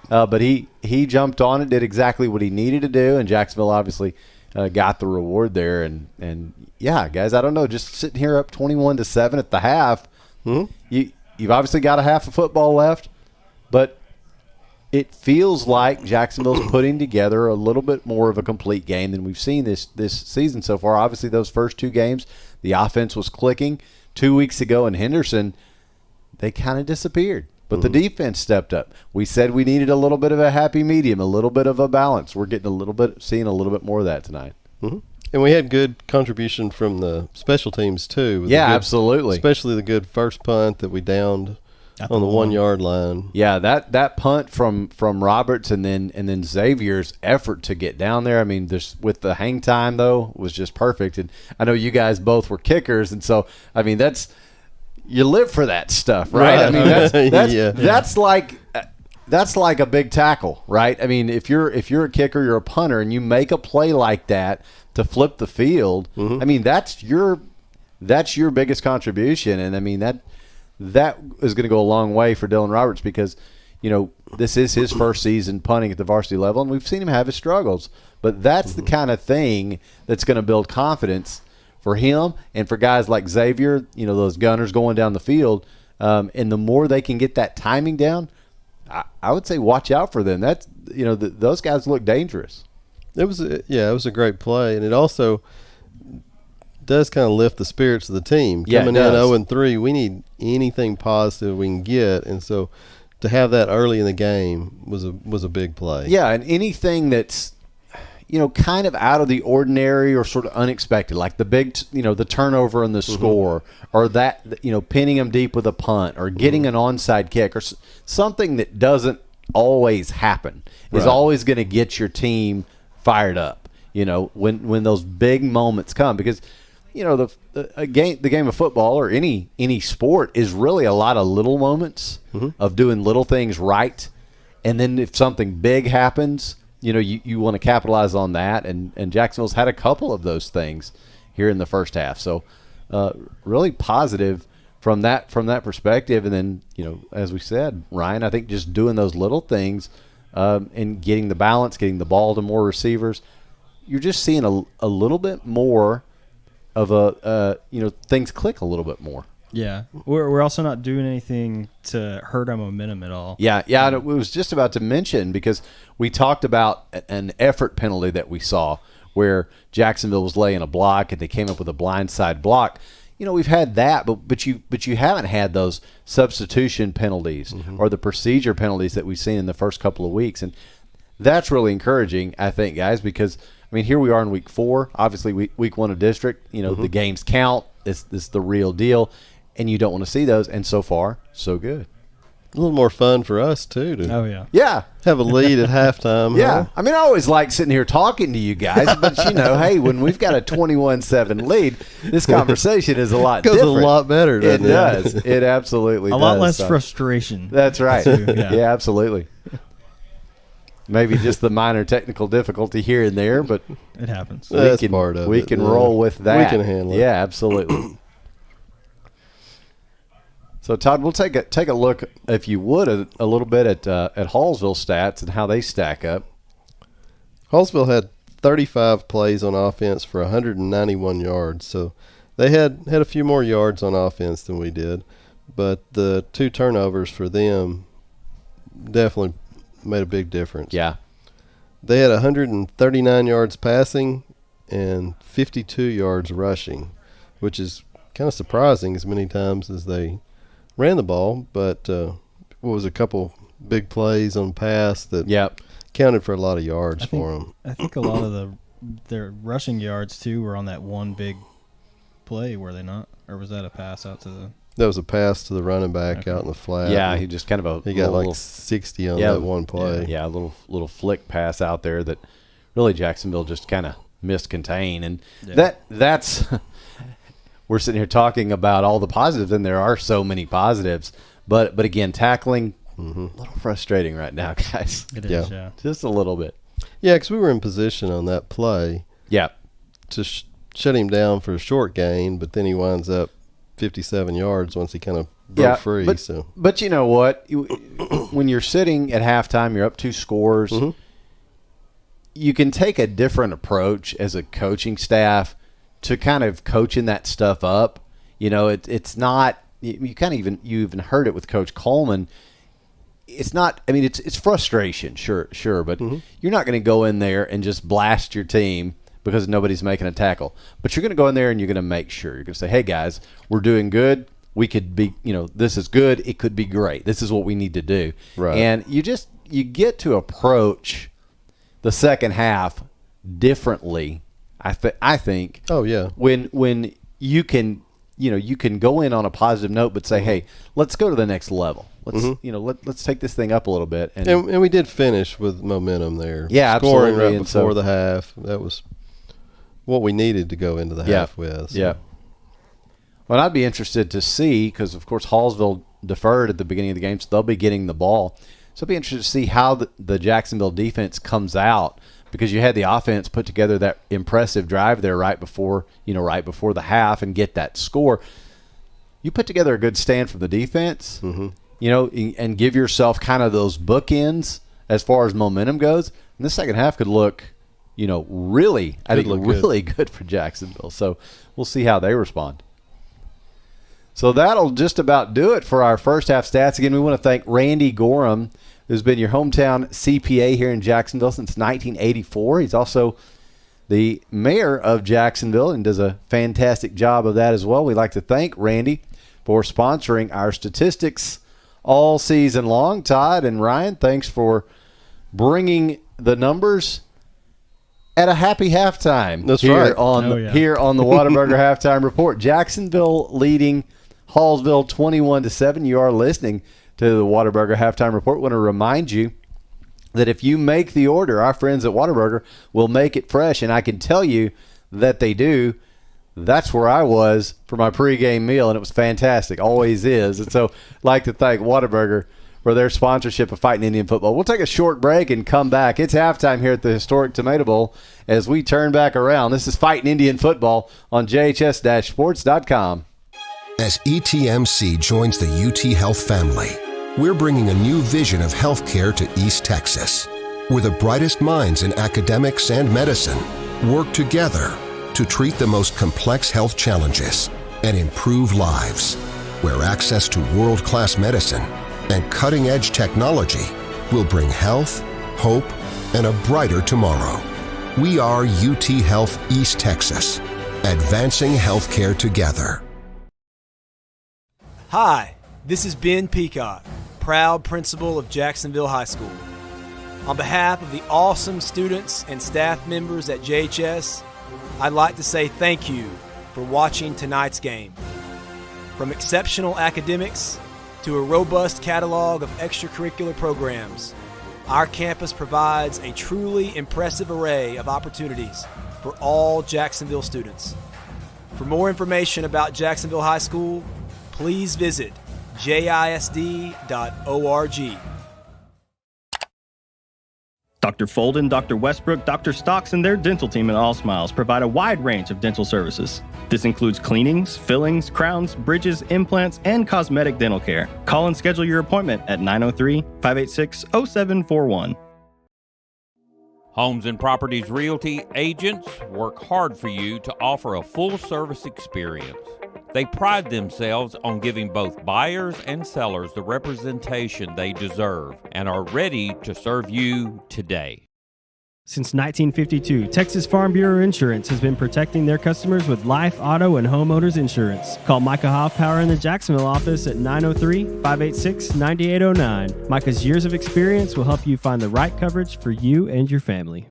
But he jumped on it, did exactly what he needed to do, and Jacksonville obviously got the reward there. And yeah, guys, I don't know, just sitting here up 21-7 at the half, you've obviously got a half of football left, but it feels like Jacksonville's putting together a little bit more of a complete game than we've seen this season so far. Obviously, those first two games, the offense was clicking. 2 weeks ago in Henderson, they kind of disappeared. But the defense stepped up. We said we needed a little bit of a happy medium, a little bit of a balance. We're getting seeing a little bit more of that tonight. And we had good contribution from the special teams too. Yeah, absolutely. Especially the good first punt that we downed on the 1 yard line. Yeah, that punt from Roberts and then Xavier's effort to get down there. I mean, with the hang time though was just perfect. And I know you guys both were kickers, and so I mean you live for that stuff, right? I mean, that's like a big tackle, right? I mean, if you're a kicker, you're a punter, and you make a play like that to flip the field. I mean, that's your biggest contribution, and I mean that is going to go a long way for Dylan Roberts because this is his first season punting at the varsity level, and we've seen him have his struggles, but that's the kind of thing that's going to build confidence for him and for guys like Xavier, those gunners going down the field. And the more they can get that timing down, I would say watch out for them. That's those guys look dangerous. It was a great play, and it also does kind of lift the spirits of the team. Coming in 0-3, we need anything positive we can get, and so to have that early in the game was a big play. Yeah, and anything that's kind of out of the ordinary or sort of unexpected, like the big, the turnover in the score, or that, pinning them deep with a punt, or getting an onside kick, or something that doesn't always happen is always going to get your team fired up. When those big moments come, because the game of football or any sport is really a lot of little moments of doing little things right, and then if something big happens, you want to capitalize on that, and Jacksonville's had a couple of those things here in the first half. So really positive from that perspective. And then, as we said, Ryan, I think just doing those little things and getting the balance, getting the ball to more receivers, you're just seeing a little bit more of things click a little bit more. Yeah, we're also not doing anything to hurt our momentum at all. Yeah, and it was just about to mention, because we talked about an effort penalty that we saw where Jacksonville was laying a block and they came up with a blindside block. We've had that, but you haven't had those substitution penalties or the procedure penalties that we've seen in the first couple of weeks, and that's really encouraging, I think, guys, because I mean, here we are in week 4. Obviously, week 1 of district. The games count. This is the real deal. And you don't want to see those, and so far, so good. A little more fun for us, too. Yeah. Have a lead at halftime. Yeah. I mean, I always like sitting here talking to you guys, but, hey, when we've got a 21-7 lead, this conversation is a lot different. It goes a lot better, doesn't it? It does. It absolutely does. A lot less frustration. That's right. Yeah, absolutely. Maybe just the minor technical difficulty here and there, but it happens. That's part of it. We can roll with that. We can handle it. Yeah, absolutely. So, Todd, we'll take a look, if you would, a little bit at Hallsville stats and how they stack up. Hallsville had 35 plays on offense for 191 yards, so they had a few more yards on offense than we did, but the 2 turnovers for them definitely made a big difference. Yeah. They had 139 yards passing and 52 yards rushing, which is kind of surprising as many times as they ran the ball. But what was a couple big plays on pass that counted for a lot of yards for them. I think a lot of their rushing yards, too, were on that one big play, were they not? Or was that a pass out to the... That was a pass to the running back out in the flat. Yeah, he just kind of he got like 60 on that one play. Yeah, a little flick pass out there that really Jacksonville just kind of miscontained. And that's we're sitting here talking about all the positives, and there are so many positives. But again, tackling a little frustrating right now, guys. It is, yeah. Just a little bit. Yeah, because we were in position on that play. Yeah. To shut him down for a short gain, but then he winds up 57 yards once he kind of broke free. But you know what? When you're sitting at halftime, you're up 2 scores. You can take a different approach as a coaching staff to kind of coaching that stuff up. You know, it's not – you even heard it with Coach Coleman. It's not – I mean, it's frustration, sure, but you're not going to go in there and just blast your team because nobody's making a tackle. But you're going to go in there and you're going to make sure. You're going to say, hey, guys, we're doing good. We could be, this is good. It could be great. This is what we need to do. Right. And you get to approach the second half differently, I think. Oh, yeah. When you can, you can go in on a positive note, but say, hey, let's go to the next level. Let's take this thing up a little bit. And we did finish with momentum there. Yeah, scoring absolutely. right before the half. That was what we needed to go into the half with. So. Yeah. Well, I'd be interested to see, because, of course, Hallsville deferred at the beginning of the game, so they'll be getting the ball. So I'd be interested to see how the Jacksonville defense comes out, because you had the offense put together that impressive drive there right before the half and get that score. You put together a good stand from the defense, and give yourself kind of those bookends as far as momentum goes. And the second half could look – really good for Jacksonville. So we'll see how they respond. So that'll just about do it for our first half stats. Again, we want to thank Randy Gorham, who's been your hometown CPA here in Jacksonville since 1984. He's also the mayor of Jacksonville and does a fantastic job of that as well. We'd like to thank Randy for sponsoring our statistics all season long. Todd and Ryan, thanks for bringing the numbers at a happy halftime. That's here right. Here on the Whataburger Halftime Report. Jacksonville leading Hallsville 21-7. You are listening to the Whataburger Halftime Report. I want to remind you that if you make the order, our friends at Whataburger will make it fresh, and I can tell you that they do. That's where I was for my pregame meal, and it was fantastic. Always is. And so I'd like to thank Whataburger for their sponsorship of Fightin Indian football. We'll take a short break and come back. It's halftime here at the historic Tomato Bowl as we turn back around. This is Fightin Indian football on JHS-sports.com. As ETMC joins the UT Health family, we're bringing a new vision of healthcare to East Texas, where the brightest minds in academics and medicine work together to treat the most complex health challenges and improve lives, where access to world-class medicine and cutting-edge technology will bring health, hope, and a brighter tomorrow. We are UT Health East Texas, advancing healthcare together. Hi, this is Ben Peacock, proud principal of Jacksonville High School. On behalf of the awesome students and staff members at JHS, I'd like to say thank you for watching tonight's game. From exceptional academics to a robust catalog of extracurricular programs, our campus provides a truly impressive array of opportunities for all Jacksonville students. For more information about Jacksonville High School, please visit jisd.org. Dr. Folden, Dr. Westbrook, Dr. Stocks, and their dental team at All Smiles provide a wide range of dental services. This includes cleanings, fillings, crowns, bridges, implants, and cosmetic dental care. Call and schedule your appointment at 903-586-0741. Homes and Properties Realty agents work hard for you to offer a full-service experience. They pride themselves on giving both buyers and sellers the representation they deserve and are ready to serve you today. Since 1952, Texas Farm Bureau Insurance has been protecting their customers with life, auto, and homeowners insurance. Call Micah Hoffpower in the Jacksonville office at 903-586-9809. Micah's years of experience will help you find the right coverage for you and your family.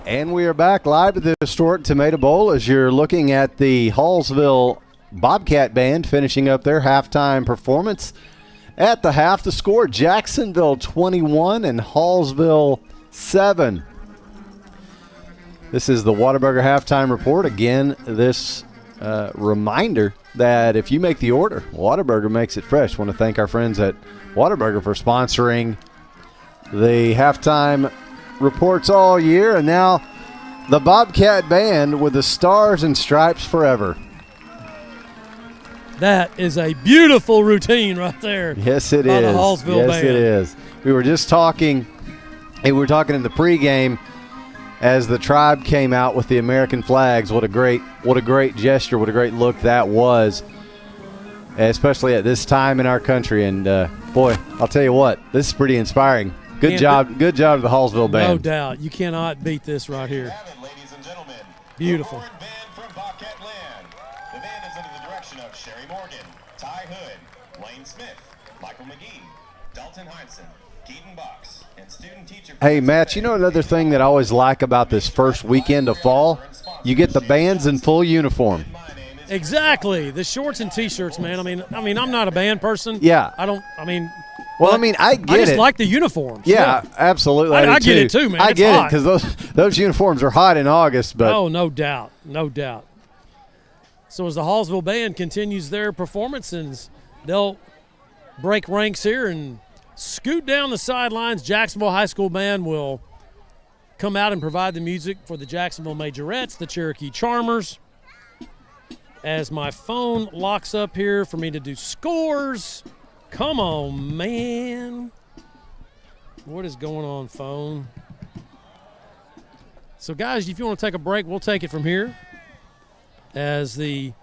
And we are back live at the historic Tomato Bowl as you're looking at the Hallsville Bobcat Band finishing up their halftime performance. At the half, the score, Jacksonville 21 and Hallsville 7. This is the Whataburger halftime report. Again, this reminder that if you make the order, Whataburger makes it fresh. I want to thank our friends at Whataburger for sponsoring the halftime reports all year. And now the Bobcat Band with the Stars and Stripes Forever. That is a beautiful routine right there. Yes, it by is. The Hallsville yes, Band. it is. We were just talking. We were talking in the pregame as the Tribe came out with the American flags. What a great gesture! What a great look that was, especially at this time in our country. And boy, I'll tell you what, this is pretty inspiring. Good job to the Hallsville Band. No doubt, you cannot beat this right here. Beautiful. Hey, Matt, you know another thing that I always like about this first weekend of fall? You get the bands in full uniform. Exactly. The shorts and T-shirts, man. I mean, I'm not a band person. Yeah. I get it. I just like the uniforms. Yeah, absolutely. I get it too, man. I It's get hot. it because those uniforms are hot in August. But oh, no doubt. No doubt. So as the Hallsville Band continues their performance, and they'll break ranks here and scoot down the sidelines, Jacksonville High School Band will come out and provide the music for the Jacksonville Majorettes, the Cherokee Charmers. As my phone locks up here for me to do scores. Come on, man. What is going on, phone? So, guys, if you want to take a break, we'll take it from here. As the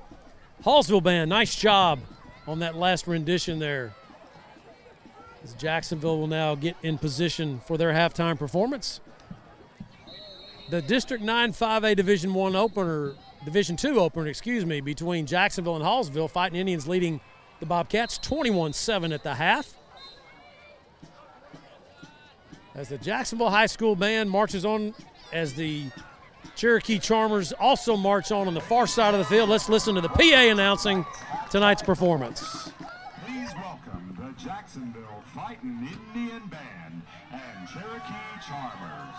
Hallsville Band, nice job on that last rendition there. As Jacksonville will now get in position for their halftime performance. The District 9 5A Division II opener, between Jacksonville and Hallsville, Fightin Indians leading the Bobcats 21-7 at the half. As the Jacksonville High School Band marches on, as the Cherokee Charmers also march on the far side of the field. Let's listen to the PA announcing tonight's performance. Please welcome the Jacksonville Fightin Indian Band and Cherokee Charmers.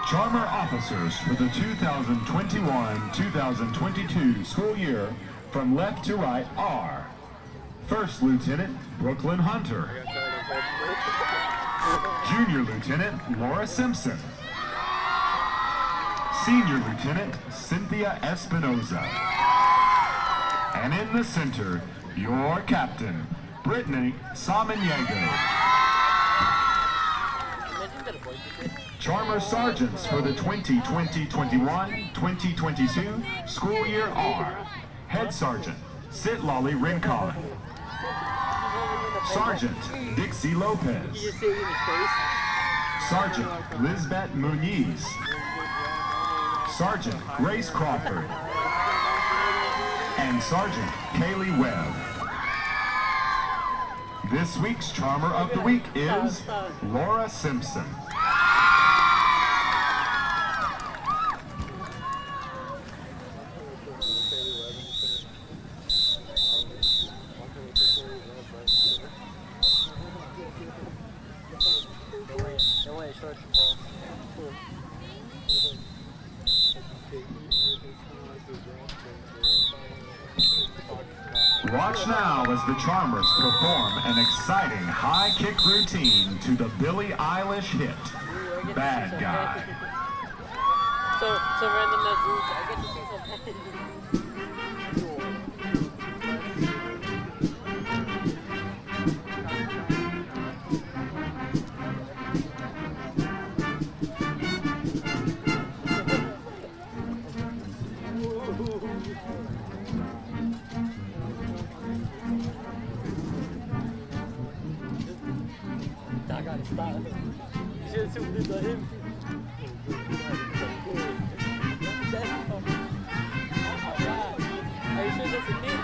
Charmer officers for the 2021-2022 school year from left to right are First Lieutenant Brooklyn Hunter, Junior Lieutenant Laura Simpson, Senior Lieutenant Cynthia Espinoza, and in the center, your captain, Brittany Samaniego. Charmer Sergeants for the 2020-21-2022 school year are Head Sergeant Sitlali Rincon, Sergeant Dixie Lopez, Sergeant Lizbeth Muniz, Sergeant Grace Crawford, and Sergeant Kaylee Webb. This week's Charmer of the Week is Laura Simpson. Watch now as the Charmers perform an exciting high kick routine to the Billie Eilish hit, Bad Guy. So randomness, I get to see something. I gotta stop. You should have seen this on him. Are you sure that's a kid?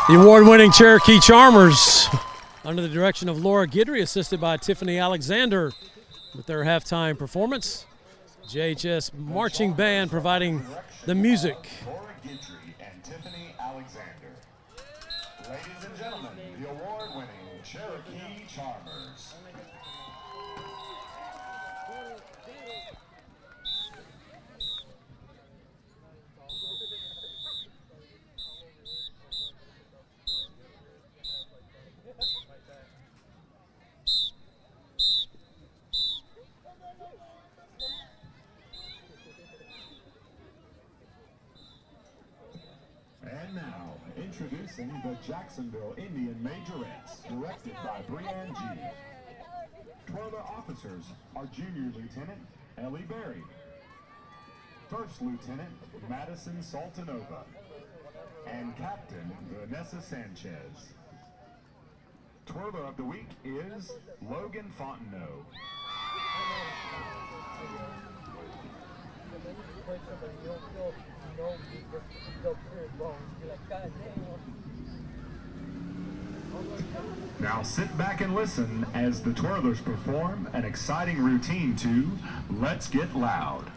The award-winning Cherokee Charmers, under the direction of Laura Guidry, assisted by Tiffany Alexander, with their halftime performance. JHS Marching Band providing the music. Laura Guidry and Tiffany Alexander. Ladies and gentlemen, the award-winning Cherokee Charmers. And now, introducing the Jacksonville Indian Majorettes, directed by Brianne G. 12 officers are Junior Lieutenant Ellie Berry, First Lieutenant Madison Saltanova, and Captain Vanessa Sanchez. Twirler of the Week is Logan Fontenot. Now sit back and listen as the twirlers perform an exciting routine to Let's Get Loud.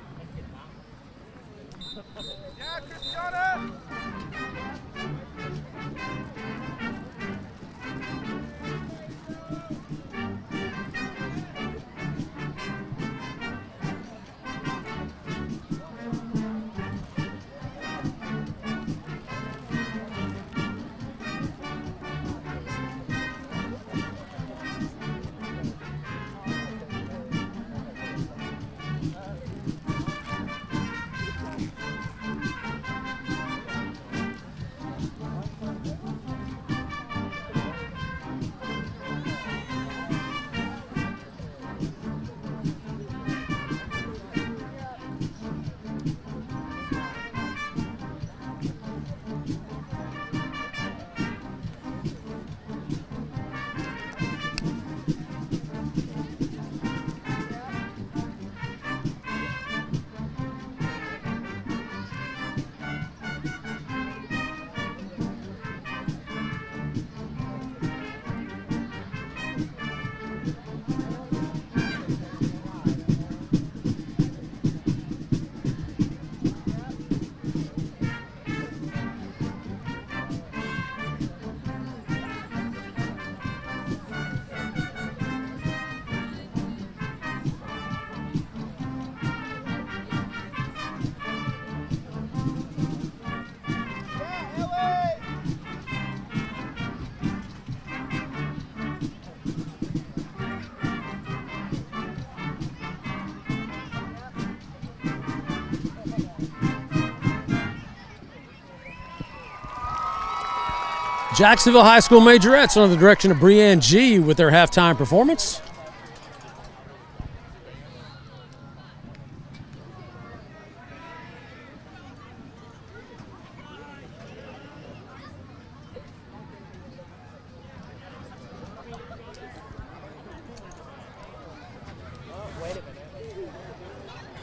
Jacksonville High School Majorettes under the direction of Breanne G. with their halftime performance.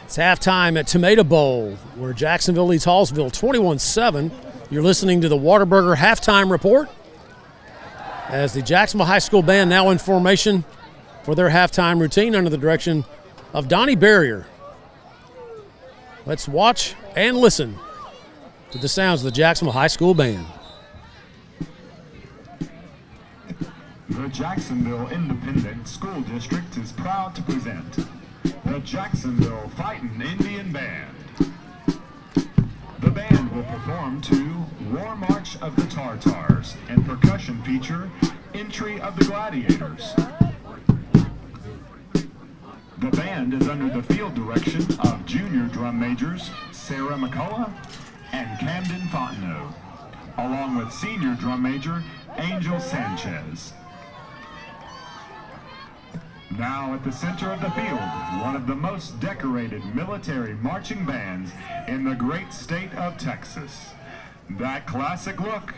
It's halftime at Tomato Bowl, where Jacksonville leads Hallsville 21-7. You're listening to the Whataburger Halftime Report as the Jacksonville High School Band now in formation for their halftime routine under the direction of Donnie Barrier. Let's watch and listen to the sounds of the Jacksonville High School Band. The Jacksonville Independent School District is proud to present the Jacksonville Fightin Indian Band. The band will perform to War March of the Tartars and percussion feature Entry of the Gladiators. The band is under the field direction of junior drum majors Sarah McCullough and Camden Fontenot, along with senior drum major Angel Sanchez. Now at the center of the field, one of the most decorated military marching bands in the great state of Texas. That classic look,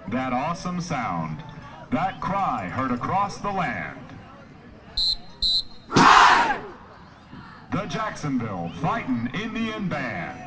that awesome sound, that cry heard across the land. The Jacksonville Fightin Indian Band.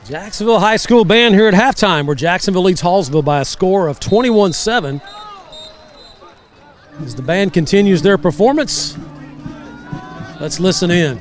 Jacksonville High School Band here at halftime, where Jacksonville leads Hallsville by a score of 21-7. As the band continues their performance, let's listen in.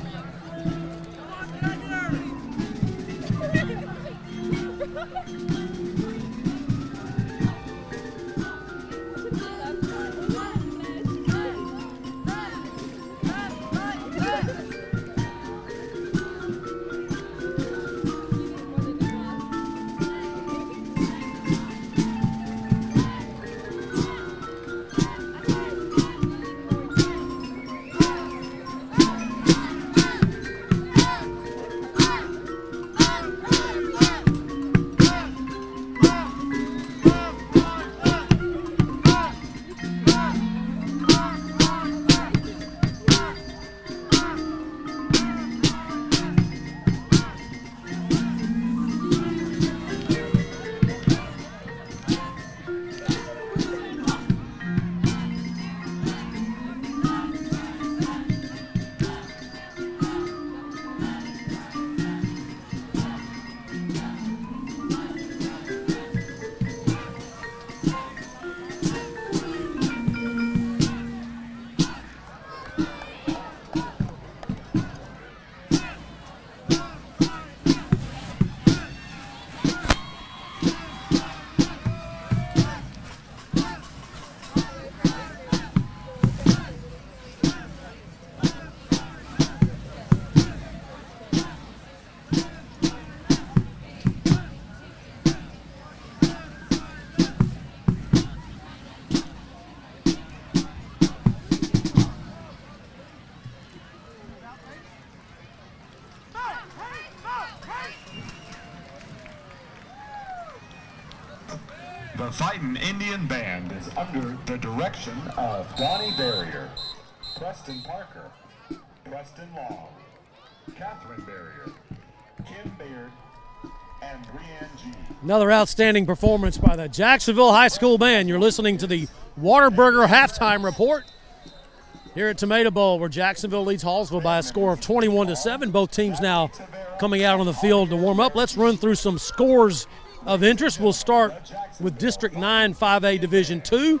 The Fightin Indian Band is under the direction of Donnie Barrier, Preston Parker, Preston Long, Catherine Barrier, Kim Baird, and Brianne G. Another outstanding performance by the Jacksonville High School Band. You're listening to the Whataburger Halftime Report here at Tomato Bowl, where Jacksonville leads Hallsville by a score of 21-7. Both teams now coming out on the field to warm up. Let's run through some scores of interest. We'll start with District 9 5A Division II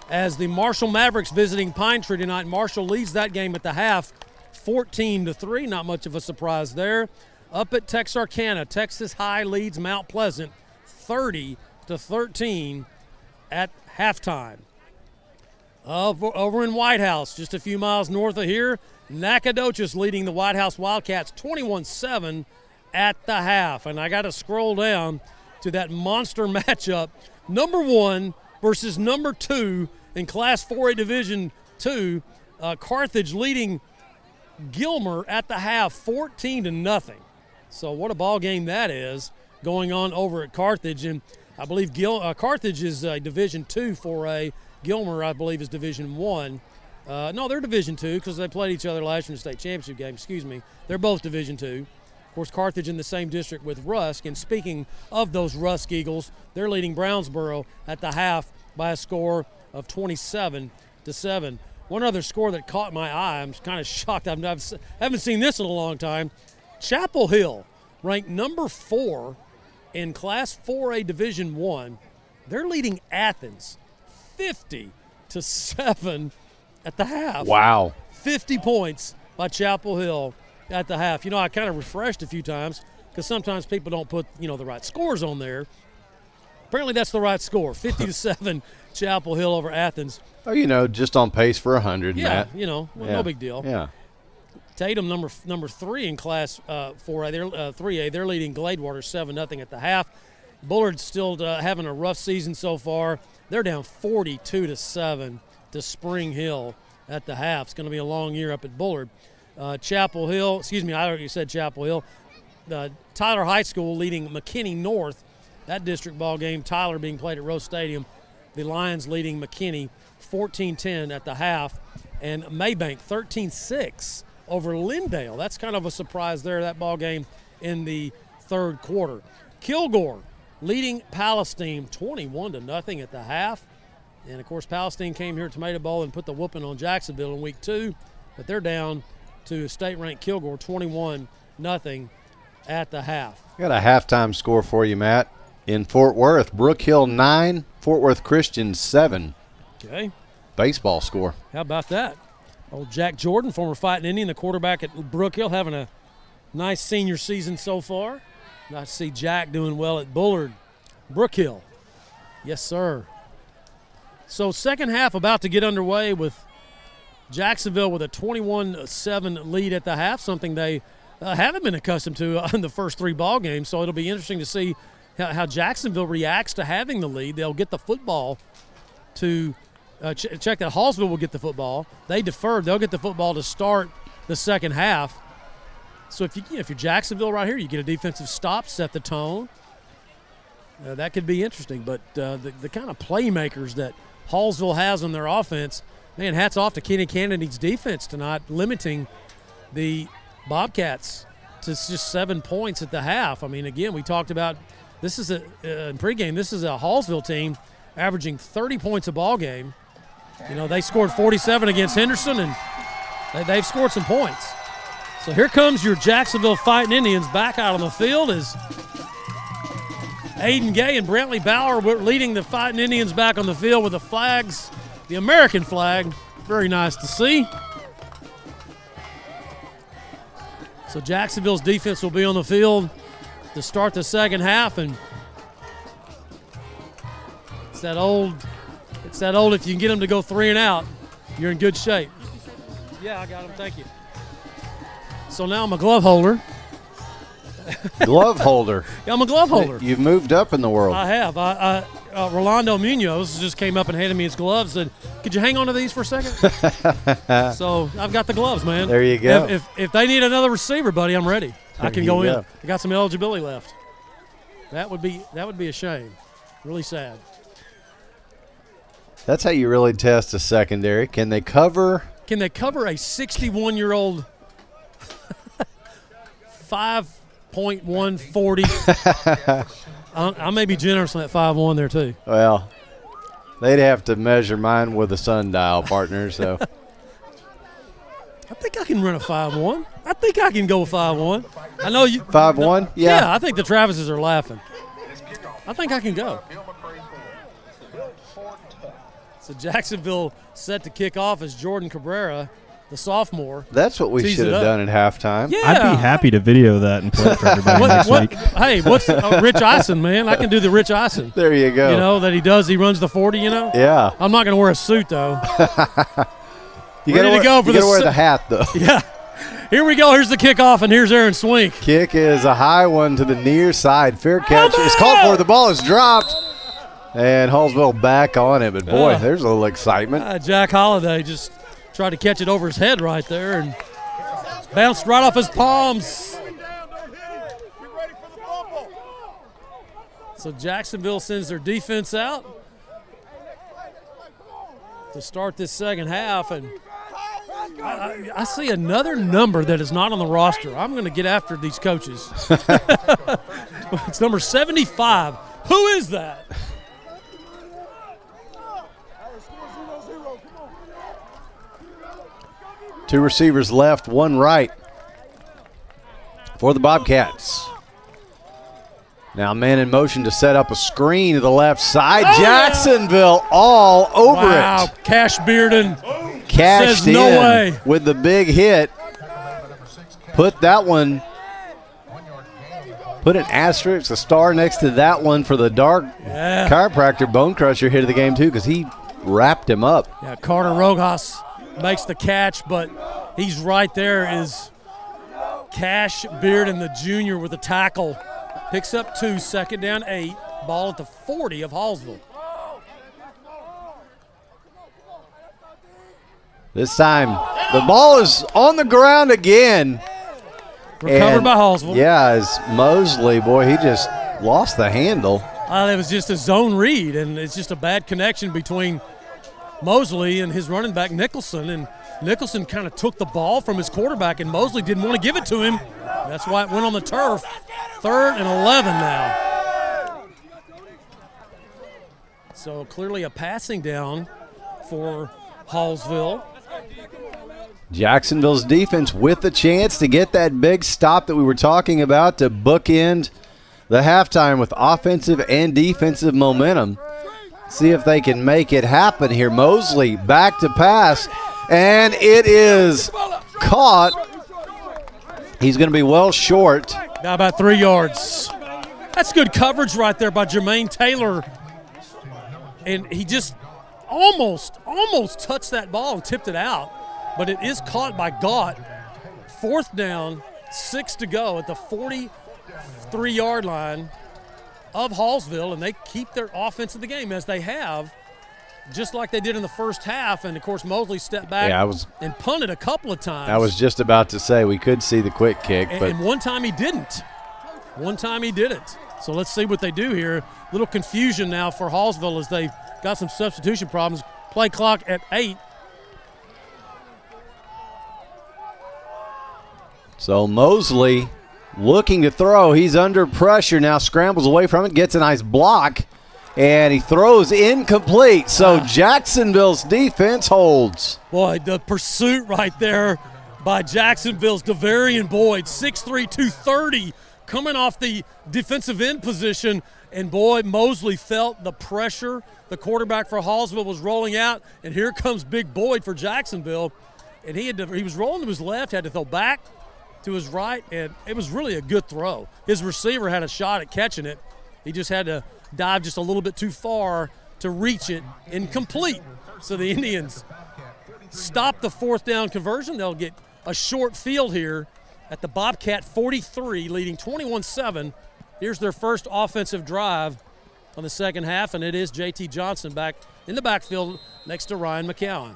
as the Marshall Mavericks visiting Pine Tree tonight. Marshall leads that game at the half 14-3. Not much of a surprise there. Up at Texarkana, Texas High leads Mount Pleasant 30-13 at halftime. Over in White House, just a few miles north of here, Nacogdoches leading the White House Wildcats 21-7 at the half. And I got to scroll down to that monster matchup, number 1 versus number 2 in Class 4A Division II. Carthage leading Gilmer at the half 14-0. So what a ball game that is going on over at Carthage. And I believe Carthage is Division II 4A. Gilmer, I believe, is Division I. No, they're Division II because they played each other last year in the state championship game. Excuse me. They're both Division II. Of course, Carthage in the same district with Rusk. And speaking of those Rusk Eagles, they're leading Brownsboro at the half by a score of 27-7. One other score that caught my eye, I'm kind of shocked. I haven't seen this in a long time. Chapel Hill, ranked number 4 in Class 4A Division I. They're leading Athens 50-7 at the half. Wow. 50 points by Chapel Hill at the half. You know, I kind of refreshed a few times because sometimes people don't put, the right scores on there. Apparently that's the right score, 50-7 Chapel Hill over Athens. Oh, just on pace for 100, yeah, Matt. No big deal. Yeah. Tatum, number 3 in Class 4A, 3A, they're leading Gladewater 7-0 at the half. Bullard's still having a rough season so far. They're down 42-7 to Spring Hill at the half. It's going to be a long year up at Bullard. Chapel Hill, I already said Chapel Hill. Tyler High School leading McKinney North. That district ball game, Tyler being played at Rose Stadium. The Lions leading McKinney 14-10 at the half. And Maybank 13-6 over Lindale. That's kind of a surprise there, that ball game in the third quarter. Kilgore leading Palestine 21-0 at the half. And, of course, Palestine came here at Tomato Bowl and put the whooping on Jacksonville in week 2. But they're down to state-ranked Kilgore 21-0 at the half. I got a halftime score for you, Matt. In Fort Worth, Brook Hill 9, Fort Worth Christian 7. Okay. Baseball score. How about that? Old Jack Jordan, former Fightin Indian, the quarterback at Brook Hill, having a nice senior season so far. Nice to see Jack doing well at Bullard. Brook Hill. Yes, sir. So second half about to get underway with Jacksonville with a 21-7 lead at the half, something they haven't been accustomed to in the first 3 ball games. So it'll be interesting to see how Jacksonville reacts to having the lead. They'll get the football to check that Hallsville will get the football. They deferred. They'll get the football to start the second half. So if you're Jacksonville right here, you get a defensive stop, set the tone. That could be interesting. But the kind of playmakers that Hallsville has on their offense, man, hats off to Kenny Kennedy's defense tonight, limiting the Bobcats to just 7 points at the half. I mean, again, we talked about this is in pregame. This is a Hallsville team averaging 30 points a ball game. They scored 47 against Henderson, and they've scored some points. So here comes your Jacksonville Fightin Indians back out on the field as Aiden Gay and Brantley Bauer were leading the Fightin Indians back on the field with the flags, the American flag. Very nice to see. So Jacksonville's defense will be on the field to start the second half, and it's that old if you can get them to go 3 and out, you're in good shape. Yeah, I got them. Thank you. So now I'm a glove holder. Glove holder. Yeah, I'm a glove holder. You've moved up in the world. I have. Rolando Munoz just came up and handed me his gloves and said, could you hang on to these for a second? So I've got the gloves, man. There you go. If they need another receiver, buddy, I'm ready. I can go in. go. I got some eligibility left. That would be a shame. Really sad. That's how you really test a secondary. Can they cover? Can they cover a 61-year-old 5.140? I may be generous on that 5'1" there too. Well, they'd have to measure mine with a sundial, partner. So I think I can run a 5'1". I think I can go with 5'1". I know you. 5'1"? Yeah. I think the Travises are laughing. I think I can go. So Jacksonville set to kick off as Jordan Cabrera, the sophomore. That's what we should have done at halftime. Yeah. I'd be happy to video that and play it for everybody next week. Hey, what's Rich Eisen, man? I can do the Rich Eisen. There you go. You know, that he does. He runs the 40, you know? Yeah. I'm not going to wear a suit, though. You got to wear the hat, though. Yeah. Here we go. Here's the kickoff, and here's Aaron Swink. Kick is a high one to the near side. Fair catch is called for. The ball is dropped. And Hallsville back on it. But, boy, there's a little excitement. Jack Holliday just tried to catch it over his head right there and bounced right off his palms. So Jacksonville sends their defense out to start this second half. And I see another number that is not on the roster. I'm going to get after these coaches. It's number 75. Who is that? Two receivers left, one right for the Bobcats. Now man in motion to set up a screen to the left side. Jacksonville all over it. Cash Bearden cashed says no in way. With the big hit. Put that one, put an asterisk, a star next to that one for the dark chiropractor bone crusher hit of the game too, because he wrapped him up. Yeah, Carter Rojas makes the catch, but he's right there is Cash Bearden, the junior, with the tackle. Picks up 2, second down 8, ball at the 40 of Hallsville. This time, the ball is on the ground again. Recovered by Hallsville. Yeah, as Mosley, boy, he just lost the handle. It was just a zone read, and it's just a bad connection between Mosley and his running back Nicholson, and Nicholson kind of took the ball from his quarterback, and Mosley didn't want to give it to him. That's why it went on the turf. 3rd and 11 now. So clearly a passing down for Hallsville. Jacksonville's defense with a chance to get that big stop that we were talking about to bookend the halftime with offensive and defensive momentum. See if they can make it happen here. Mosley back to pass, and it is caught. He's going to be well short. Now about 3 yards. That's good coverage right there by Jermaine Taylor. And he just almost touched that ball and tipped it out. But it is caught by Gott. 4th down, 6 to go at the 43-yard line of Hallsville, and they keep their offense in the game as they have, just like they did in the first half. And, of course, Mosley stepped back and punted a couple of times. I was just about to say we could see the quick kick. And one time he didn't. One time he didn't. So let's see what they do here. A little confusion now for Hallsville as they've got some substitution problems. Play clock at 8. So Mosley looking to throw. He's under pressure now, scrambles away from it, gets a nice block, and he throws incomplete. So Jacksonville's defense holds. Boy, the pursuit right there by Jacksonville's Devarian Boyd, 6'3", 230, coming off the defensive end position. And, boy, Mosley felt the pressure. The quarterback for Hallsville was rolling out, and here comes Big Boyd for Jacksonville. And he was rolling to his left, had to throw back to his right, and it was really a good throw. His receiver had a shot at catching it. He just had to dive just a little bit too far to reach it incomplete. So the Indians stop the 4th down conversion. They'll get a short field here at the Bobcat 43, leading 21-7. Here's their first offensive drive on the second half, and it is J.T. Johnson back in the backfield next to Ryan McCowan.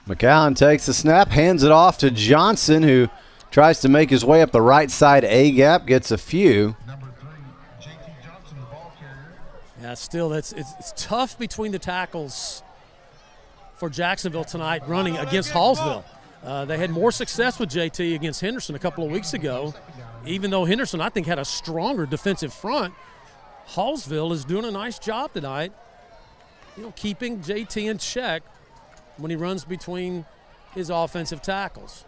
McCowan takes the snap, hands it off to Johnson, who tries to make his way up the right side A-gap, gets a few. Yeah, still, it's tough between the tackles for Jacksonville tonight running against Hallsville. They had more success with JT against Henderson a couple of weeks ago, even though Henderson, I think, had a stronger defensive front. Hallsville is doing a nice job tonight, keeping JT in check when he runs between his offensive tackles.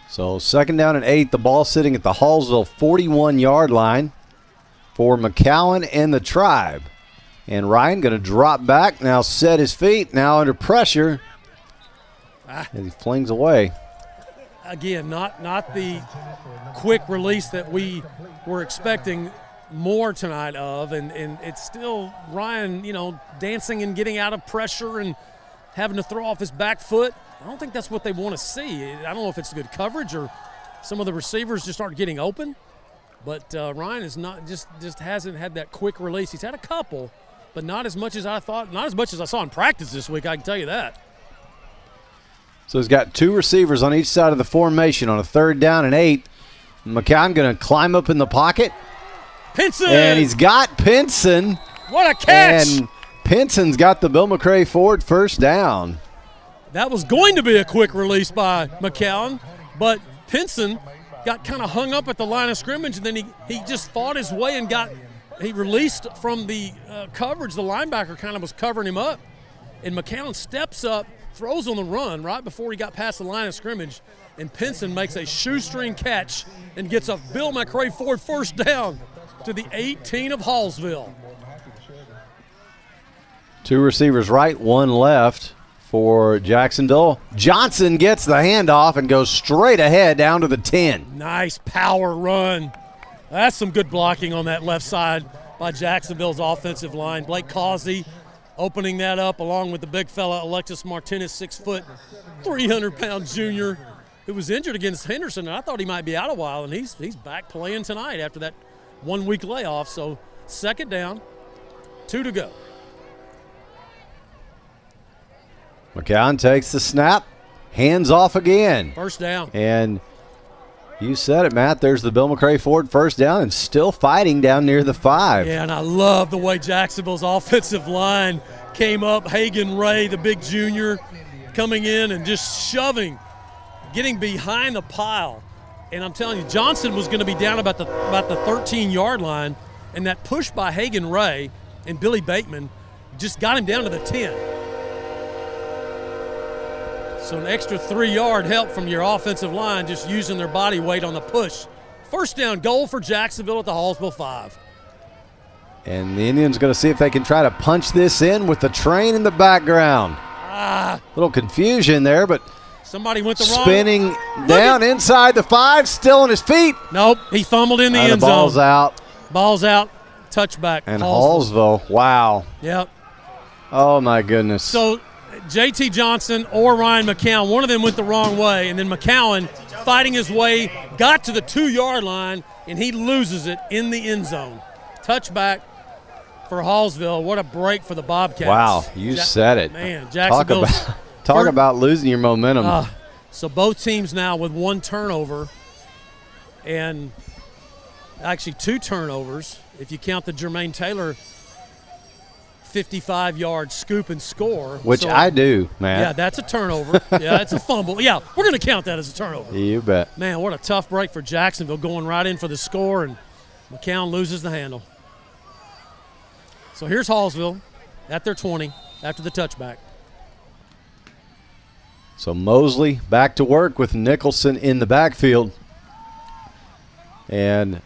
So 2nd down and 8, the ball sitting at the Hallsville 41-yard line for McCowan and the Tribe. And Ryan going to drop back, now set his feet, now under pressure. As he flings away. Again, not the quick release that we were expecting more tonight of, and it's still Ryan, dancing and getting out of pressure and having to throw off his back foot. I don't think that's what they want to see. I don't know if it's good coverage or some of the receivers just aren't getting open, but Ryan is not just hasn't had that quick release. He's had a couple, but not as much as I thought, not as much as I saw in practice this week, I can tell you that. So he's got 2 receivers on each side of the formation on a 3rd down and 8. McCown going to climb up in the pocket. Pinson! And he's got Pinson. What a catch! And Pinson's got the Bill McRae Ford 1st down. That was going to be a quick release by McCown, but Pinson got kind of hung up at the line of scrimmage, and then he just fought his way and he released from the coverage. The linebacker kind of was covering him up, and McCown steps up, throws on the run right before he got past the line of scrimmage, and Pinson makes a shoestring catch and gets a Bill McRae Ford 1st down to the 18 of Hallsville. 2 receivers right, 1 left for Jacksonville. Johnson gets the handoff and goes straight ahead down to the 10. Nice power run. That's some good blocking on that left side by Jacksonville's offensive line. Blake Causey opening that up along with the big fella Alexis Martinez, 6 foot, 300-pound junior who was injured against Henderson, and I thought he might be out a while, and he's back playing tonight after that 1-week layoff. So 2nd down, 2 to go. McCown takes the snap, hands off again. 1st down. And you said it, Matt. There's the Bill McRae Ford 1st down and still fighting down near the 5. Yeah, and I love the way Jacksonville's offensive line came up. Hagan Ray, the big junior, coming in and just shoving, getting behind the pile. And I'm telling you, Johnson was going to be down about the 13-yard line, and that push by Hagan Ray and Billy Bateman just got him down to the 10. So an extra 3-yard help from your offensive line, just using their body weight on the push. 1st down goal for Jacksonville at the Hallsville 5. And the Indians going to see if they can try to punch this in with the train in the background. Little confusion there, but somebody went the wrong. Spinning down inside the 5, still on his feet. Nope, he fumbled in the end zone. Ball's out. Ball's out, touchback. And Hallsville, wow. Yep. Oh, my goodness. So JT Johnson or Ryan McCown, one of them went the wrong way, and then McCowan, fighting his way, got to the 2-yard line, and he loses it in the end zone. Touchback for Hallsville. What a break for the Bobcats. Wow, you said it. Man, Jacksonville. Talk about losing your momentum. So both teams now with 1 turnover, and actually 2 turnovers if you count the Jermaine Taylor 55-yard scoop and score. Which I do, man. Yeah, that's a turnover. Yeah, it's a fumble. Yeah, we're going to count that as a turnover. You bet. Man, what a tough break for Jacksonville, going right in for the score, and McCown loses the handle. So here's Hallsville at their 20 after the touchback. So Mosley back to work with Nicholson in the backfield. And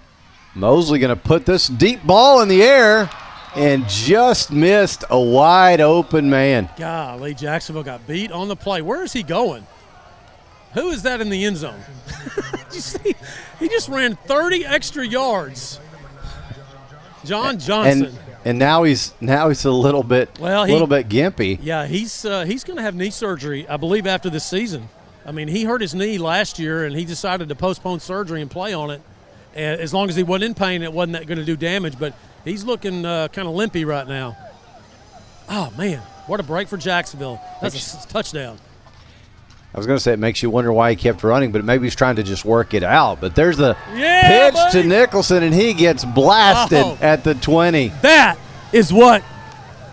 Mosley going to put this deep ball in the air and just missed a wide open man. Golly, Jacksonville got beat on the play. Where is he going? Who is that in the end zone? Did you see? He just ran 30 extra yards. John Johnson. And now he's a little bit gimpy. Yeah, he's going to have knee surgery, I believe, after this season. I mean, he hurt his knee last year, and he decided to postpone surgery and play on it. And as long as he wasn't in pain, it wasn't going to do damage. But he's looking kind of limpy right now. Oh, man, what a break for Jacksonville. That's a touchdown. I was going to say it makes you wonder why he kept running, but maybe he's trying to just work it out. But there's the pitch to Nicholson, and he gets blasted at the 20. That is what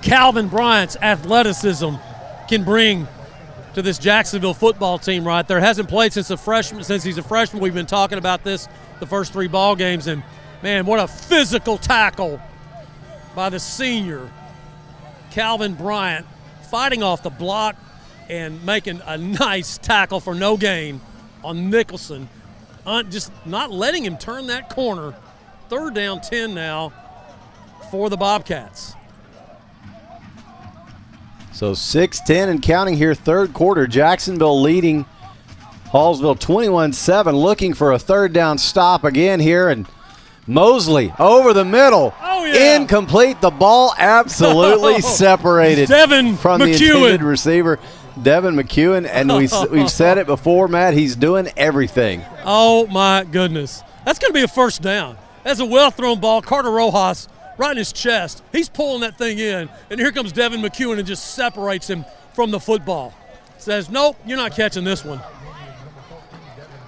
Calvin Bryant's athleticism can bring to this Jacksonville football team right there. Hasn't played since he's a freshman. We've been talking about this the first 3 ball games, and man, what a physical tackle by the senior Calvin Bryant, fighting off the block and making a nice tackle for no gain on Nicholson. Just not letting him turn that corner. 3rd down 10 now for the Bobcats. So 6-10 and counting here, 3rd quarter. Jacksonville leading Hallsville 21-7, looking for a 3rd down stop again here, and Mosley over the middle. Incomplete. The ball absolutely separated from the intended receiver, Devin McEwen, and we've said it before, Matt, he's doing everything. Oh, my goodness. That's going to be a 1st down. That's a well-thrown ball. Carter Rojas right in his chest. He's pulling that thing in, and here comes Devin McEwen and just separates him from the football. Says, nope, you're not catching this one.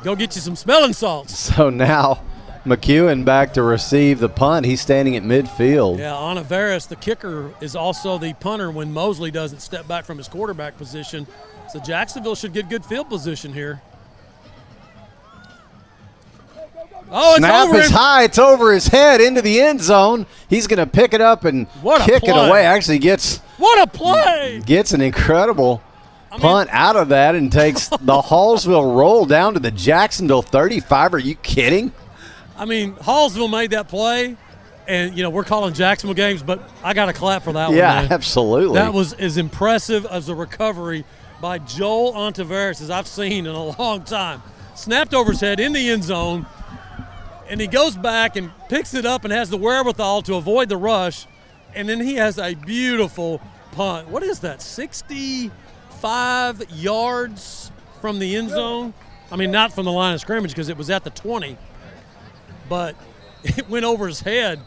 Go get you some smelling salts. So now McEwen back to receive the punt. He's standing at midfield. Yeah, Olivares, the kicker, is also the punter when Mosley doesn't step back from his quarterback position. So Jacksonville should get good field position here. Oh, it's Snap over is high. It's over his head into the end zone. He's going to pick it up and kick it away. Actually gets an incredible punt out of that and takes the Hallsville roll down to the Jacksonville 35. Are you kidding? I mean, Hallsville made that play, and, we're calling Jacksonville games, but I got to clap for that one, Yeah, man. absolutely. That was as impressive as a recovery by Joel Ontiveros as I've seen in a long time. Snapped over his head in the end zone, and he goes back and picks it up and has the wherewithal to avoid the rush, and then he has a beautiful punt. What is that, 65 yards from the end zone? I mean, not from the line of scrimmage because it was at the 20, but it went over his head.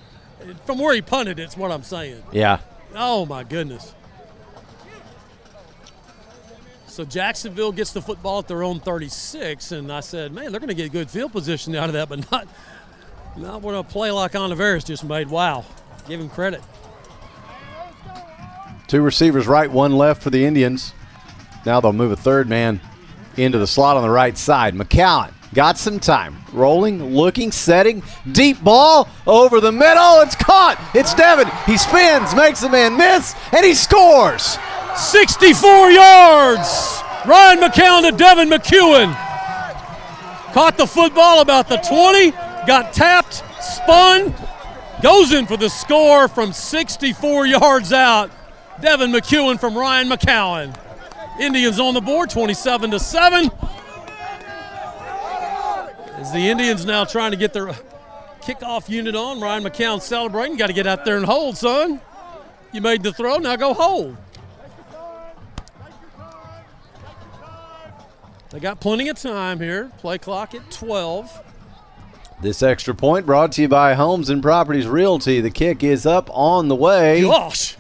From where he punted, it's what I'm saying. Yeah. Oh, my goodness. So Jacksonville gets the football at their own 36, and I said, man, they're going to get good field position out of that, but not with a play like Olivares just made. Wow. Give him credit. 2 receivers right, 1 left for the Indians. Now they'll move a 3rd man into the slot on the right side. McCowan got some time. Rolling, looking, setting. Deep ball over the middle. It's caught. It's Devin. He spins, makes the man miss, and he scores. 64 yards. Ryan McCown to Devin McEwen. Caught the football about the 20. Got tapped, spun. Goes in for the score from 64 yards out. Devin McEwen from Ryan McCowan. Indians on the board, 27-7. As the Indians now trying to get their kickoff unit on, Ryan McCown celebrating. Got to get out there and hold, son. You made the throw, now go hold. They got plenty of time here. Play clock at 12. This extra point brought to you by Homes and Properties Realty. The kick is up on the way. Gosh.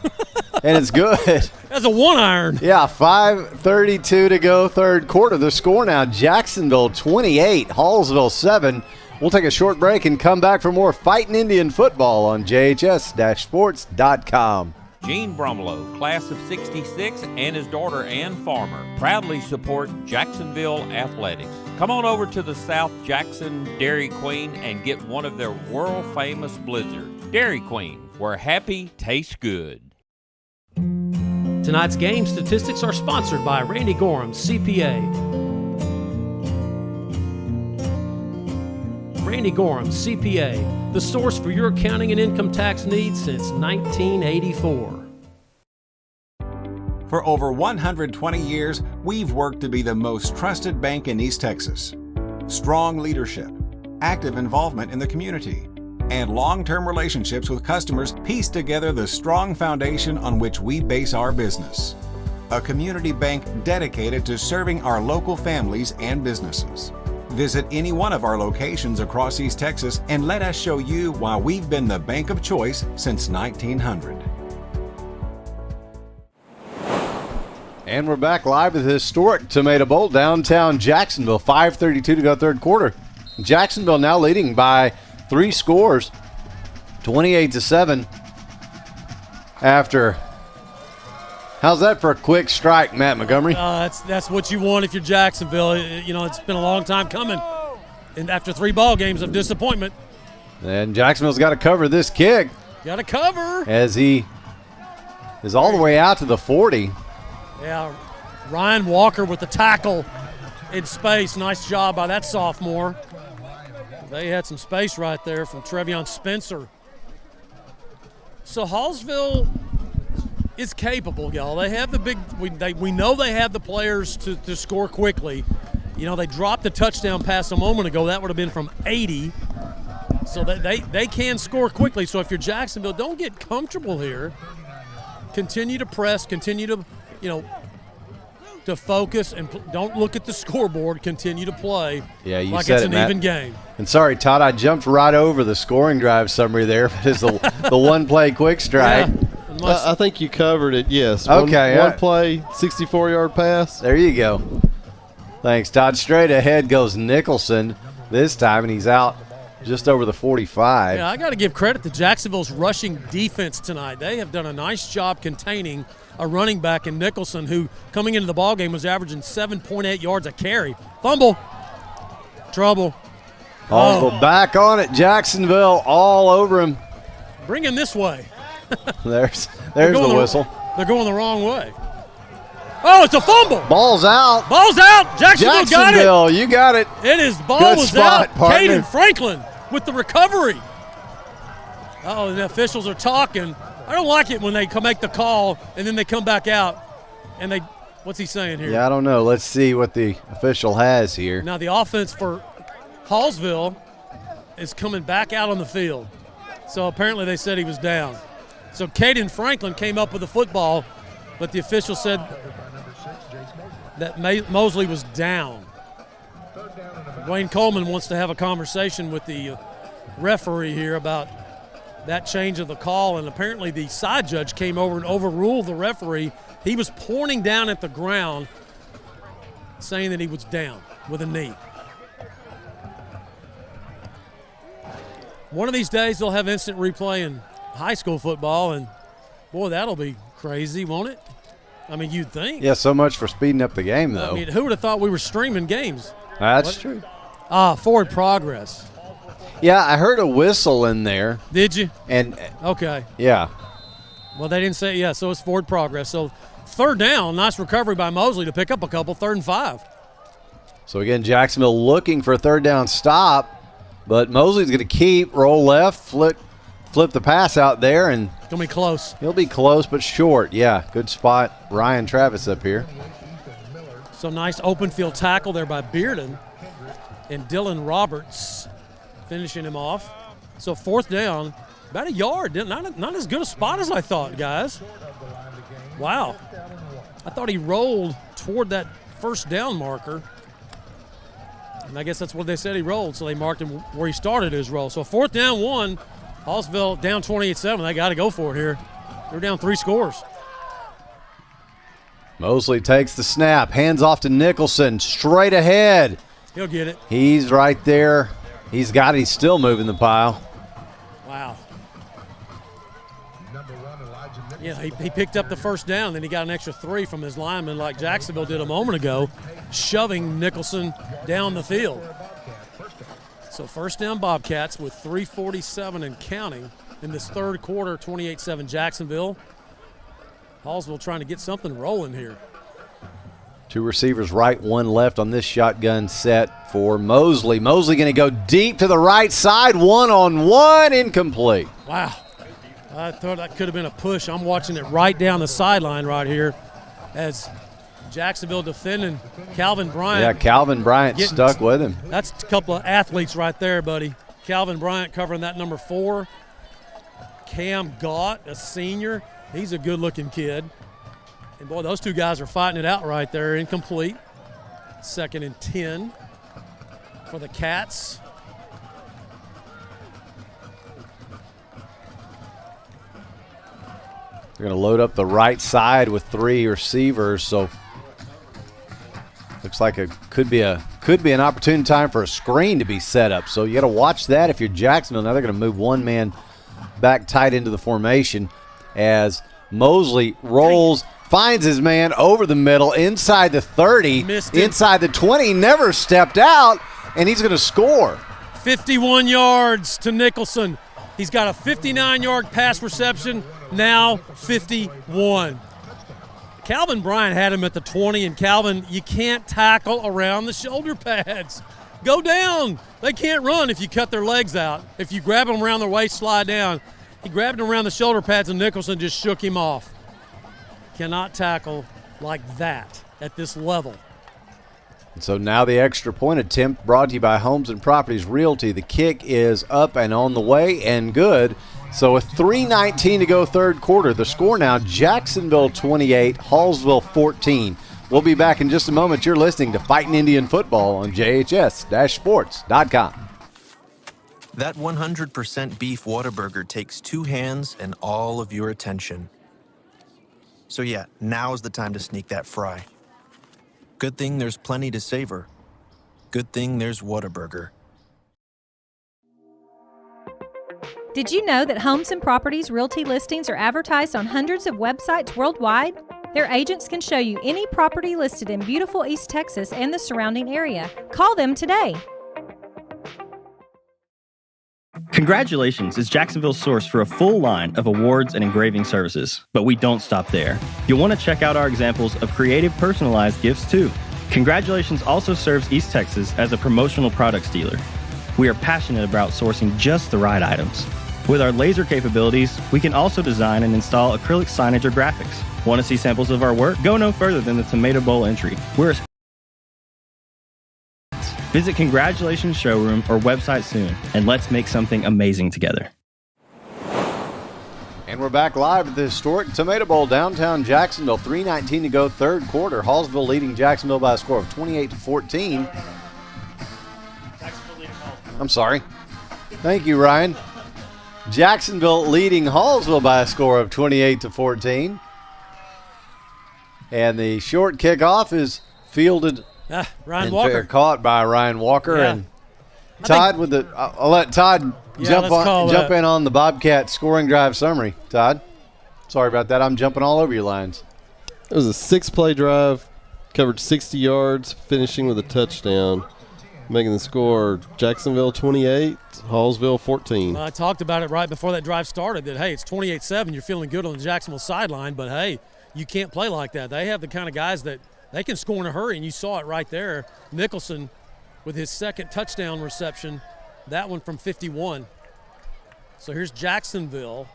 And it's good. That's a 1-iron. Yeah, 5:32 to go, 3rd quarter. The score now, Jacksonville 28, Hallsville 7. We'll take a short break and come back for more Fightin' Indian football on JHS-sports.com. Gene Bromlow, class of 66, and his daughter Ann Farmer proudly support Jacksonville athletics. Come on over to the South Jackson Dairy Queen and get one of their world-famous blizzards. Dairy Queen, where happy tastes good. Tonight's game statistics are sponsored by Randy Gorham, CPA. Randy Gorham, CPA, the source for your accounting and income tax needs since 1984. For over 120 years, we've worked to be the most trusted bank in East Texas. Strong leadership, active involvement in the community, and long-term relationships with customers piece together the strong foundation on which we base our business. A community bank dedicated to serving our local families and businesses. Visit any one of our locations across East Texas and let us show you why we've been the bank of choice since 1900. And we're back live at the historic Tomato Bowl, downtown Jacksonville. 5:32 to go third quarter. Jacksonville now leading by 3 scores, 28-7. After, how's that for a quick strike, Matt Montgomery? That's what you want if you're Jacksonville. You know, it's been a long time coming. And after 3 ball games of disappointment. And Jacksonville's got to cover this kick. Got to cover. As he is all the way out to the 40. Yeah, Ryan Walker with the tackle in space. Nice job by that sophomore. They had some space right there from Trevion Spencer. So Hallsville is capable, y'all. They have the big – we know they have the players to score quickly. You know, they dropped the touchdown pass a moment ago. That would have been from 80. So they can score quickly. So if you're Jacksonville, don't get comfortable here. Continue to press, continue to, to focus, and don't look at the scoreboard. Continue to play like it's an even game. And sorry, Todd, I jumped right over the scoring drive summary there. But it's the one-play quick strike. Yeah, I think you covered it, yes. Okay. One play, 64-yard pass. There you go. Thanks, Todd. Straight ahead goes Nicholson this time, and he's out just over the 45. Yeah, I got to give credit to Jacksonville's rushing defense tonight. They have done a nice job containing a running back in Nicholson, who coming into the ballgame was averaging 7.8 yards a carry. Fumble. Trouble. Hallsville back on it. Jacksonville all over him. Bring him this way. There's the whistle. They're going the wrong way. Oh, it's a fumble. Ball's out. Ball's out. Jacksonville got it. You got it. It is. Ball Good was spot, out. partner. Caden Franklin with the recovery. And the officials are talking. I don't like it when they make the call and then they come back out and what's he saying here? Yeah, I don't know. Let's see what the official has here. Now the offense for Hallsville is coming back out on the field. So apparently they said he was down. So Caden Franklin came up with the football, but the official said that Mosley was down. Wayne Coleman wants to have a conversation with the referee here about that change of the call, and apparently the side judge came over and overruled the referee. He was pointing down at the ground, saying that he was down with a knee. One of these days they'll have instant replay in high school football, and boy, that'll be crazy, won't it? I mean, you'd think. Yeah, so much for speeding up the game, though. I mean, who would have thought we were streaming games? That's true. Forward progress. Yeah, I heard a whistle in there. Did you? And okay. Yeah. Well, they didn't say, so it's forward progress. So third down, nice recovery by Mosley to pick up a couple, 3rd and 5. So again, Jacksonville looking for a third down stop, but Mosley's going to roll left, flip the pass out there, and it's going to be close. He'll be close but short. Yeah, good spot. Ryan Travis up here. So nice open field tackle there by Bearden, and Dylan Roberts finishing him off. So 4th down, about a yard. Not as good a spot as I thought, guys. Wow. I thought he rolled toward that 1st down marker. And I guess that's what they said he rolled, so they marked him where he started his roll. So 4th down 1, Hallsville down 28-7. They got to go for it here. They're down 3 scores. Mosley takes the snap, hands off to Nicholson, straight ahead. He'll get it. He's right there. He's got it. He's still moving the pile. Wow. Yeah, he picked up the 1st down, then he got an extra 3 from his lineman like Jacksonville did a moment ago, shoving Nicholson down the field. So 1st down Bobcats with 3:47 and counting in this 3rd quarter, 28-7 Jacksonville. Hallsville trying to get something rolling here. 2 receivers right, 1 left on this shotgun set for Mosley. Mosley going to go deep to the right side, 1-on-1, incomplete. Wow. I thought that could have been a push. I'm watching it right down the sideline right here as Jacksonville defending Calvin Bryant. Yeah, Calvin Bryant stuck with him. That's a couple of athletes right there, buddy. Calvin Bryant covering that number 4. Cam Gott, a senior. He's a good-looking kid. And, boy, those 2 guys are fighting it out right there. Incomplete. 2nd and 10 for the Cats. They're going to load up the right side with 3 receivers, so like it could be an opportune time for a screen to be set up. So you got to watch that if you're Jacksonville. Now they're going to move one man back tight into the formation as Mosley rolls, finds his man over the middle, inside the 30, inside the 20, never stepped out, and he's going to score. 51 yards to Nicholson. He's got a 59-yard pass reception, now 51. Calvin Bryant had him at the 20, and Calvin, you can't tackle around the shoulder pads. Go down. They can't run if you cut their legs out. If you grab them around their waist, slide down. He grabbed him around the shoulder pads, and Nicholson just shook him off. Cannot tackle like that at this level. And so now the extra point attempt brought to you by Homes and Properties Realty. The kick is up and on the way and good. So with 3:19 to go third quarter, the score now Jacksonville 28, Hallsville 14. We'll be back in just a moment. You're listening to Fightin' Indian Football on JHS-sports.com. That 100% beef Whataburger takes 2 hands and all of your attention. So yeah, now's the time to sneak that fry. Good thing there's plenty to savor. Good thing there's Whataburger. Did you know that Homes and Properties Realty listings are advertised on hundreds of websites worldwide? Their agents can show you any property listed in beautiful East Texas and the surrounding area. Call them today. Congratulations is Jacksonville's source for a full line of awards and engraving services. But we don't stop there. You'll want to check out our examples of creative personalized gifts too. Congratulations also serves East Texas as a promotional products dealer. We are passionate about sourcing just the right items. With our laser capabilities, we can also design and install acrylic signage or graphics. Want to see samples of our work? Go no further than the Tomato Bowl entry. Visit Congratulations Showroom or website soon, and let's make something amazing together. And we're back live at the historic Tomato Bowl, downtown Jacksonville. 3:19 to go third quarter. Hallsville leading Jacksonville by a score of 28-14. I'm sorry. Thank you, Ryan. Jacksonville leading Hallsville by a score of 28-14. And the short kickoff is fielded Ryan and Walker. caught by Ryan Walker. Yeah. And Todd with the I'll let Todd jump in on the Bobcat scoring drive summary. Todd, sorry about that. I'm jumping all over your lines. It was a 6-play drive, covered 60 yards, finishing with a touchdown, making the score Jacksonville 28, Hallsville 14. I talked about it right before that drive started that, hey, it's 28-7. You're feeling good on the Jacksonville sideline, but, hey, you can't play like that. They have the kind of guys that they can score in a hurry, and you saw it right there. Nicholson with his second touchdown reception, that one from 51. So here's Jacksonville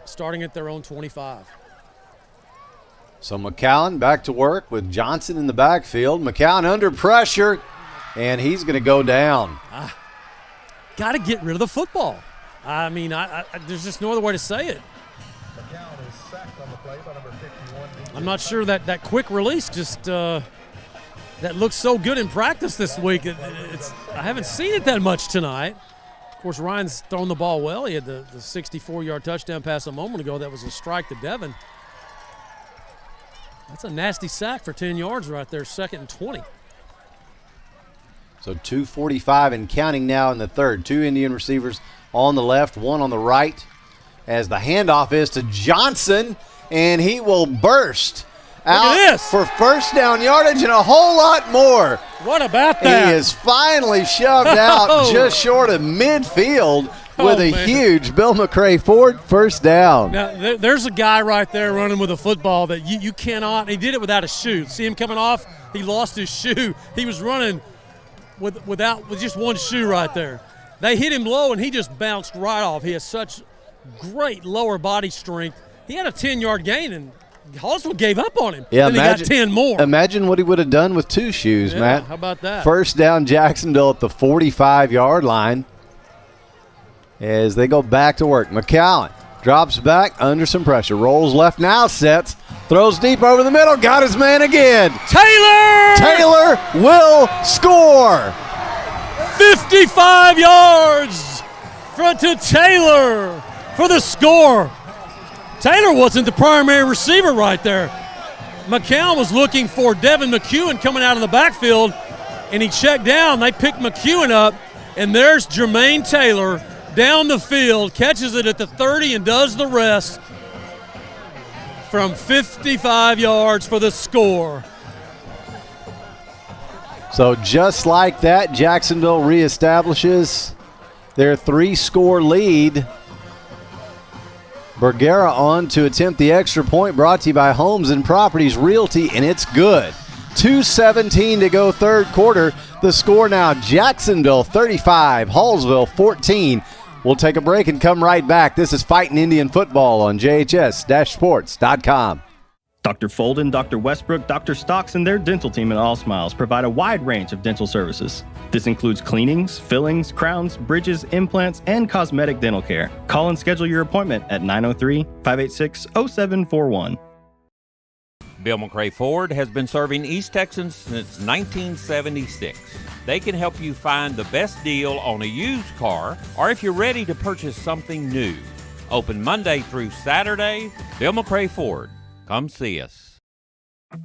starting at their own 25. So McCowan back to work with Johnson in the backfield. McCowan under pressure, and he's going to go down. Got to get rid of the football. I mean, there's just no other way to say it. I'm not sure that quick release just that looks so good in practice this week. I haven't seen it that much tonight. Of course, Ryan's thrown the ball well. He had the 64-yard touchdown pass a moment ago. That was a strike to Devin. That's a nasty sack for 10 yards right there, 2nd and 20. So 2:45 and counting now in the third. 2 Indian receivers on the left, 1 on the right, as the handoff is to Johnson, and he will burst out for first down yardage and a whole lot more. What about that? He is finally shoved out just short of midfield with a huge Bill McCray Ford first down. Now, there's a guy right there running with a football that you cannot – he did it without a shoe. See him coming off? He lost his shoe. He was running with just one shoe right there. They hit him low, and he just bounced right off. He has such great lower body strength. He had a 10-yard gain, and Hallsville gave up on him. Yeah, then he got 10 more. Imagine what he would have done with 2 shoes, Matt. How about that? First down Jacksonville at the 45-yard line as they go back to work. McCowan drops back under some pressure. Rolls left now, sets. Throws deep over the middle. Got his man again. Taylor will score. 55 yards front to Taylor for the score. Taylor wasn't the primary receiver right there. McCown was looking for Devin McEwen coming out of the backfield, and he checked down. They picked McEwen up, and there's Jermaine Taylor down the field, catches it at the 30 and does the rest from 55 yards for the score. So just like that, Jacksonville reestablishes their 3-score lead. Bergera on to attempt the extra point, brought to you by Homes and Properties Realty, and it's good. 2:17 to go third quarter. The score now, Jacksonville 35, Hallsville 14. We'll take a break and come right back. This is Fightin' Indian Football on JHS-sports.com. Dr. Folden, Dr. Westbrook, Dr. Stocks, and their dental team at All Smiles provide a wide range of dental services. This includes cleanings, fillings, crowns, bridges, implants, and cosmetic dental care. Call and schedule your appointment at 903-586-0741. Bill McRae Ford has been serving East Texans since 1976. They can help you find the best deal on a used car, or if you're ready to purchase something new. Open Monday through Saturday. Bill McRae Ford. Come see us.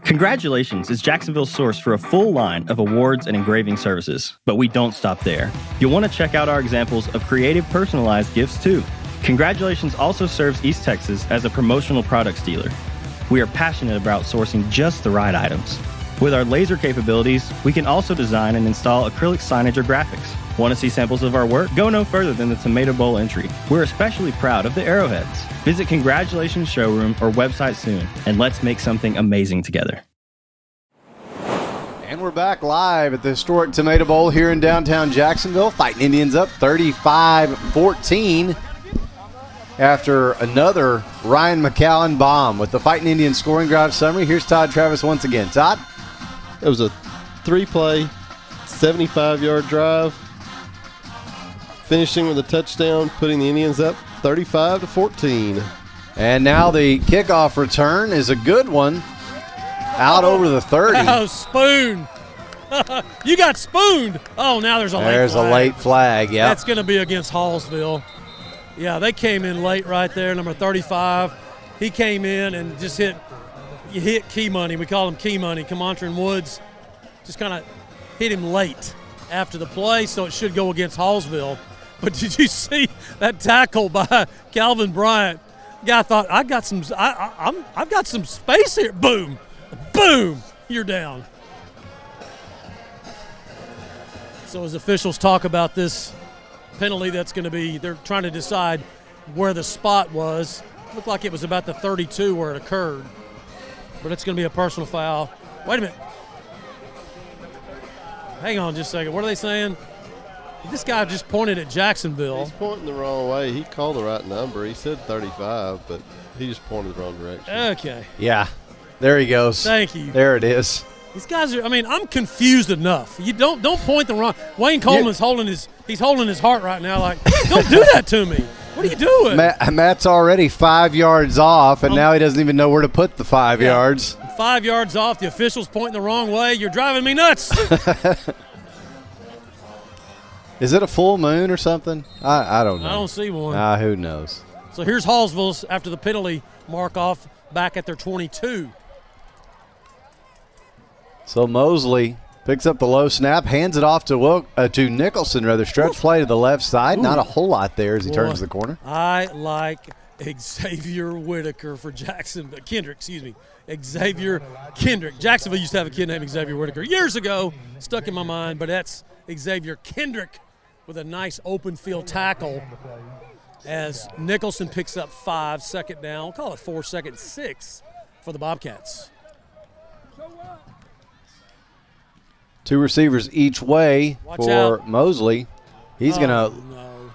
Congratulations is Jacksonville's source for a full line of awards and engraving services. But we don't stop there. You'll want to check out our examples of creative personalized gifts too. Congratulations also serves East Texas as a promotional products dealer. We are passionate about sourcing just the right items. With our laser capabilities, we can also design and install acrylic signage or graphics. Want to see samples of our work? Go no further than the Tomato Bowl entry. We're especially proud of the arrowheads. Visit Congratulations Showroom or website soon, and let's make something amazing together. And we're back live at the historic Tomato Bowl here in downtown Jacksonville. Fightin' Indians up 35-14 after another Ryan McCowan bomb. With the Fightin' Indians scoring drive summary, here's Todd Travis once again. Todd? It was a 3-play, 75-yard drive, finishing with a touchdown, putting the Indians up 35-14. And now the kickoff return is a good one, out over the 30. Oh, spoon. You got spooned. Oh, now there's a late flag. There's a late flag, yeah. That's going to be against Hallsville. Yeah, they came in late right there, number 35. He came in and just hit key money. We call him key money. Camontran Woods just kind of hit him late after the play, so it should go against Hallsville. But did you see that tackle by Calvin Bryant? Guy thought, I've got some space here. Boom, boom, you're down. So as officials talk about this penalty, that's going to be, they're trying to decide where the spot was. Looked like it was about the 32 where it occurred. But it's going to be a personal foul. Wait a minute. Hang on just a second. What are they saying? This guy just pointed at Jacksonville. He's pointing the wrong way. He called the right number. He said 35, but he just pointed the wrong direction. Okay. Yeah. There he goes. Thank you. There it is. These guys are, I'm confused enough. You don't point the wrong. Wayne Coleman's holding his heart right now like, don't do that to me. What are you doing? Matt's already 5 yards off, and now he doesn't even know where to put the 5 yards. 5 yards off. The official's pointing the wrong way. You're driving me nuts. Is it a full moon or something? I don't know. I don't see one. Who knows? So here's Hallsville after the penalty mark-off back at their 22. So Mosley picks up the low snap, hands it off to Nicholson, stretch play to the left side. Ooh. Not a whole lot there as he turns the corner. I like Xavier Whitaker for Jacksonville. Xavier Kendrick. Jacksonville used to have a kid named Xavier Whitaker years ago. Stuck in my mind, but that's Xavier Kendrick with a nice open field tackle as Nicholson picks up 5, second down. We'll call it 4, second, 6 for the Bobcats. 2 receivers each way for Mosley. He's going to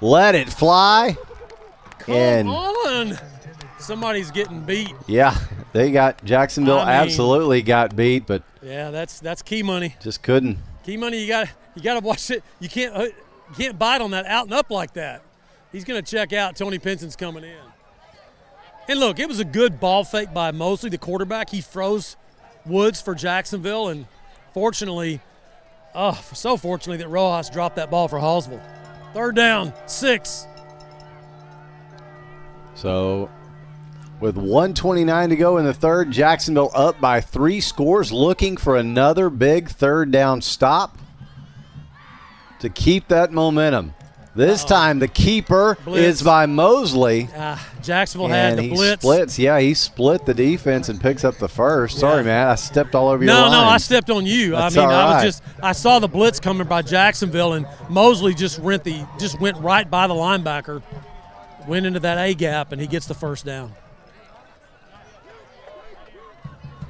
let it fly. Come on. Somebody's getting beat. Yeah, they got Jacksonville absolutely got beat, but yeah, that's key money. Just couldn't. Key money, you got to watch it. You can't bite on that out and up like that. He's going to check out. Tony Pinson's coming in. And look, it was a good ball fake by Mosley, the quarterback. He froze Woods for Jacksonville, and fortunately that Rojas dropped that ball for Hallsville. 3rd down, 6. So With 1:29 to go in the third, Jacksonville up by 3 scores, looking for another big third down stop to keep that momentum. This time the keeper is by Mosley. Jacksonville had the blitz. Splits. Yeah, he split the defense and picks up the first. Sorry, man, I stepped all over your line. No, I stepped on you. That's I saw the blitz coming by Jacksonville, and Mosley just went right by the linebacker, went into that A gap, and he gets the first down.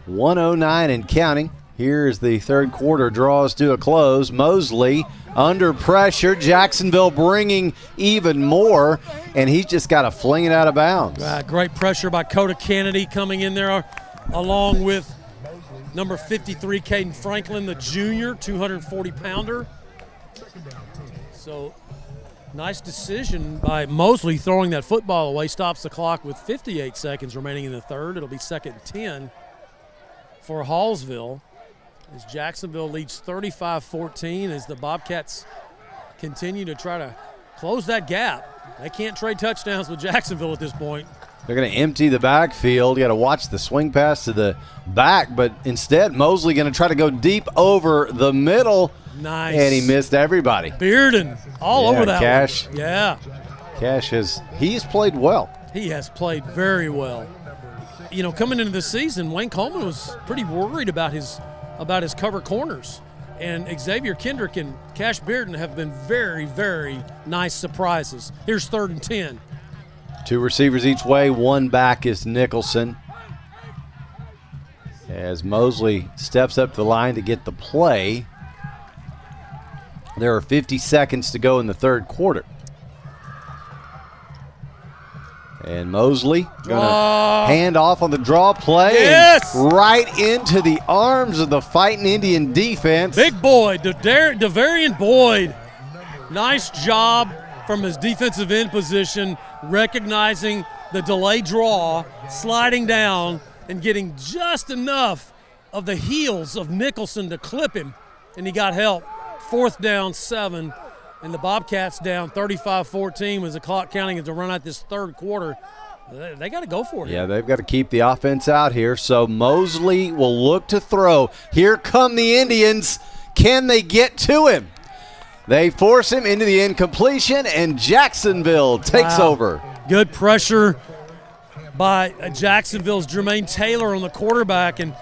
1:09 and counting. Here's the third quarter draws to a close. Mosley under pressure. Jacksonville bringing even more, and he's just got to fling it out of bounds. Great pressure by Coda Kennedy coming in there, along with number 53, Caden Franklin, the junior, 240-pounder. So nice decision by Mosley throwing that football away. Stops the clock with 58 seconds remaining in the third. It'll be 2nd and 10 for Hallsville, as Jacksonville leads 35-14 as the Bobcats continue to try to close that gap. They can't trade touchdowns with Jacksonville at this point. They're going to empty the backfield. You got to watch the swing pass to the back, but instead Mosley going to try to go deep over the middle. Nice. And he missed everybody. Bearden all over that Cash. one. Yeah. Cash he's played well. He has played very well. You know, coming into the season, Wayne Coleman was pretty worried about his cover corners. And Xavier Kendrick and Cash Bearden have been very, very nice surprises. Here's 3rd and 10. 2 receivers each way, 1 back is Nicholson. As Mosley steps up the line to get the play. There are 50 seconds to go in the third quarter. And Mosley going to hand off on the draw play. Yes! And right into the arms of the Fightin Indian defense. Big boy, Devarian Boyd. Nice job from his defensive end position, recognizing the delay draw, sliding down, and getting just enough of the heels of Nicholson to clip him. And he got help. 4th down, 7. And the Bobcats down 35-14 with the clock counting as to run out this third quarter. They got to go for it. Yeah, they've got to keep the offense out here. So Mosley will look to throw. Here come the Indians. Can they get to him? They force him into the incompletion, and Jacksonville takes over. Good pressure by Jacksonville's Jermaine Taylor on the quarterback, and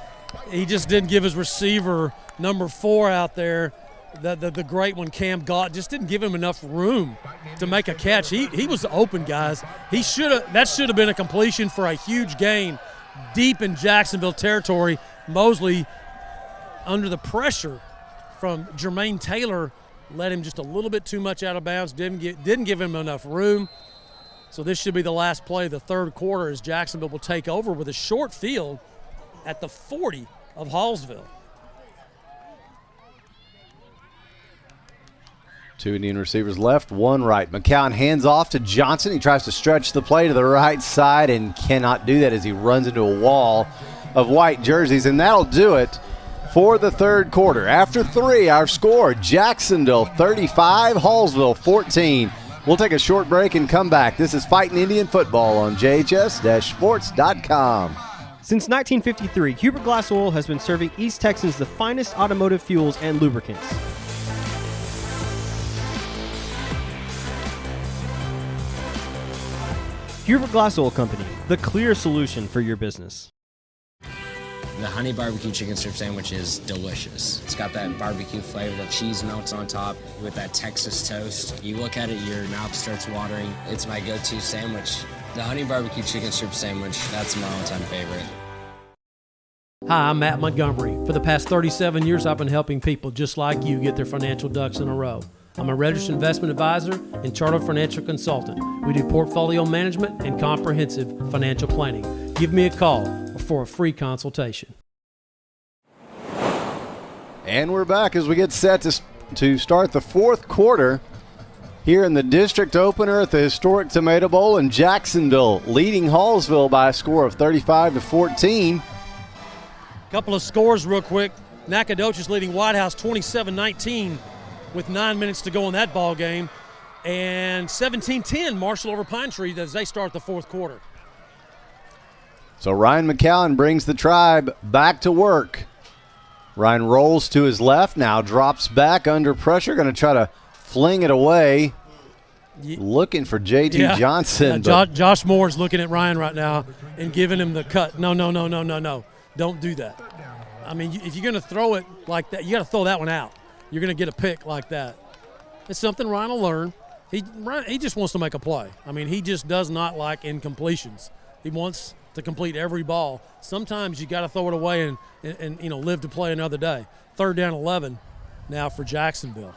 he just didn't give his receiver, number 4 out there, the great one, Cam Gott, just didn't give him enough room to make a catch. He was open, guys. That should have been a completion for a huge gain deep in Jacksonville territory. Mosley, under the pressure from Jermaine Taylor, let him just a little bit too much out of bounds, didn't give him enough room. So this should be the last play of the third quarter as Jacksonville will take over with a short field at the 40 of Hallsville. 2 Indian receivers left, 1 right. McCown hands off to Johnson. He tries to stretch the play to the right side and cannot do that as he runs into a wall of white jerseys. And that'll do it for the third quarter. After 3, our score, Jacksonville 35, Hallsville 14. We'll take a short break and come back. This is Fightin Indian Football on JHS-sports.com. Since 1953, Hubert Glass Oil has been serving East Texans the finest automotive fuels and lubricants. Hubert Glass Oil Company, the clear solution for your business. The honey barbecue chicken strip sandwich is delicious. It's got that barbecue flavor, that cheese melts on top with that Texas toast. You look at it, your mouth starts watering. It's my go-to sandwich. The honey barbecue chicken strip sandwich, that's my all-time favorite. Hi, I'm Matt Montgomery. For the past 37 years, I've been helping people just like you get their financial ducks in a row. I'm a registered investment advisor and chartered financial consultant. We do portfolio management and comprehensive financial planning. Give me a call for a free consultation. And we're back as we get set to start the fourth quarter here in the district opener at the historic Tomato Bowl in Jacksonville, leading Hallsville by a score of 35-14. Couple of scores real quick. Nacogdoches leading White House 27-19 with 9 minutes to go in that ball game. And 17-10 Marshall over Pine Tree as they start the fourth quarter. So Ryan McCowan brings the Tribe back to work. Ryan rolls to his left, now drops back under pressure, going to try to fling it away. Looking for J.T. Johnson. Josh Moore's looking at Ryan right now and giving him the cut. No. Don't do that. I mean, if you're going to throw it like that, you got to throw that one out. You're going to get a pick like that. It's something Ryan will learn. He just wants to make a play. I mean, he just does not like incompletions. He wants to complete every ball. Sometimes you got to throw it away and live to play another day. 3rd down 11 now for Jacksonville.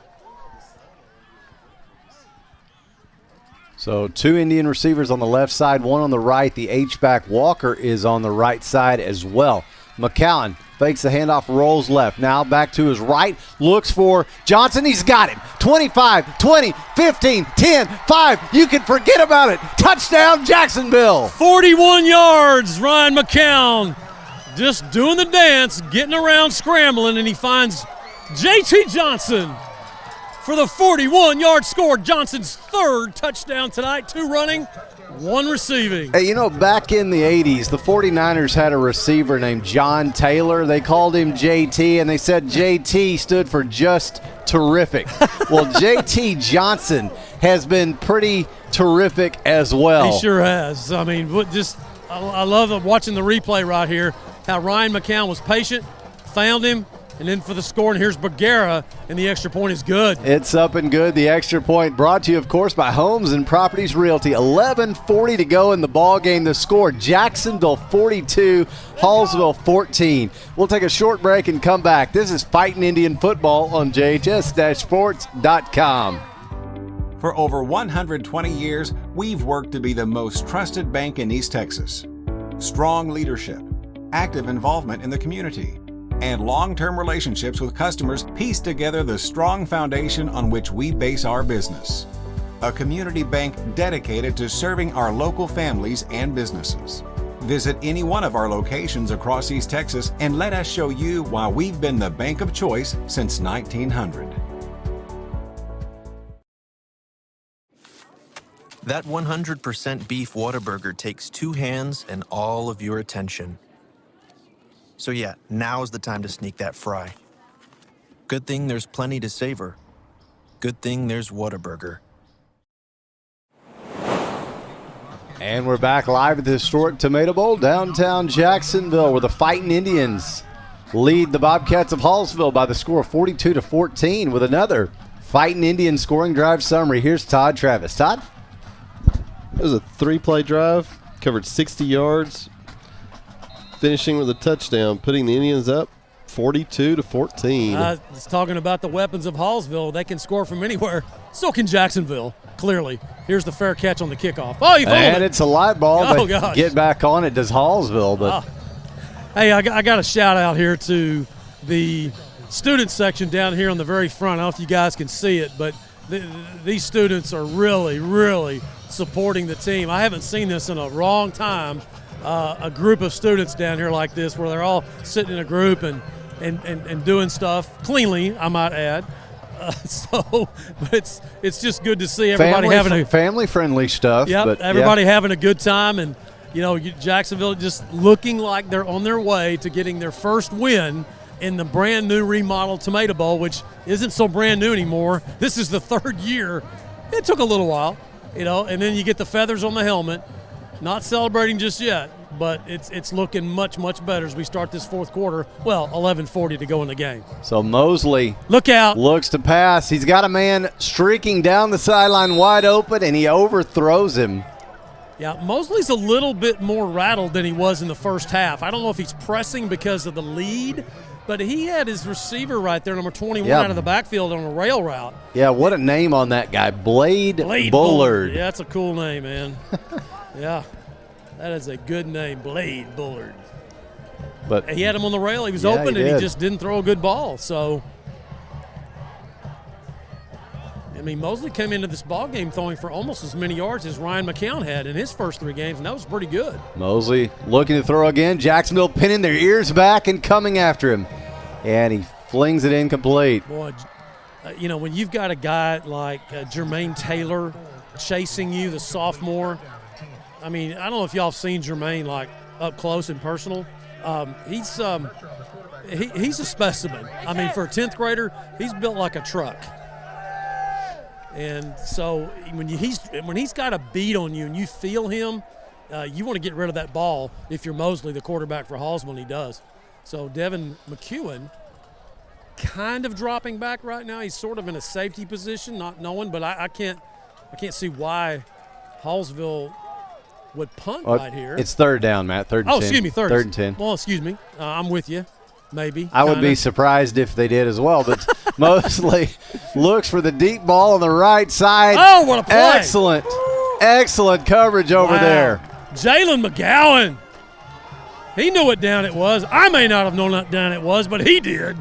So 2 Indian receivers on the left side, 1 on the right. The H-back Walker is on the right side as well. McCowan fakes the handoff, rolls left. Now back to his right, looks for Johnson. He's got him. 25, 20, 15, 10, 5. You can forget about it. Touchdown, Jacksonville. 41 yards, Ryan McCown just doing the dance, getting around, scrambling, and he finds J.T. Johnson for the 41-yard score. Johnson's 3rd touchdown tonight, 2 running, 1 receiving. Hey, back in the 80s, the 49ers had a receiver named John Taylor. They called him JT, and they said JT stood for just terrific. Well, JT Johnson has been pretty terrific as well. He sure has. I mean, I love watching the replay right here, how Ryan McCown was patient, found him, and then for the score, and here's Bergera, and the extra point is good. It's up and good. The extra point brought to you, of course, by Homes and Properties Realty. 11:40 to go in the ball game. The score, Jacksonville 42, Hallsville 14. We'll take a short break and come back. This is Fightin' Indian Football on JHS-Sports.com. For over 120 years, we've worked to be the most trusted bank in East Texas. Strong leadership, active involvement in the community, and long-term relationships with customers piece together the strong foundation on which we base our business. A community bank dedicated to serving our local families and businesses. Visit any one of our locations across East Texas and let us show you why we've been the bank of choice since 1900. That 100% beef Whataburger takes 2 hands and all of your attention. So yeah, now's the time to sneak that fry. Good thing there's plenty to savor. Good thing there's Whataburger. And we're back live at the historic Tomato Bowl, downtown Jacksonville, where the Fightin' Indians lead the Bobcats of Hallsville by the score of 42-14 with another Fightin' Indians scoring drive summary. Here's Todd Travis. Todd? It was a 3-play drive, covered 60 yards, finishing with a touchdown, putting the Indians up 42-14. I was talking about the weapons of Hallsville. They can score from anywhere. So can Jacksonville, clearly. Here's the fair catch on the kickoff. Oh, you fooled And it. it's a live ball. Oh, but gosh. Get back on it, does Hallsville. But Hey, I got a shout out here to the student section down here on the very front. I don't know if you guys can see it, but these students are really, really supporting the team. I haven't seen this in a long time. A group of students down here like this, where they're all sitting in a group and doing stuff cleanly, I might add. But it's just good to see everybody having family friendly stuff. Yep, but everybody having a good time, and Jacksonville just looking like they're on their way to getting their first win in the brand new remodeled Tomato Bowl, which isn't so brand new anymore. This is the 3rd year. It took a little while, and then you get the feathers on the helmet. Not celebrating just yet, but it's looking much, much better as we start this 4th quarter. Well, 11:40 to go in the game. So Mosley look out, looks to pass. He's got a man streaking down the sideline wide open, and he overthrows him. Yeah, Mosley's a little bit more rattled than he was in the first half. I don't know if he's pressing because of the lead, but he had his receiver right there, number 21, out of the backfield on a rail route. Yeah, what a name on that guy, Blade Bullard. Yeah, that's a cool name, man. Yeah, that is a good name, Blade Bullard. But he had him on the rail. He was open, and he just didn't throw a good ball. So, I mean, Mosley came into this ball game throwing for almost as many yards as Ryan McCown had in his first 3 games, and that was pretty good. Mosley looking to throw again. Jacksonville pinning their ears back and coming after him. And he flings it incomplete. Boy, when you've got a guy like Jermaine Taylor chasing you, the sophomore, I mean, I don't know if y'all have seen Jermaine up close and personal. He's a specimen. I mean, for a 10th grader, he's built like a truck. And so when he's got a beat on you and you feel him, you want to get rid of that ball if you're Mosley, the quarterback for Hallsville, and he does. So Devin McEwen kind of dropping back right now. He's sort of in a safety position, not knowing, but I can't see why Hallsville would punt right here. It's third down, Matt. Third and 10. Excuse me, third and 10. Well, excuse me. I'm with you. Maybe. I would be surprised if they did as well, but Mosley looks for the deep ball on the right side. Oh, what a play. Excellent coverage over there. Jalen McGowan. He knew what down it was. I may not have known what down it was, but he did.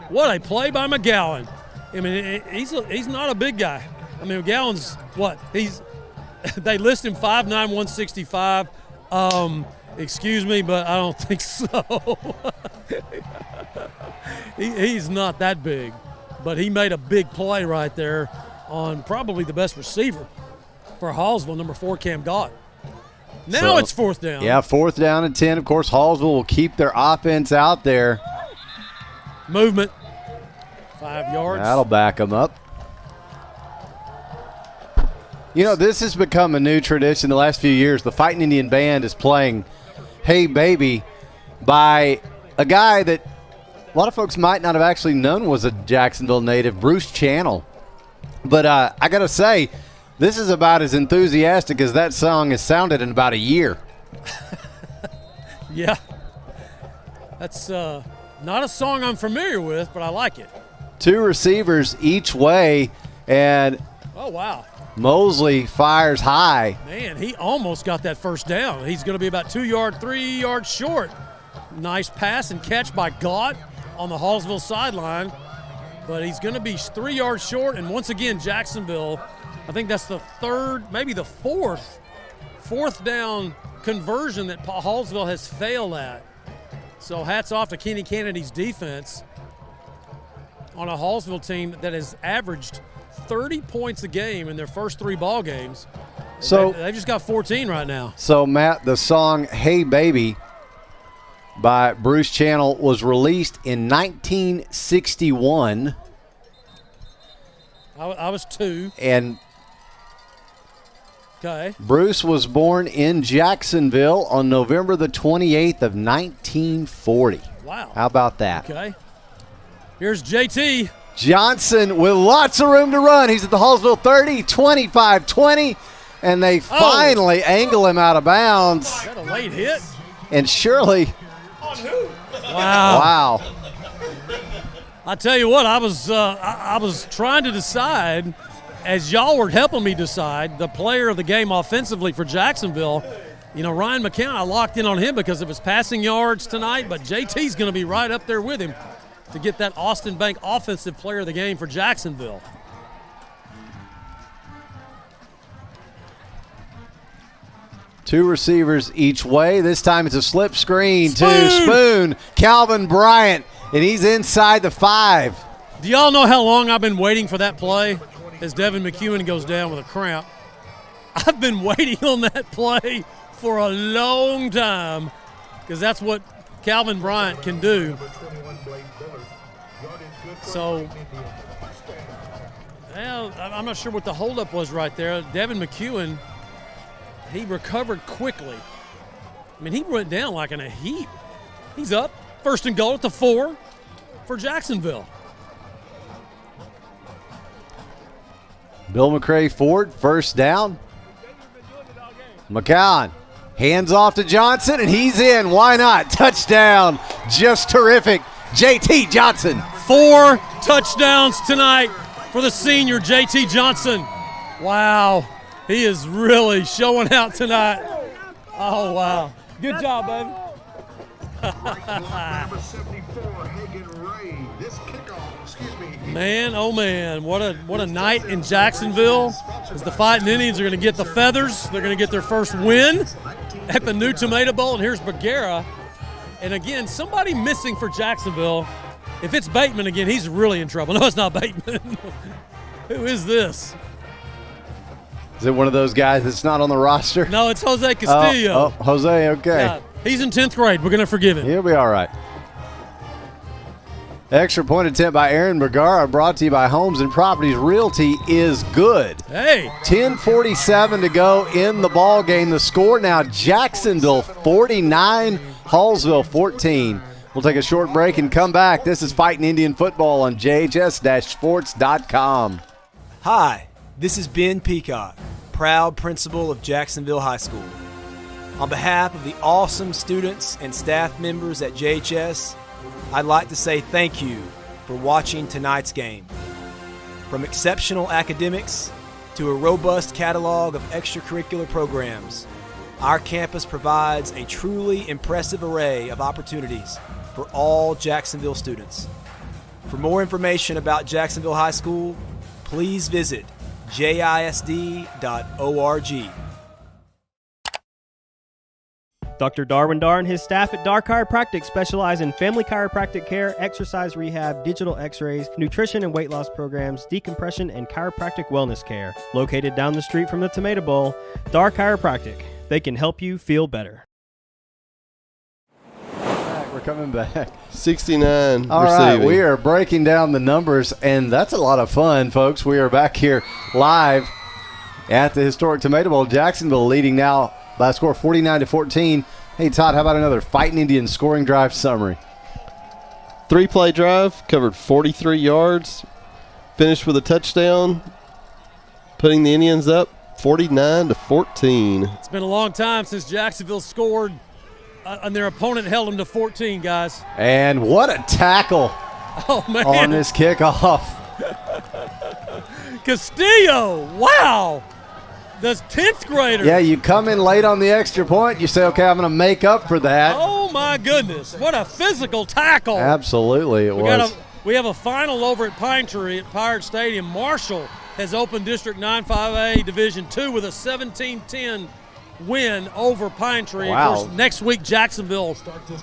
What a play by McGowan. I mean, he's not a big guy. I mean, McGowan's what? They list him 5'9", 165. Excuse me, but I don't think so. He's not that big, but he made a big play right there on probably the best receiver for Hallsville, number 4, Cam Gott. Now it's fourth down. Yeah, 4th down and 10. Of course, Hallsville will keep their offense out there. Movement. 5 yards. That'll back them up. You know, this has become a new tradition the last few years. The Fightin Indian Band is playing Hey Baby by a guy that a lot of folks might not have actually known was a Jacksonville native, Bruce Channel. But I got to say, this is about as enthusiastic as that song has sounded in about a year. Yeah. That's not a song I'm familiar with, but I like it. 2 receivers each way, and oh, wow. Mosley fires high. Man, he almost got that first down. He's going to be about 3 yards short. Nice pass and catch by Gott on the Hallsville sideline. But he's going to be 3 yards short. And once again, Jacksonville, I think that's the third, maybe the fourth down conversion that Hallsville has failed at. So hats off to Kenny Kennedy's defense on a Hallsville team that has averaged 30 points a game in their first 3 ball games. So they've just got 14 right now. So, Matt, the song Hey Baby by Bruce Channel was released in 1961. I was 2. And okay. Bruce was born in Jacksonville on November the 28th of 1940. Wow. How about that? Okay. Here's JT. Johnson with lots of room to run. He's at the Hallsville 30, 25, 20, and they finally angle him out of bounds. Is that a late hit? And Shirley. Wow. I tell you what, I was trying to decide, as y'all were helping me decide, the player of the game offensively for Jacksonville. You know, Ryan McCown, I locked in on him because of his passing yards tonight, but JT's going to be right up there with him to get that Austin Bank offensive player of the game for Jacksonville. Two receivers each way. This time it's a slip screen to Spoon. Calvin Bryant, and he's inside the 5. Do y'all know how long I've been waiting for that play as Devin McEwen goes down with a cramp? I've been waiting on that play for a long time because that's what Calvin Bryant can do. So, well, I'm not sure what the holdup was right there. Devin McEwen, he recovered quickly. I mean, he went down like in a heap. He's up. 1st and goal at the 4 for Jacksonville. Bill McCray Ford, 1st down. McCown, hands off to Johnson, and he's in. Why not? Touchdown. Just terrific. JT Johnson. 4 touchdowns tonight for the senior JT Johnson. Wow. He is really showing out tonight. Oh, wow. Good job, baby. Man, oh man, what a night in Jacksonville as the Fightin Indians are going to get the feathers. They're going to get their first win at the new Tomato Bowl, and here's Bagheera. And again, somebody missing for Jacksonville. If it's Bateman again, he's really in trouble. No, it's not Bateman. Who is this? Is it one of those guys that's not on the roster? No, it's Jose Castillo. Oh, Jose, okay. Yeah, He's in 10th grade. We're going to forgive him. He'll be all right. Extra point attempt by Aaron Bergara, brought to you by Homes and Properties Realty is good. Hey. 10:47 to go in the ball game. The score now Jacksonville 49, Hallsville 14. We'll take a short break and come back. This is Fightin' Indian Football on JHS-sports.com. Hi, this is Ben Peacock, proud principal of Jacksonville High School. On behalf of the awesome students and staff members at JHS, I'd like to say thank you for watching tonight's game. From exceptional academics to a robust catalog of extracurricular programs, our campus provides a truly impressive array of opportunities for all Jacksonville students. For more information about Jacksonville High School, please visit jisd.org. Dr. Darwin Dar and his staff at Dar Chiropractic specialize in family chiropractic care, exercise rehab, digital x-rays, nutrition and weight loss programs, decompression, and chiropractic wellness care. Located down the street from the Tomato Bowl, Dar Chiropractic. They can help you feel better. We're coming back. 69 All receiving. right, we are breaking down the numbers, and that's a lot of fun, folks. We are back here live at the historic Tomato Bowl. Jacksonville leading now by a score of 49-14. Hey, Todd, how about another Fightin' Indians scoring drive summary? 3-play drive, covered 43 yards, finished with a touchdown, putting the Indians up 49-14. It's been a long time since Jacksonville scored and their opponent held them to 14, guys. And what a tackle on this kickoff. Castillo, wow. The 10th grader. Yeah, you come in late on the extra point. You say, okay, I'm going to make up for that. Oh, my goodness. What a physical tackle. Absolutely, it was. We have a final over at Pine Tree at Pirate Stadium. Marshall has opened District 9-5A Division II with a 17-10 win over Pine Tree. Wow. Of course, next week Jacksonville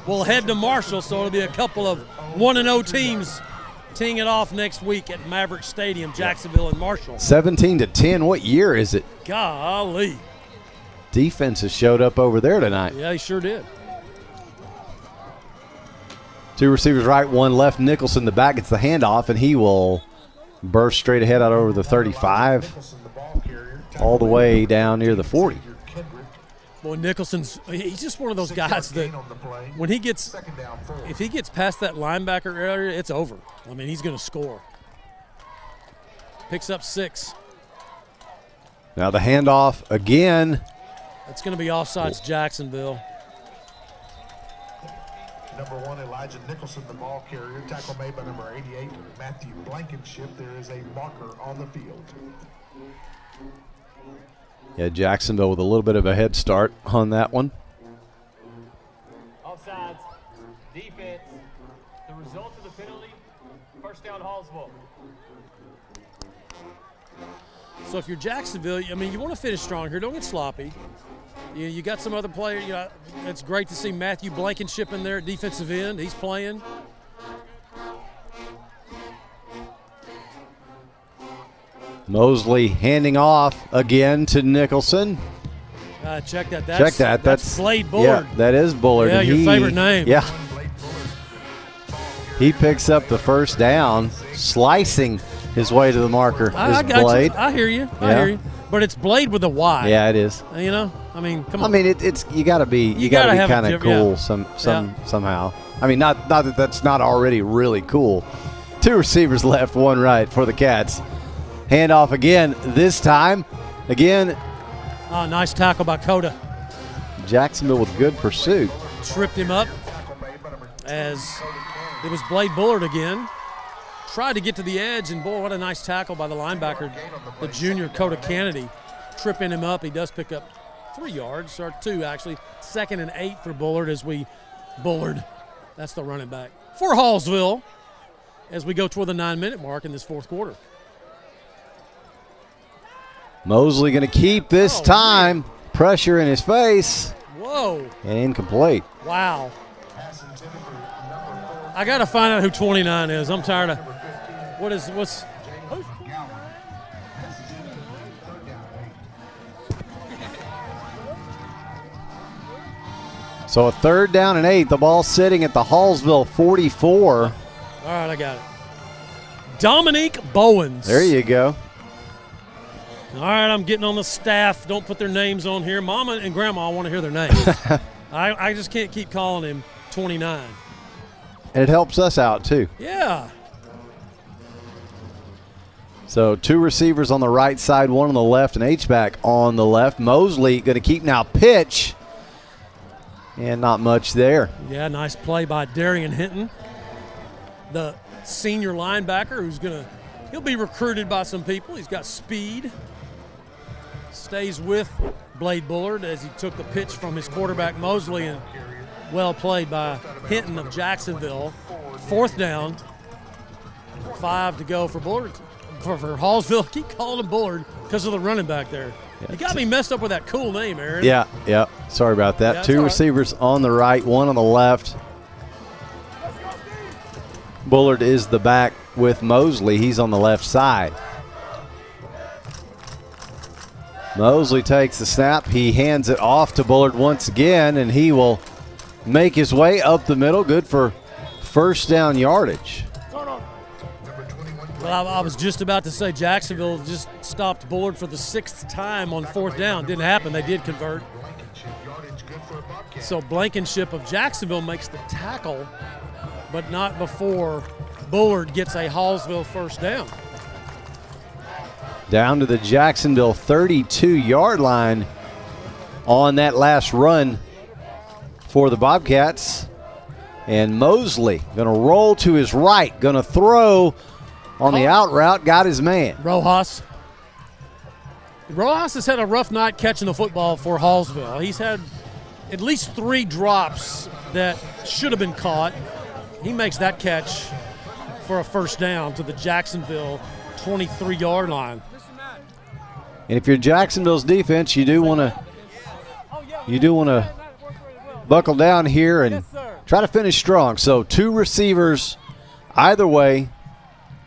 will head to Marshall, so it'll be a couple of 1-0 teams teeing it off next week at Maverick Stadium, Jacksonville and Marshall. 17-10. What year is it? Golly. Defenses showed up over there tonight. Yeah, he sure did. Two receivers right, one left. Nicholson the back gets the handoff, and he will burst straight ahead out over the 35, all the way down near the 40. Boy, he's just one of those guys that when he gets, if he gets past that linebacker area, it's over. I mean, he's going to score. Picks up 6. Now the handoff again. It's going to be offsides Jacksonville. Number 1, Elijah Nicholson, the ball carrier. Tackle made by number 88, Matthew Blankenship. There is a marker on the field. Yeah, Jacksonville with a little bit of a head start on that one. Offsides, defense. The result of the penalty, first down Hallsville. So if you're Jacksonville, I mean, you want to finish strong here. Don't get sloppy. You got some other players. It's great to see Matthew Blankenship in there at defensive end. He's playing. Mosley handing off again to Nicholson. Check that. Check that. That's Blade Bullard. Yeah, that is Bullard. Yeah, your favorite name. Yeah. He picks up the first down, slicing his way to the marker. I got Blade. you. I hear you. I hear you. But it's Blade with a Y. Yeah, it is. You know, I mean, come on. I mean, it's you got to be kind of cool somehow. I mean, not that that's not already really cool. Two receivers left, one right for the Cats. Handoff again. This time, again. Oh, nice tackle by Coda. Jacksonville with good pursuit. Tripped him up as it was Blade Bullard again. Tried to get to the edge, and boy, what a nice tackle by the linebacker, the junior Coda Kennedy. Tripping him up. He does pick up 3 yards, or 2 actually. 2nd and 8 for Bullard Bullard. That's the running back for Hallsville as we go toward the 9-minute mark in this fourth quarter. Mosley going to keep this time. Man. Pressure in his face. Whoa. And incomplete. Wow. I got to find out who 29 is. I'm tired of what's So a 3rd down and 8. The ball sitting at the Hallsville 44. All right, I got it. Dominique Bowens. There you go. All right, I'm getting on the staff. Don't put their names on here. Mama and Grandma want to hear their names. I just can't keep calling him 29. And it helps us out, too. Yeah. So 2 receivers on the right side, 1 on the left, and H-back on the left. Mosley going to keep now pitch. And not much there. Yeah, nice play by Darian Hinton, the senior linebacker he'll be recruited by some people. He's got speed. Stays with Blade Bullard as he took the pitch from his quarterback Mosley, and well played by Hinton of Jacksonville. 4th down, 5 to go for Bullard. For Hallsville, keep calling him Bullard because of the running back there. Yeah. You got me messed up with that cool name, Aaron. Yeah. Sorry about that. Yeah, 2 right. receivers on the right, 1 on the left. Bullard is the back with Mosley. He's on the left side. Mosley takes the snap. He hands it off to Bullard once again, and he will make his way up the middle. Good for 1st down yardage. Well, I was just about to say Jacksonville just stopped Bullard for the 6th time on 4th down. Didn't happen. They did convert. So Blankenship of Jacksonville makes the tackle, but not before Bullard gets a Hallsville 1st down. Down to the Jacksonville 32-yard line on that last run for the Bobcats. And Mosley going to roll to his right, going to throw on the out route, got his man. Rojas has had a rough night catching the football for Hallsville. He's had at least 3 drops that should have been caught. He makes that catch for a 1st down to the Jacksonville 23-yard line. And if you're Jacksonville's defense, you do want to buckle down here and try to finish strong. So 2 receivers either way.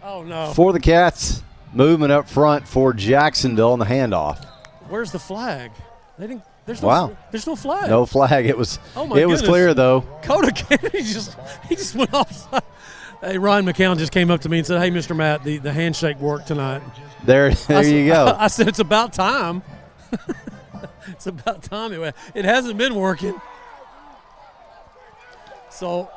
Oh, no. For the Cats, movement up front for Jacksonville on the handoff. Where's the flag? There's no flag. No flag. It was goodness. Was clear though. Coda Kennedy he just went off. Hey, Ryan McCown just came up to me and said, "Hey, Mr. Matt, the handshake worked tonight." There you go. I said it's about time. It's about time. It hasn't been working. So.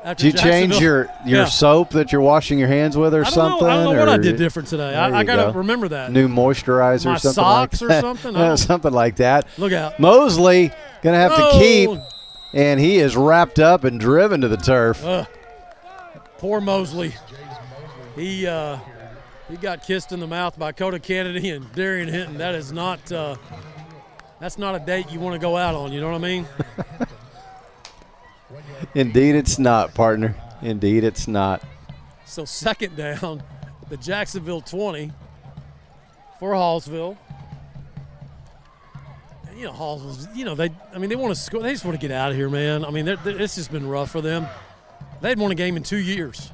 Did you change your soap that you're washing your hands with or something? I don't know what I did different today. I got to remember that. New moisturizer My or something socks like that. or something? Something like that. Look out. Mosley going to have to keep, and he is wrapped up and driven to the turf. Poor Mosley. He got kissed in the mouth by Coda Kennedy and Darian Hinton. That is not that's not a date you want to go out on, you know what I mean? Indeed it's not, partner. Indeed it's not. So 2nd down at the Jacksonville 20 for Hallsville. You know, Hallsville's, they want to score. They just want to get out of here, man. I mean, it's just been rough for them. They'd won a game in 2 years.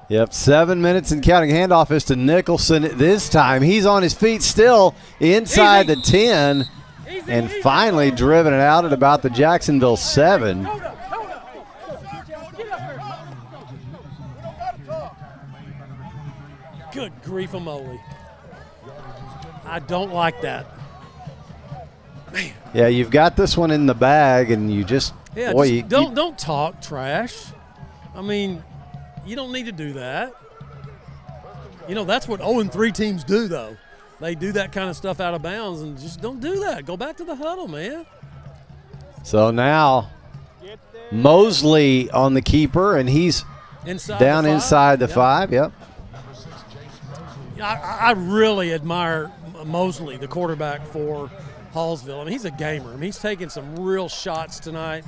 Yep, 7 minutes and counting. Handoff is to Nicholson this time. He's on his feet still inside the 10 and finally driven it out at about the Jacksonville 7. Good grief a moly. I don't like that. Man. Yeah, you've got this one in the bag, and you just don't talk trash. I mean, you don't need to do that. You know, that's what 0-3 teams do, though. They do that kind of stuff out of bounds, and just don't do that. Go back to the huddle, man. So now Mosley on the keeper, and he's down inside the 5. Yep. I really admire Mosley, the quarterback for Hallsville. I mean, he's a gamer. I mean, he's taking some real shots tonight.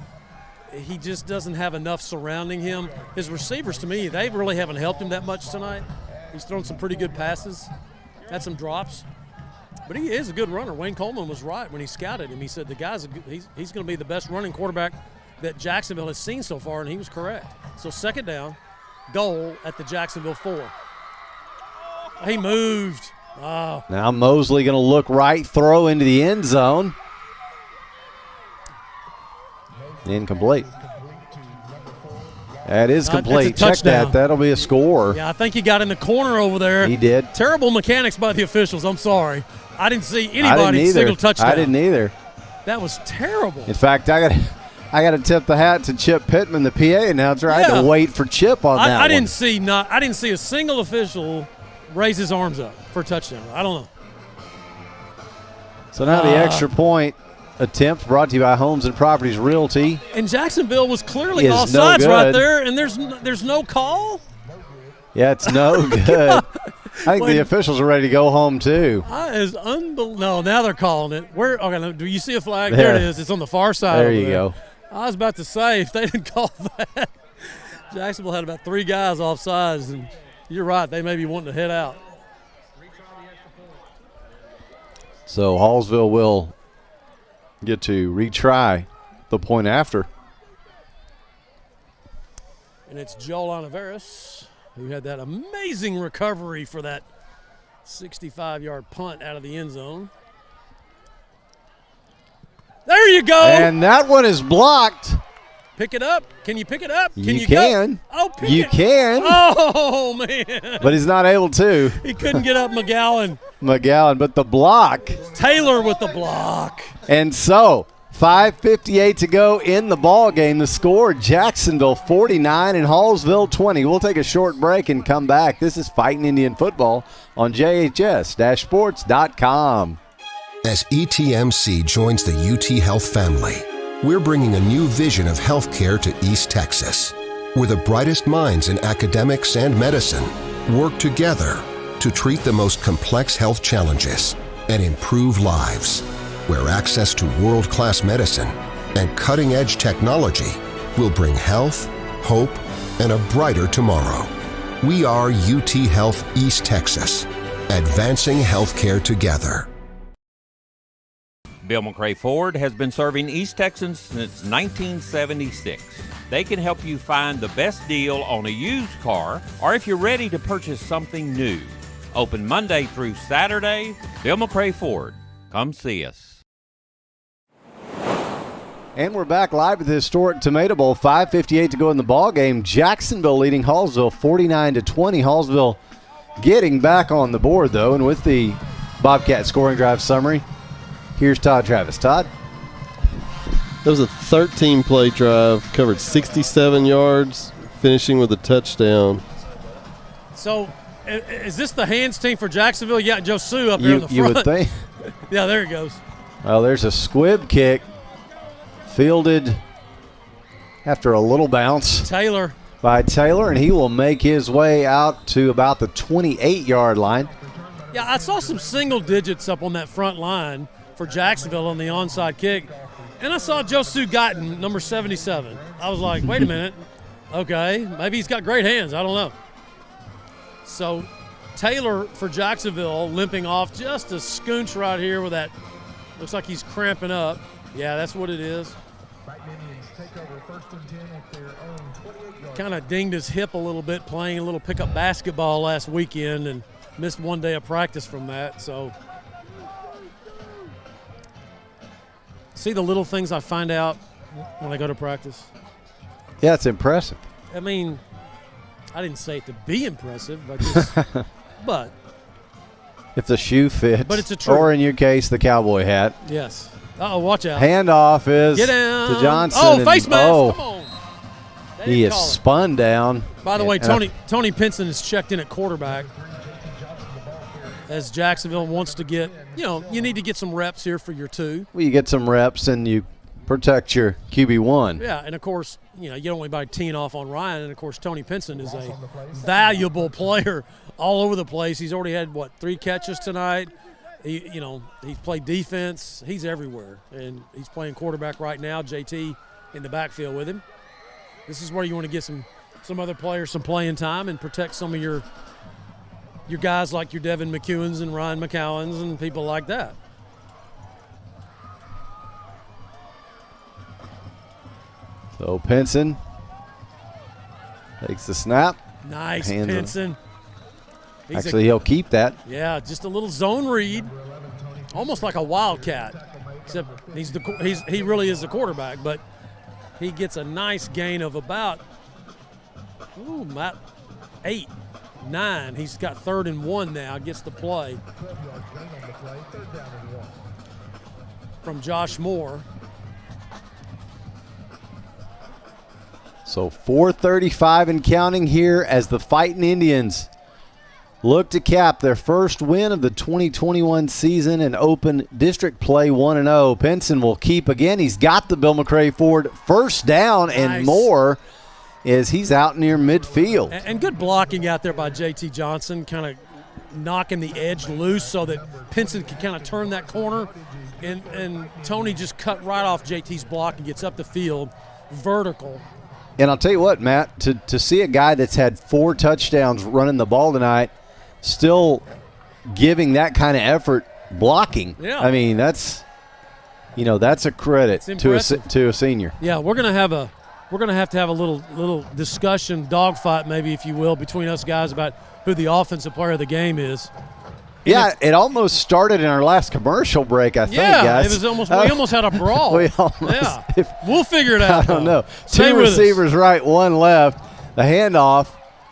He just doesn't have enough surrounding him. His receivers, to me, they really haven't helped him that much tonight. He's thrown some pretty good passes, had some drops. But he is a good runner. Wayne Coleman was right when he scouted him. He said the guy's he's going to be the best running quarterback that Jacksonville has seen so far, and he was correct. So 2nd down, goal at the Jacksonville 4. He moved. Oh. Now Mosley going to look right, throw into the end zone. Incomplete. That is complete. That's a Check that. touchdown. That'll be a score. Yeah, I think he got in the corner over there. He did. Terrible mechanics by the officials. I'm sorry. I didn't see anybody single touchdown. I didn't either. That was terrible. In fact, I got to tip the hat to Chip Pittman, the PA announcer. I had to wait for Chip on that. I didn't see a single official raise his arms up for a touchdown. I don't know. So now the extra point attempt brought to you by Homes and Properties Realty. And Jacksonville was clearly Is offsides no right good. there, and there's no call. Yeah, it's no good. I think the officials are ready to go home too. Is unbelievable. No, now they're calling it. Where? Okay, do you see a flag? There it is. It's on the far side. There over you there. go. I was about to say, if they didn't call that, Jacksonville had about 3 guys offsides, and you're right, they may be wanting to head out. So Hallsville will get to retry the point after. And it's Joel Oliveris who had that amazing recovery for that 65-yard punt out of the end zone. There you go. And that one is blocked. Pick it up. Can you pick it up? You can. can. Oh, pick you it. can. Oh, man. But he's not able to. He couldn't get up McGowan. But the block. Taylor with the block. And so, 5:58 to go in the ball game. The score, Jacksonville 49 and Hallsville 20. We'll take a short break and come back. This is Fightin' Indian Football on JHS-sports.com. As ETMC joins the UT Health family, we're bringing a new vision of healthcare to East Texas, where the brightest minds in academics and medicine work together to treat the most complex health challenges and improve lives, where access to world-class medicine and cutting-edge technology will bring health, hope, and a brighter tomorrow. We are UT Health East Texas, advancing healthcare together. Bill McRae Ford has been serving East Texans since 1976. They can help you find the best deal on a used car or if you're ready to purchase something new. Open Monday through Saturday. Bill McRae Ford. Come see us. And we're back live at the historic Tomato Bowl. 5:58 to go in the ball game. Jacksonville leading Hallsville 49-20. Hallsville getting back on the board, though, and with the Bobcat scoring drive summary, here's Todd Travis. Todd? That was a 13-play drive, covered 67 yards, finishing with a touchdown. So, is this the hands team for Jacksonville? You got Josu up there in the front. You would think. Yeah, there he goes. Well, there's a squib kick fielded after a little bounce. Taylor. By Taylor, and he will make his way out to about the 28-yard line. Yeah, I saw some single digits up on that front line for Jacksonville on the onside kick. And I saw Josu Guyton, number 77. I was like, wait a minute. Okay, maybe he's got great hands. I don't know. So Taylor for Jacksonville limping off just a scoonch right here with that. Looks like he's cramping up. Yeah, that's what it is. Kind of dinged his hip a little bit playing a little pickup basketball last weekend and missed one day of practice from that. So see the little things I find out when I go to practice. Yeah, it's impressive. I mean, I didn't say it to be impressive, but just, but if the shoe fits, but it's a truth. Or in your case, the cowboy hat. Yes. Uh-oh, watch out. Handoff is Get down. to Johnson. Oh, face mask. Come on. He is spun down. By the way, Tony Pinson is checked in at quarterback as Jacksonville wants to get, you need to get some reps here for your 2. Well, you get some reps and you protect your QB1. Yeah, and of course, you don't want anybody teeing off on Ryan. And of course, Tony Pinson is a valuable player all over the place. He's already had 3 catches tonight. He's played defense. He's everywhere, and he's playing quarterback right now. JT in the backfield with him. This is where you want to get some other players some playing time and protect some of your guys like your Devin McEwens and Ryan McCowans and people like that. So Pinson takes the snap. Nice, Pinson. Actually, he'll keep that. Yeah, just a little zone read, almost like a wildcat, except he really is the quarterback. But He gets a nice gain of about 8, 9. He's got 3rd and 1 now. Gets the play from Josh Moore. So 4:35 and counting here as the Fightin Indians look to cap their first win of the 2021 season and open district play 1-0. Pinson will keep again. He's got the Bill McRae Ford first down and more as he's out near midfield. And good blocking out there by J.T. Johnson, kind of knocking the edge loose so that Pinson can kind of turn that corner. And Tony just cut right off JT's block and gets up the field vertical. And I'll tell you what, Matt, to see a guy that's had 4 touchdowns running the ball tonight still giving that kind of effort blocking. Yeah. I mean, that's a credit to a senior. Yeah, we're gonna have to have a little discussion, dogfight maybe, if you will, between us guys about who the offensive player of the game is. Yeah, it almost started in our last commercial break, I think, guys. It was almost we almost had a brawl. We'll figure it out. I don't know. Stay 2 with us. receivers right, 1 left. The handoff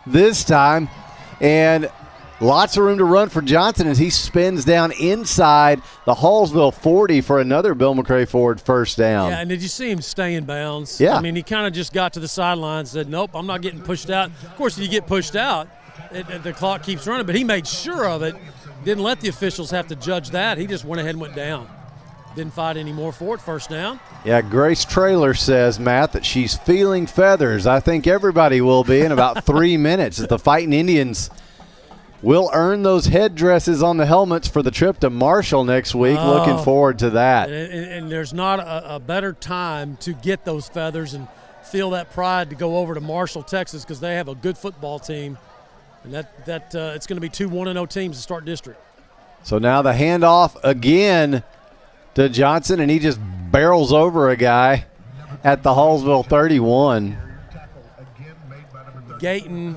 this time, and lots of room to run for Johnson as he spins down inside the Hallsville 40 for another Bill McRae Ford first down. Yeah, and did you see him stay in bounds? Yeah. I mean, he kind of just got to the sideline and said, nope, I'm not getting pushed out. Of course, if you get pushed out, the clock keeps running, but he made sure of it. Didn't let the officials have to judge that. He just went ahead and went down. Didn't fight anymore for it. First down. Yeah, Grace Traylor says, Matt, that she's feeling feathers. I think everybody will be in about 3 minutes as the Fightin Indians will earn those headdresses on the helmets for the trip to Marshall next week. Looking forward to that. And there's not a better time to get those feathers and feel that pride to go over to Marshall, Texas, because they have a good football team. And it's going to be 2 1-0 teams to start district. So now the handoff again to Johnson, and he just barrels over a guy at the Hallsville 31. Guyton,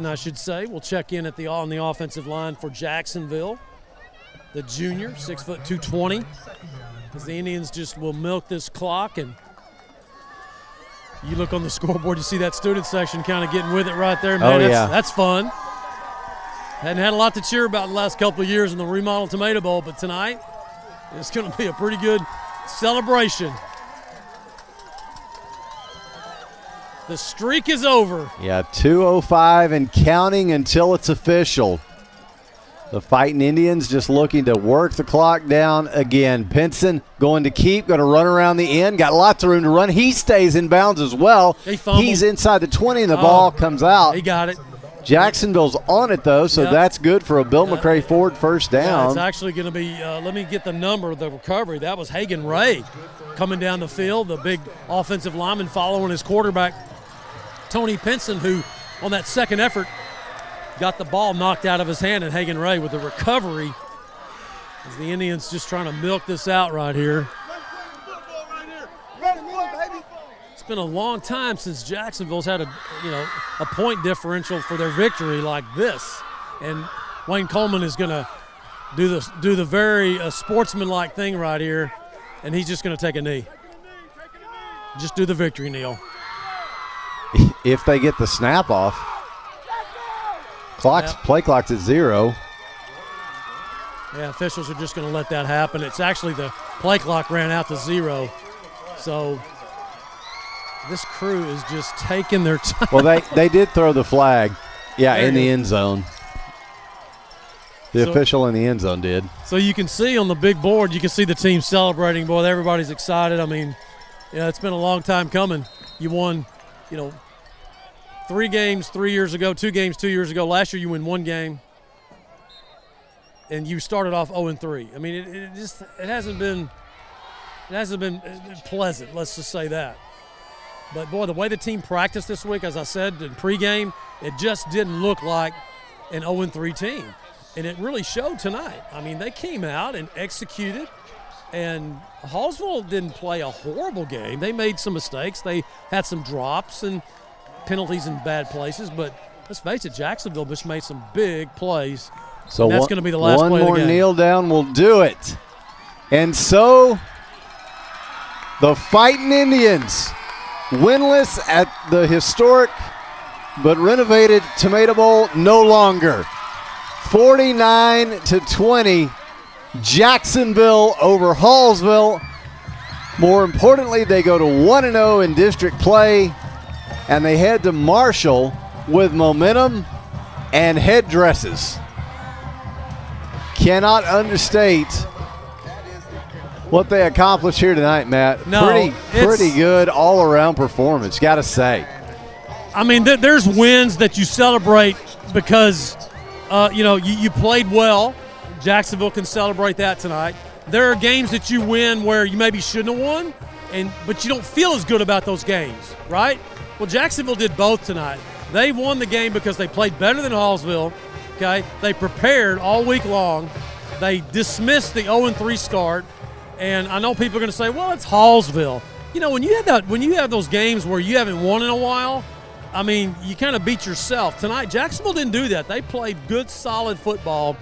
I should say, will check in on the offensive line for Jacksonville. The junior, 6 foot 220. As the Indians just will milk this clock, and you look on the scoreboard, you see that student section kind of getting with it right there. Man, that's fun. Hadn't had a lot to cheer about in the last couple of years in the remodel Tomato Bowl, but tonight it's going to be a pretty good celebration. The streak is over. Yeah, 2:05 and counting until it's official. The Fightin Indians just looking to work the clock down again. Pinson going to run around the end. Got lots of room to run. He stays in bounds as well. He's inside the 20, and the ball comes out. He got it. Jacksonville's on it, though, so that's good for a Bill McRae Ford first down. Yeah, it's actually going to be, let me get the number of the recovery. That was Hagan Ray coming down the field, the big offensive lineman following his quarterback, Tony Pinson, who on that second effort got the ball knocked out of his hand, and Hagan Ray with the recovery as the Indians just trying to milk this out right here. It's been a long time since Jacksonville's had a point differential for their victory like this, and Wayne Coleman is going to do the very sportsmanlike thing right here, and he's just going to take a knee. Just do the victory kneel. If they get the snap off. Play clock's at 0. Yeah, officials are just going to let that happen. It's actually the play clock ran out to 0. So this crew is just taking their time. Well, they did throw the flag, in the end zone. The official in the end zone did. So you can see on the big board, you can see the team celebrating. Boy, everybody's excited. I mean, it's been a long time coming. You won, 3 games 3 years ago, 2 games 2 years ago. Last year you win 1 game, and you started off 0-3. I mean, it hasn't been pleasant. Let's just say that. But boy, the way the team practiced this week, as I said in pregame, it just didn't look like an 0-3 team, and it really showed tonight. I mean, they came out and executed, and Hallsville didn't play a horrible game. They made some mistakes. They had some drops and penalties in bad places, but let's face it, Jacksonville just made some big plays. So that's going to be the last play of the game. One more kneel down will do it. And so the Fightin Indians winless at the historic but renovated Tomato Bowl no longer. 49-20, Jacksonville over Hallsville. More importantly, they go to 1-0 in district play, and they head to Marshall with momentum and headdresses. Cannot understate what they accomplished here tonight, Matt. No, pretty good all-around performance, got to say. I mean, there's wins that you celebrate because, you played well. Jacksonville can celebrate that tonight. There are games that you win where you maybe shouldn't have won, but you don't feel as good about those games, right? Well, Jacksonville did both tonight. They won the game because they played better than Hallsville, okay? They prepared all week long. They dismissed the 0-3 start, and I know people are going to say, well, it's Hallsville. When you have those games where you haven't won in a while, I mean, you kind of beat yourself. Tonight, Jacksonville didn't do that. They played good, solid football,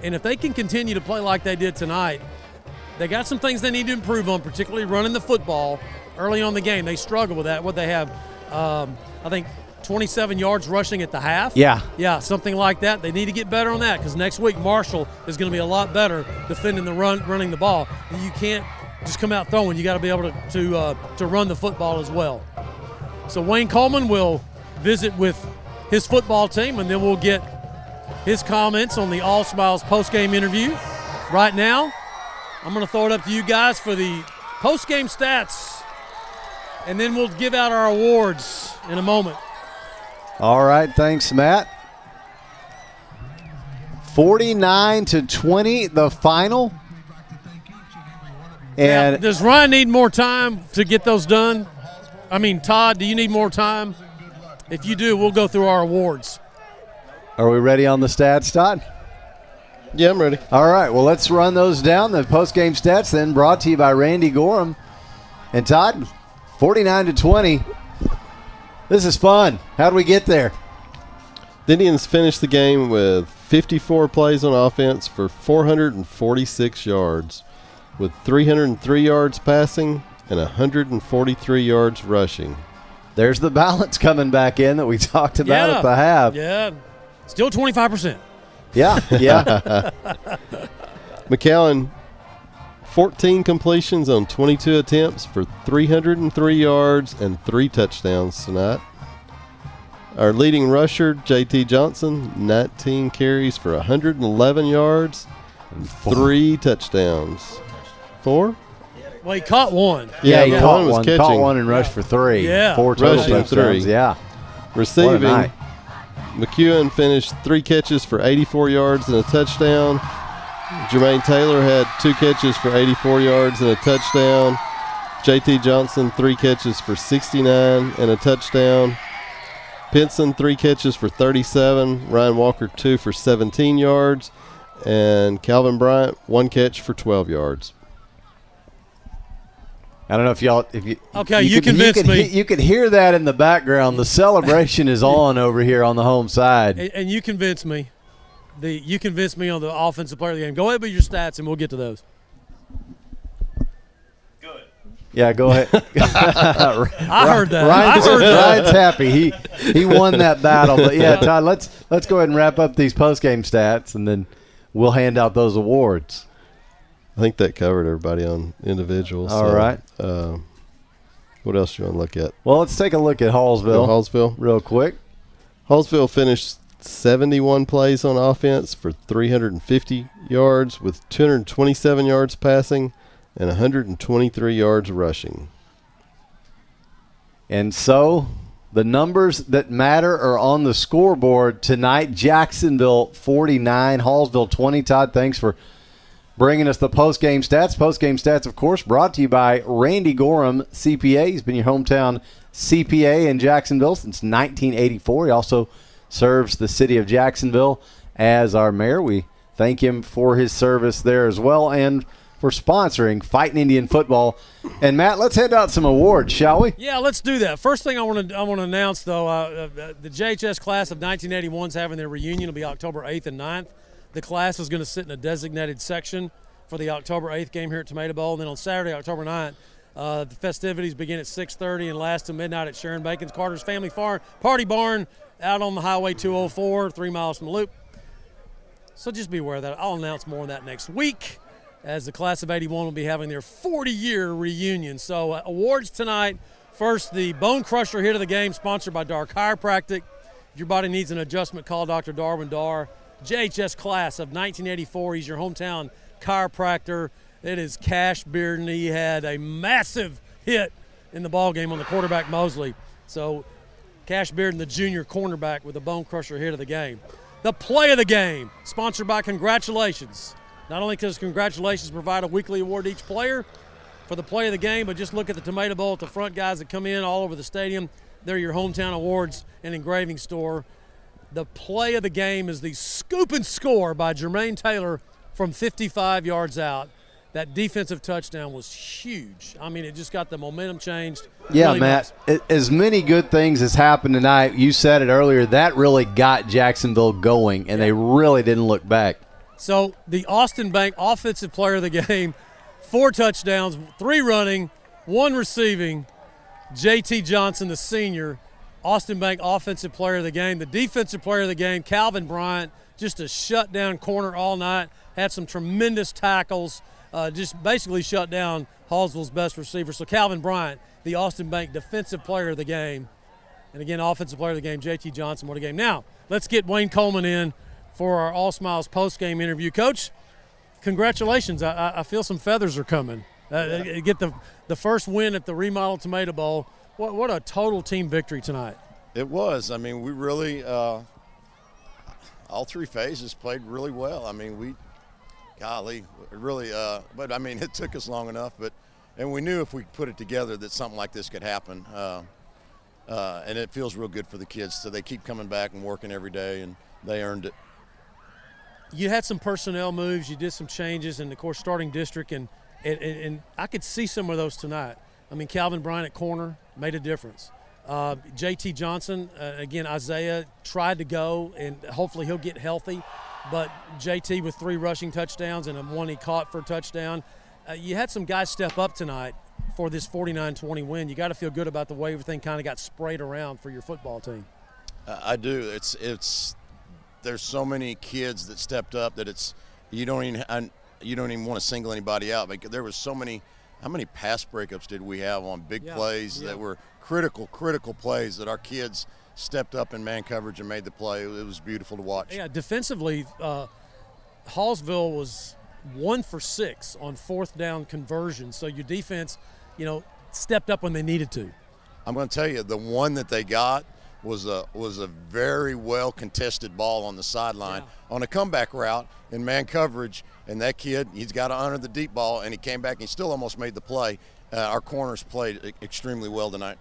and if they can continue to play like they did tonight, they got some things they need to improve on, particularly running the football early on in the game. They struggle with that. What they have, I think, 27 yards rushing at the half. Yeah, something like that. They need to get better on that because next week Marshall is going to be a lot better defending the running the ball. And you can't just come out throwing. You got to be able to run the football as well. So Wayne Coleman will visit with his football team, and then we'll get his comments on the All Smiles post-game interview. Right now, I'm going to throw it up to you guys for the post-game stats, and then we'll give out our awards in a moment. All right, thanks, Matt. 49-20, the final. And does Ryan need more time to get those done? I mean, Todd, do you need more time? If you do, we'll go through our awards. Are we ready on the stats, Todd? Yeah, I'm ready. All right, well, let's run those down. The post-game stats then brought to you by Randy Gorham. And Todd, 49-20. This is fun. How do we get there? The Indians finished the game with 54 plays on offense for 446 yards, with 303 yards passing and 143 yards rushing. There's the balance coming back in that we talked about at the half. Yeah, still 25%. Yeah. McAllen, 14 completions on 22 attempts for 303 yards and 3 touchdowns tonight. Our leading rusher, JT Johnson, 19 carries for 111 yards and 3 touchdowns. 4? Well, he caught one. Yeah, he caught was one. Catching. Caught one and rushed for 3. Yeah. 4 total Rushing touchdowns. 3. Yeah. Receiving, What a night. McEwen finished 3 catches for 84 yards and a touchdown. Jermaine Taylor had 2 catches for 84 yards and a touchdown. JT Johnson, 3 catches for 69 and a touchdown. Pinson, 3 catches for 37. Ryan Walker, 2 for 17 yards. And Calvin Bryant, 1 catch for 12 yards. I don't know if y'all, Okay, you convinced me. You could hear that in the background. The celebration is on over here on the home side. And you convinced me. You convinced me on the offensive player of the game. Go ahead with your stats, and we'll get to those. Yeah, go ahead. I heard that. Ryan's happy. He won that battle. But yeah, Todd, let's go ahead and wrap up these post-game stats, and then we'll hand out those awards. I think that covered everybody on individuals. All right. What else do you want to look at? Well, let's take a look at Hallsville. Hallsville. Real quick. Hallsville finished 71 plays on offense for 350 yards with 227 yards passing and 123 yards rushing. And so the numbers that matter are on the scoreboard tonight. Jacksonville 49, Hallsville 20. Todd, thanks for bringing us the post-game stats. Post-game stats, of course, brought to you by Randy Gorham, CPA. He's been your hometown CPA in Jacksonville since 1984. He also serves the city of Jacksonville as our mayor. We thank him for his service there as well and for sponsoring Fightin Indian football. And, Matt, let's hand out some awards, shall we? Yeah, let's do that. First thing I want to announce, though, the JHS class of 1981 is having their reunion. It'll be October 8th and 9th. The class is going to sit in a designated section for the October 8th game here at Tomato Bowl. And then on Saturday, October 9th, The festivities begin at 6:30 and last till midnight at Sharon Bacon's Carter's Family Farm Party Barn out on the Highway 204, 3 miles from the Loop. So just be aware of that. I'll announce more on that next week as the class of 81 will be having their 40-year reunion. So awards tonight. First, the Bone Crusher hit of the game, sponsored by Dar Chiropractic. If your body needs an adjustment, call Dr. Darwin Dar. JHS class of 1984. He's your hometown chiropractor. It is Cash Bearden. He had a massive hit in the ball game on the quarterback Mosley. So Cash Bearden, the junior cornerback, with the Bone Crusher hit of the game. The play of the game, sponsored by Congratulations. Not only does Congratulations provide a weekly award to each player for the play of the game, but just look at the Tomato Bowl at the front, guys that come in all over the stadium. They're your hometown awards and engraving store. The play of the game is the scoop and score by Jermaine Taylor from 55 yards out. That defensive touchdown was huge. I mean, it just got the momentum changed. Yeah, really Matt, nice. as many good things as happened tonight, you said it earlier, that really got Jacksonville going, and they really didn't look back. So the Austin Bank offensive player of the game, 4 touchdowns, 3 running, 1 receiving. J.T. Johnson, the senior, Austin Bank offensive player of the game. The defensive player of the game, Calvin Bryant, just a shutdown corner all night, had some tremendous tackles. Just basically shut down Hallsville's best receiver. So Calvin Bryant, the Austin Bank defensive player of the game. And again, offensive player of the game, J.T. Johnson, what a game. Now, let's get Wayne Coleman in for our All Smiles post-game interview. Coach, congratulations. I feel some feathers are coming. Get the first win at the remodeled Tomato Bowl. What a total team victory tonight. It was. I mean, we really, all 3 phases played really well. I mean, golly, really, but I mean, it took us long enough, and we knew if we put it together that something like this could happen. And it feels real good for the kids. So they keep coming back and working every day, and they earned it. You had some personnel moves, you did some changes, and of course, starting district, and I could see some of those tonight. I mean, Calvin Bryant at corner made a difference. J.T. Johnson, again, Isaiah tried to go, and hopefully he'll get healthy. But J.T. with 3 rushing touchdowns and 1 he caught for a touchdown. You had some guys step up tonight for this 49-20 win. You got to feel good about the way everything kind of got sprayed around for your football team. I do. There's so many kids that stepped up that you don't even want to single anybody out. But there was so many. How many pass breakups did we have on big plays that were critical plays that our kids stepped up in man coverage and made the play? It was beautiful to watch. Yeah, defensively, Hallsville was 1 for 6 on 4th down conversions. So your defense, stepped up when they needed to. I'm going to tell you, the one that they got was a very well contested ball on the sideline on a comeback route in man coverage, and that kid, he's got to honor the deep ball, and he came back and he still almost made the play. Our corners played extremely well tonight.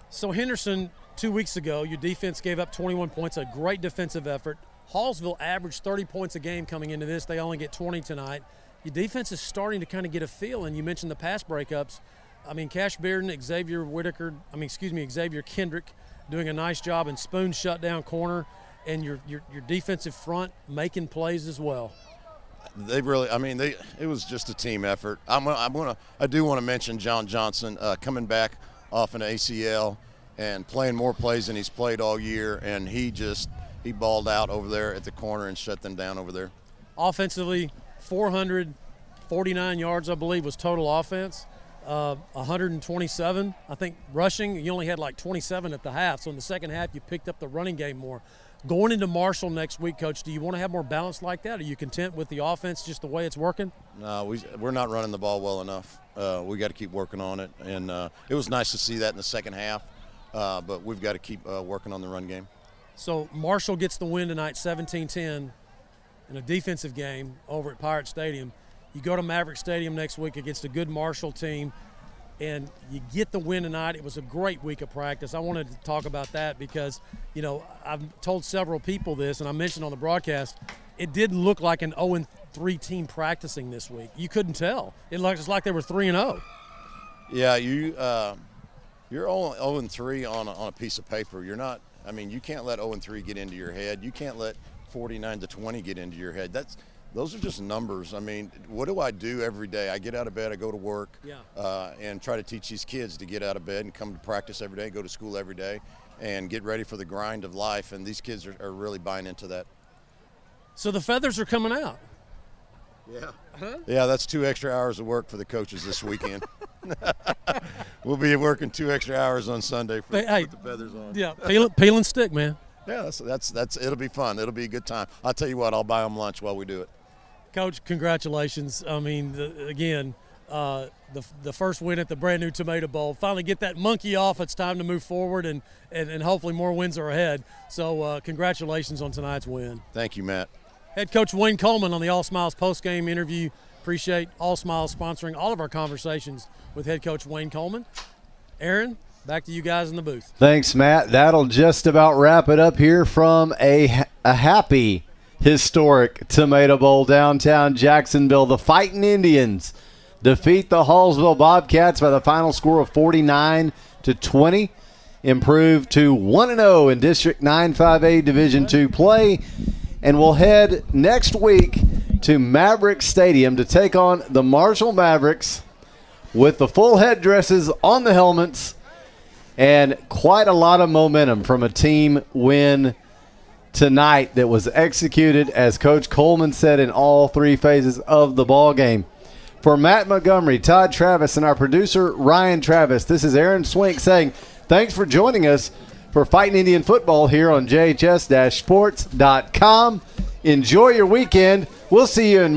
So Henderson, 2 weeks ago, your defense gave up 21 points, a great defensive effort. Hallsville averaged 30 points a game coming into this. They only get 20 tonight. Your defense is starting to kind of get a feel, and you mentioned the pass breakups. I mean, Cash Bearden, Xavier Kendrick doing a nice job, and Spoon shut down corner, and your defensive front making plays as well. They really, it was just a team effort. I do want to mention John Johnson coming back off an ACL and playing more plays than he's played all year, and he balled out over there at the corner and shut them down over there. Offensively, 449 yards, I believe, was total offense. 127, I think, rushing. You only had like 27 at the half, so in the second half you picked up the running game more. Going into Marshall next week, Coach, do you want to have more balance like that? Are you content with the offense just the way it's working? No, we're not running the ball well enough. We got to keep working on it, and it was nice to see that in the second half, but we've got to keep working on the run game. So Marshall gets the win tonight, 17-10, in a defensive game over at Pirate Stadium. You go to Maverick Stadium next week against a good Marshall team, and you get the win tonight. It was a great week of practice. I wanted to talk about that because, I've told several people this, and I mentioned on the broadcast, it didn't look like an 0-3 team practicing this week. You couldn't tell. It looks like they were 3-0. Yeah, you're 0-3 on a piece of paper. You're not. You can't let 0-3 get into your head. You can't let 49-20 get into your head. those are just numbers. I mean, what do I do every day? I get out of bed, I go to work, and try to teach these kids to get out of bed and come to practice every day, go to school every day, and get ready for the grind of life. And these kids are really buying into that. So the feathers are coming out. Yeah. Yeah, that's 2 extra hours of work for the coaches this weekend. We'll be working 2 extra hours on Sunday for put the feathers on. Yeah, peel and stick, man. Yeah, that's it'll be fun. It'll be a good time. I'll tell you what, I'll buy them lunch while we do it. Coach, congratulations. I mean, the first win at the brand new Tomato Bowl. Finally get that monkey off. It's time to move forward, and hopefully more wins are ahead. So congratulations on tonight's win. Thank you, Matt. Head Coach Wayne Coleman on the All Smiles postgame interview. Appreciate All Smiles sponsoring all of our conversations with Head Coach Wayne Coleman. Aaron, back to you guys in the booth. Thanks, Matt. That'll just about wrap it up here from a happy, historic Tomato Bowl downtown Jacksonville. The Fightin Indians defeat the Hallsville Bobcats by the final score of 49-20. Improve to 1-0 in District 9-5A Division II play. And we'll head next week to Maverick Stadium to take on the Marshall Mavericks with the full headdresses on the helmets and quite a lot of momentum from a team win tonight that was executed, as Coach Coleman said, in all 3 phases of the ball game. For Matt Montgomery, Todd Travis, and our producer Ryan Travis, this is Aaron Swink saying thanks for joining us for Fightin Indian football here on JHS-sports.com. Enjoy your weekend. We'll see you in